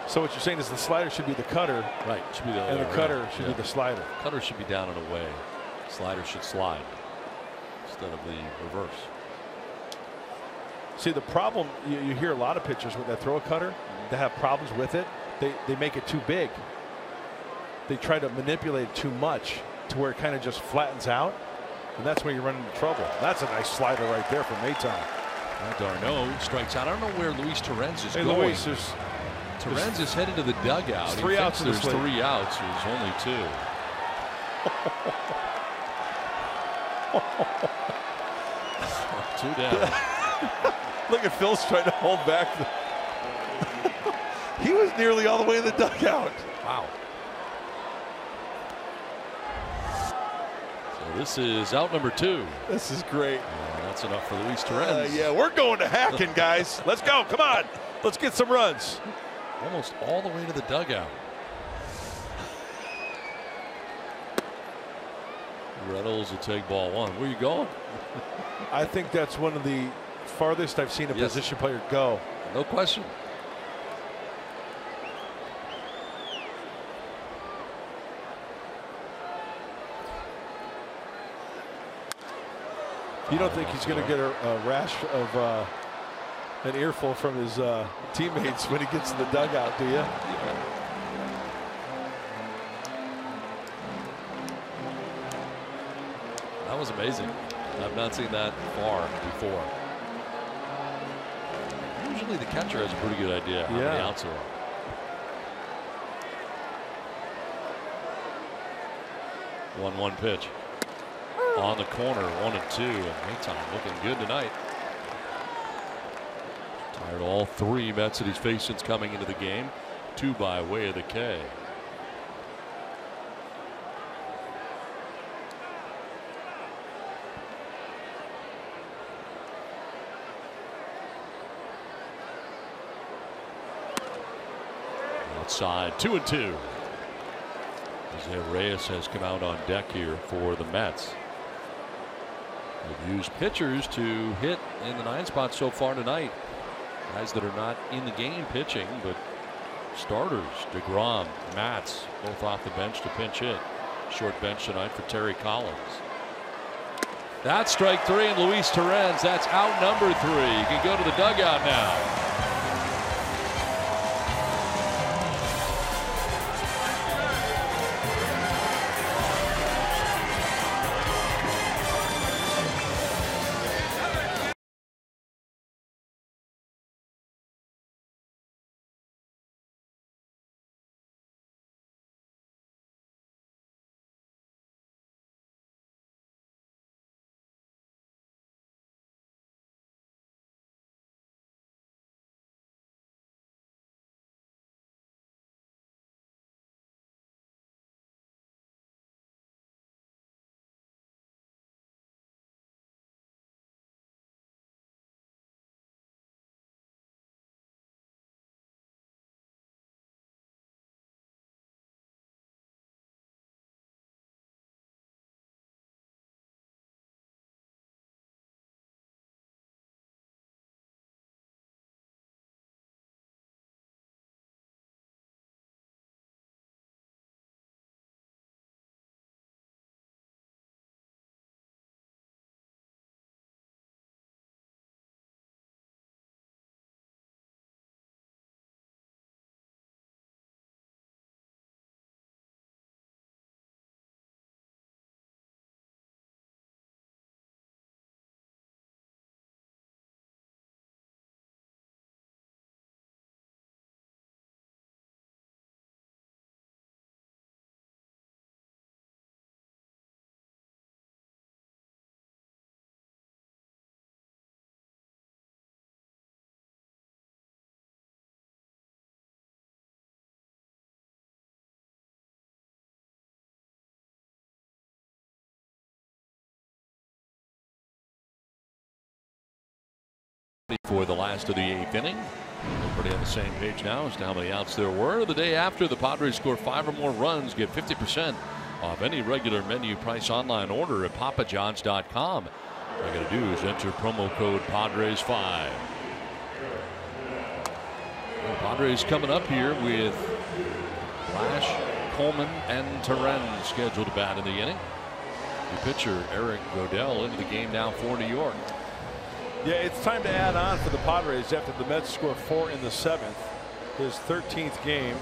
So what you're saying is the slider should be the cutter, right? Should be the and the cutter should be the slider. Cutter should be down and away. Slider should slide instead of the reverse. See, the problem, you hear a lot of pitchers that throw a cutter that have problems with it. They make it too big. They try to manipulate it too much to where it kind of just flattens out, and that's where you run into trouble. That's a nice slider right there from Maton. d'Arnaud strikes out. I don't know where Luis Torrens is going. Luis, Torrens is headed to the dugout. There's 3 outs. There's 3 outs. There's only 2. Two down. Look at Phil's trying to hold back. He was nearly all the way in the dugout. Wow. So this is out number 2. This is great. That's That's enough for Luis Torrens. Yeah, we're going to hacking, guys. Let's go. Come on. Let's get some runs. Almost all the way to the dugout. Reynolds will take ball one. Where you going? I think that's one of the farthest I've seen a position player go. No question. You don't think he's going to get a rash of an earful from his teammates when he gets in the dugout, do you? That was amazing. I've not seen that far before. Usually the catcher has a pretty good idea how many outs there are. One pitch. On the corner, 1-2, and Mayton looking good tonight. Tired all three Mets that he's faced since coming into the game. 2 by way of the K. Outside, 2-2. Jose Reyes has come out on deck here for the Mets. They've used pitchers to hit in the 9 spot so far tonight. Guys that are not in the game pitching, but starters. DeGrom, Matz, both off the bench to pinch hit. Short bench tonight for Terry Collins. That's strike 3, and Luis Torrens, that's out number 3. You can go to the dugout now. For the last of the 8th inning. Everybody on the same page now as to how many outs there were. The day after the Padres score 5 or more runs, get 50% off any regular menu price online order at papajohns.com. All you got to do is enter promo code Padres5. Well, Padres coming up here with Flash, Coleman, and Torrens scheduled to bat in the inning. The pitcher Eric Godell into the game now for New York. Yeah, it's time to add on for the Padres after the Mets score 4 in the 7th. His 13th game.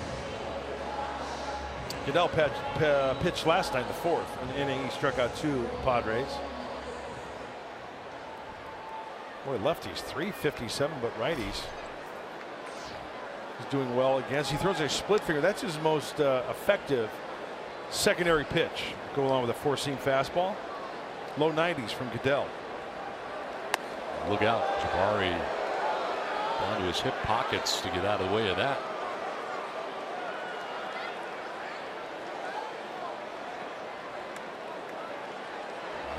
Goodell pitched last night in the 4th. An inning, he struck out 2 Padres. Boy, lefties 357, but righties. He's doing well against. He throws a split finger. That's his most effective secondary pitch. Go along with a 4-seam fastball. Low 90s from Goodell. Look out, Jabari down to his hip pockets to get out of the way of that.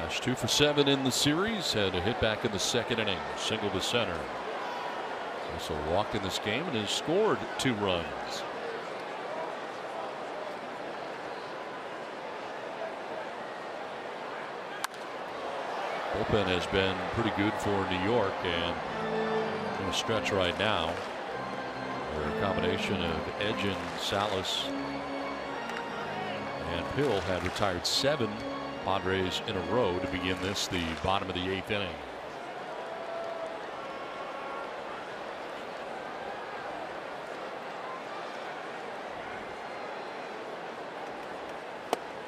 Flash 2 for 7 in the series. Had a hit back in the second inning. Single to center. Also walked in this game and has scored 2 runs. Bullpen has been pretty good for New York, and in a stretch right now. They're a combination of Edgin, Salas, and Hill had retired 7 Padres in a row to begin this, the bottom of the 8th inning.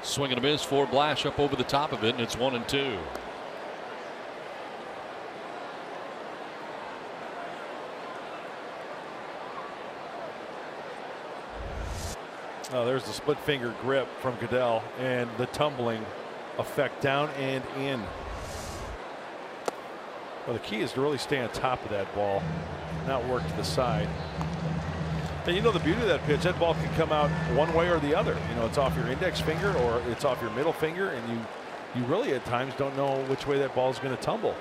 Swing and a miss for Blash up over the top of it, and it's 1-2. Oh, there's the split finger grip from Goodell and the tumbling effect down and in. Well, the key is to really stay on top of that ball, not work to the side. And you know the beauty of that pitch, that ball can come out one way or the other. You know, it's off your index finger or it's off your middle finger, and you really at times don't know which way that ball is going to tumble.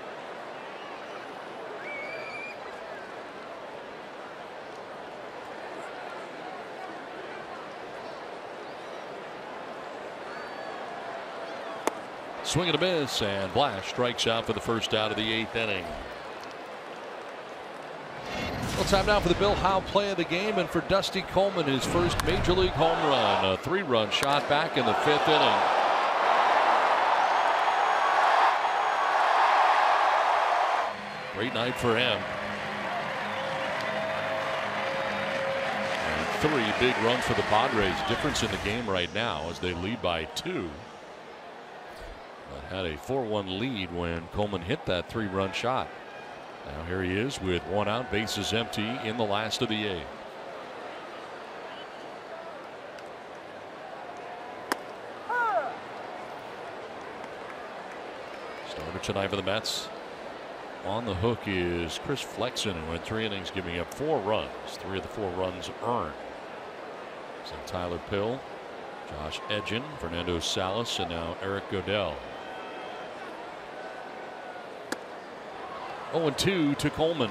Swing and a miss, and Blash strikes out for the first out of the 8th inning. Well, time now for the Bill Howe play of the game, and for Dusty Coleman, his first major league home run, a 3-run shot back in the 5th inning. Great night for him. And 3 big runs for the Padres. Difference in the game right now as they lead by 2. But had a 4-1 lead when Coleman hit that 3-run shot. Now here he is with 1 out, bases empty in the last of the 8th. Starter tonight for the Mets. On the hook is Chris Flexen, who went 3 innings, giving up 4 runs. 3 of the 4 runs earned. So Tyler Pill, Josh Edgin, Fernando Salas, and now Eric Goodell. 0-2 to Coleman.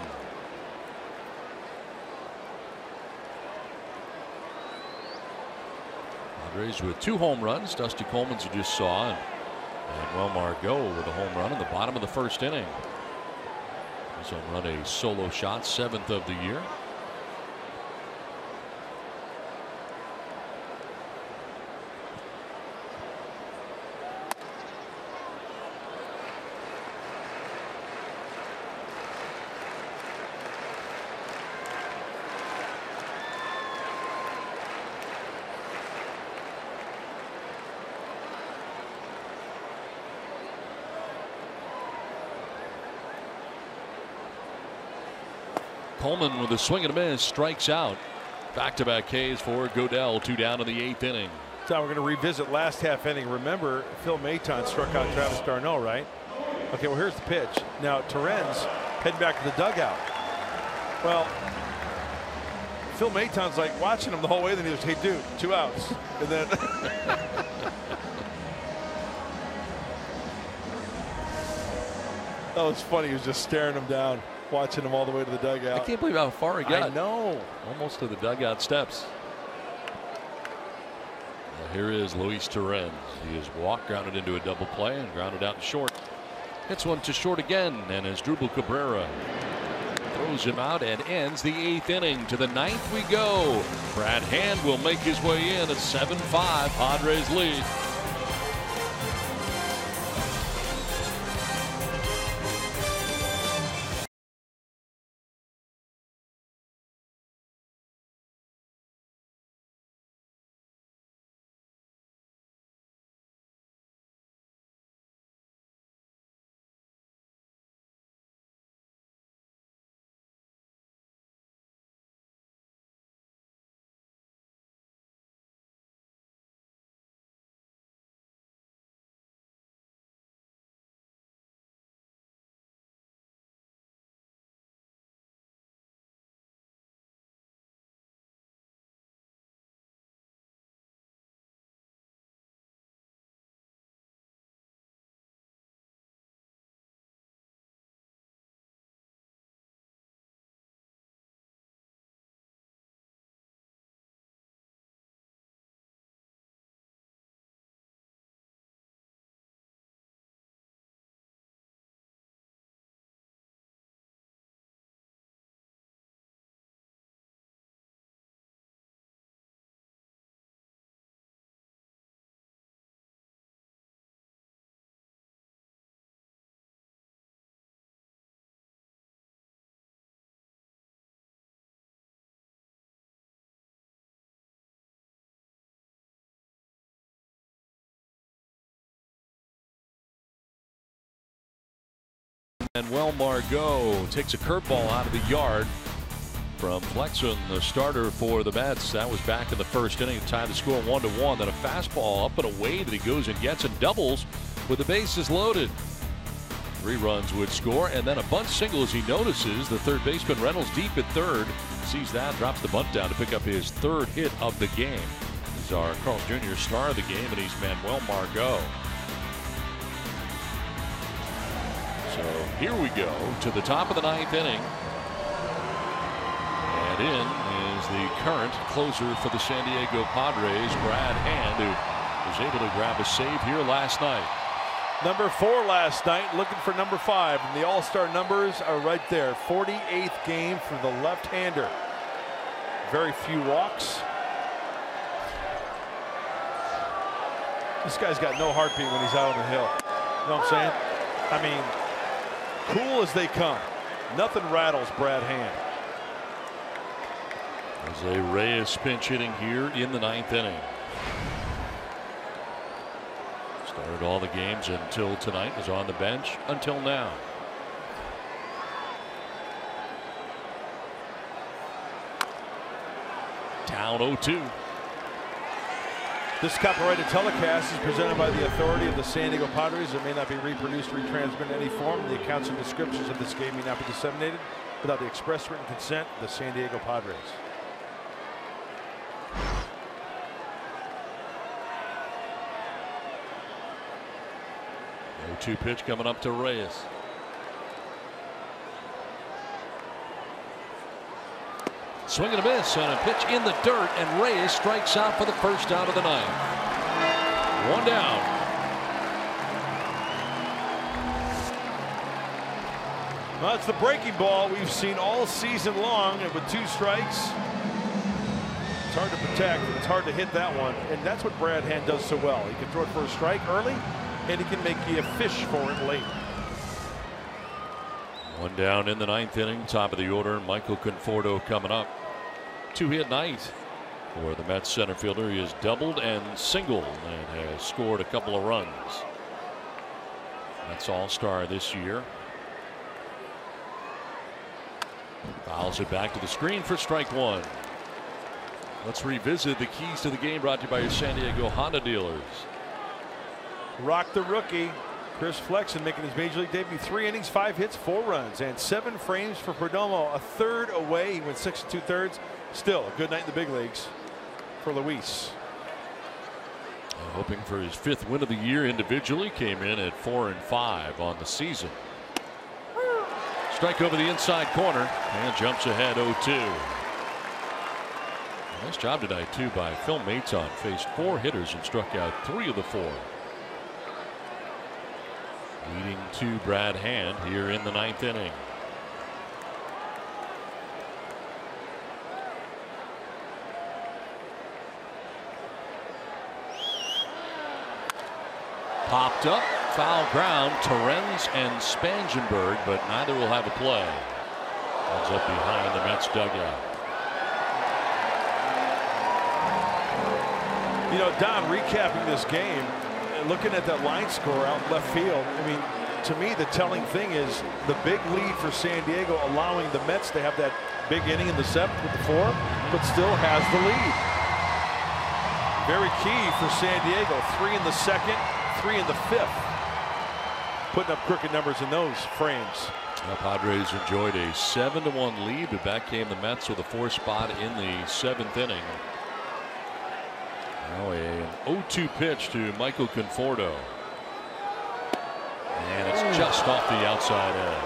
Padres with 2 home runs. Dusty Coleman's you just saw, and Manny Margot with a home run in the bottom of the 1st inning. His home run, a solo shot, 7th of the year. Coleman with a swing and a miss strikes out. Back-to-back Ks for Goodell. 2 down in the 8th inning. So we're going to revisit last half inning. Remember, Phil Maton struck out Travis d'Arnaud, right? Okay, well, here's the pitch. Now, Terren's heading back to the dugout. Well, Phil Maton's like watching him the whole way. Then he was, hey, dude, 2 outs. And then that was funny. He was just staring him down, watching him all the way to the dugout. I can't believe how far he got. I know. Almost to the dugout steps. Well, here is Luis Terren. He has walked, grounded into a double play, and grounded out to short. Hits one to short again, and as Drupal Cabrera throws him out and ends the 8th inning. To the 9th we go. Brad Hand will make his way in at 7-5. Padres lead. Manny Margot takes a curveball out of the yard from Flexen, the starter for the Mets. That was back in the first inning, tied the score 1-1. Then a fastball up and away that he goes and gets and doubles with the bases loaded. 3 runs would score, and then a bunt single as he notices the third baseman Reynolds deep at third. Sees that, drops the bunt down to pick up his 3rd hit of the game. He's our Carl's Jr. star of the game, and he's Manny Margot. So here we go to the top of the 9th inning. And in is the current closer for the San Diego Padres, Brad Hand, who was able to grab a save here last night. Number 4 last night, looking for number 5, and the all-star numbers are right there. 48th game for the left-hander. Very few walks. This guy's got no heartbeat when he's out on the hill. You know what I'm saying? I mean, cool as they come. Nothing rattles Brad Hand. Jose Reyes pinch hitting here in the 9th inning. Started all the games until tonight, was on the bench until now. Down 0-2. This copyrighted telecast is presented by the authority of the San Diego Padres. It may not be reproduced or retransmitted in any form. The accounts and descriptions of this game may not be disseminated without the express written consent of the San Diego Padres. 0-2 pitch coming up to Reyes. Swing and a miss, and a pitch in the dirt, and Reyes strikes out for the first out of the 9th. 1 down. Well, it's the breaking ball we've seen all season long, and with 2 strikes, it's hard to protect. It's hard to hit that one, and that's what Brad Hand does so well. He can throw it for a strike early, and he can make you a fish for it late. 1 down in the 9th inning, top of the order. Michael Conforto coming up. 2-hit night for the Mets center fielder. He has doubled and singled and has scored a couple of runs. That's all-star this year. Fouls it back to the screen for strike 1. Let's revisit the keys to the game, brought to you by your San Diego Honda dealers. Rock the rookie, Chris Flexen, making his major league debut. 3 innings, 5 hits, 4 runs, and 7 frames for Perdomo. A third away. He went 6 2/3. Still a good night in the big leagues for Luis. Hoping for his 5th win of the year individually. Came in at 4-5 on the season. Strike over the inside corner and jumps ahead 0-2. Nice job tonight too by Phil Maton. Faced 4 hitters and struck out 3 of the 4. Leading to Brad Hand here in the 9th inning. Popped up, foul ground, Torrens and Spangenberg, but neither will have a play. Ends up behind the Mets dugout. You know, Don, recapping this game, looking at that line score out left field, I mean, to me, the telling thing is the big lead for San Diego, allowing the Mets to have that big inning in the 7th with the 4, but still has the lead. Very key for San Diego. 3 in the 2nd, 3 in the 5th. Putting up crooked numbers in those frames. The Padres enjoyed a 7-1 lead, but back came the Mets with a 4 spot in the 7th inning. Now an 0-2 pitch to Michael Conforto. And it's just off the outside edge.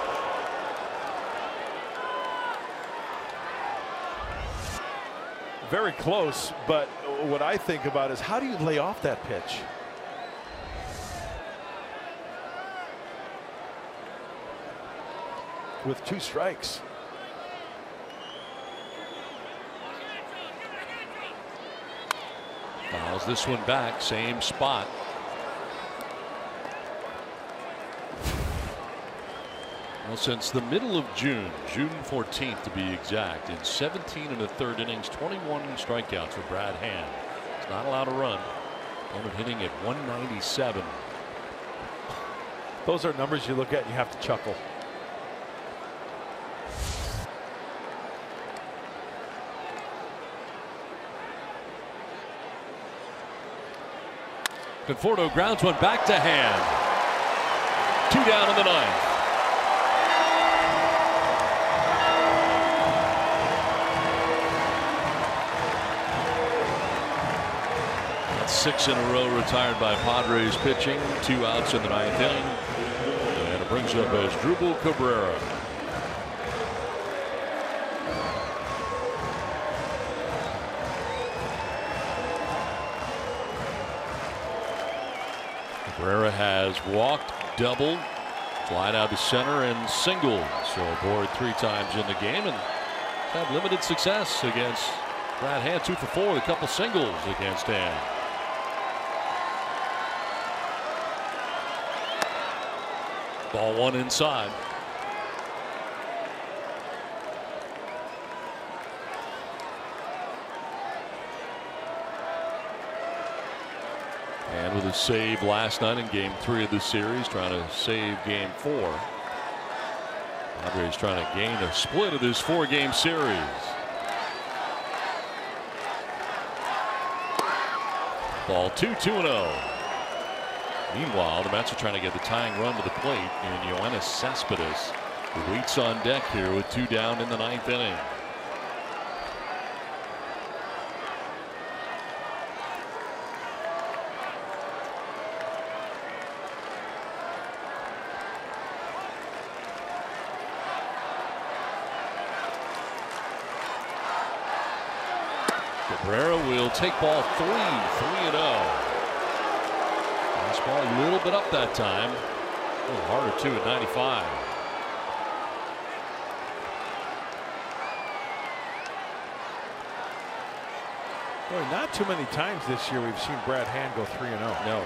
Very close, but what I think about is how do you lay off that pitch? With 2 strikes. Fouls this one back, same spot. Well, since the middle of June 14th to be exact, in 17 1/3 innings, 21 strikeouts for Brad Hand. He's not allowed to run. Opponent hitting at 197. Those are numbers you look at and you have to chuckle. Conforto grounds one back to Hand. 2 down in the ninth. That's 6 in a row retired by Padres pitching. 2 outs in the ninth inning. And it brings up Asdrubal Cabrera. Cabrera has walked, doubled, flied out to center, and singled. So aboard 3 times in the game and had limited success against Brad Hand. 2 for 4 with a couple singles against Hand. Ball 1 inside. And with a save last night in game 3 of the series, trying to save game 4. Padres trying to gain a split of this 4-game series. Ball 2, 2-0. Meanwhile, the Mets are trying to get the tying run to the plate in Yoenis Cespedes, who waits on deck here with 2 down in the ninth inning. Cabrera will take ball 3, 3-0. Fastball a little bit up that time. A little harder too at 95. Boy, not too many times this year we've seen Brad Hand go 3-0. No.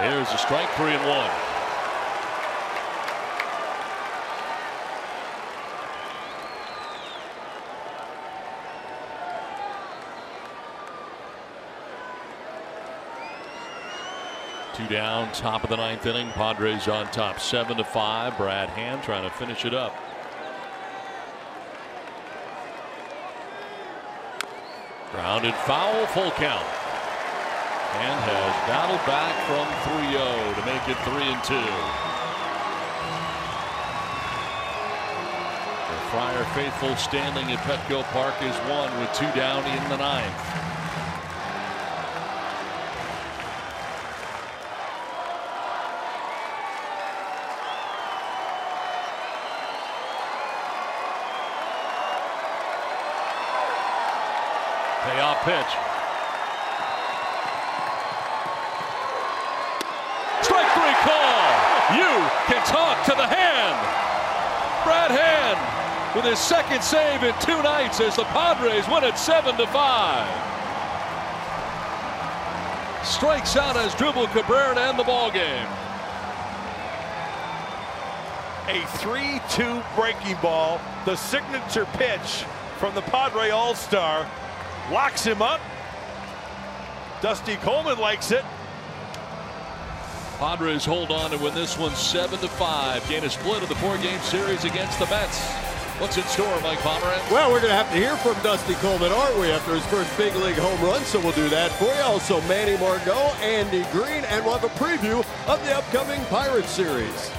There's a strike, 3-1. Two down, top of the ninth inning. Padres on top, 7-5. Brad Hand trying to finish it up. Grounded foul, full count. Hand has battled back from 3-0 to make it 3-2. The Friar faithful standing at Petco Park is 1 with 2 down in the ninth. Payoff pitch. Strike 3 call. You can talk to the Hand. Brad Hand with his second save in 2 nights as the Padres win it 7-5. Strikes out Asdrubal Cabrera to end the ball game. A 3-2 breaking ball, the signature pitch from the Padre All-Star. Locks him up. Dusty Coleman likes it. Padres hold on to win this one 7-5. Gain a split of the 4-game series against the Mets. What's in store, Mike Pomeranz? Well, we're going to have to hear from Dusty Coleman, aren't we, after his first big league home run, so we'll do that for you. Also, Manny Margot, Andy Green, and we'll have a preview of the upcoming Pirates series.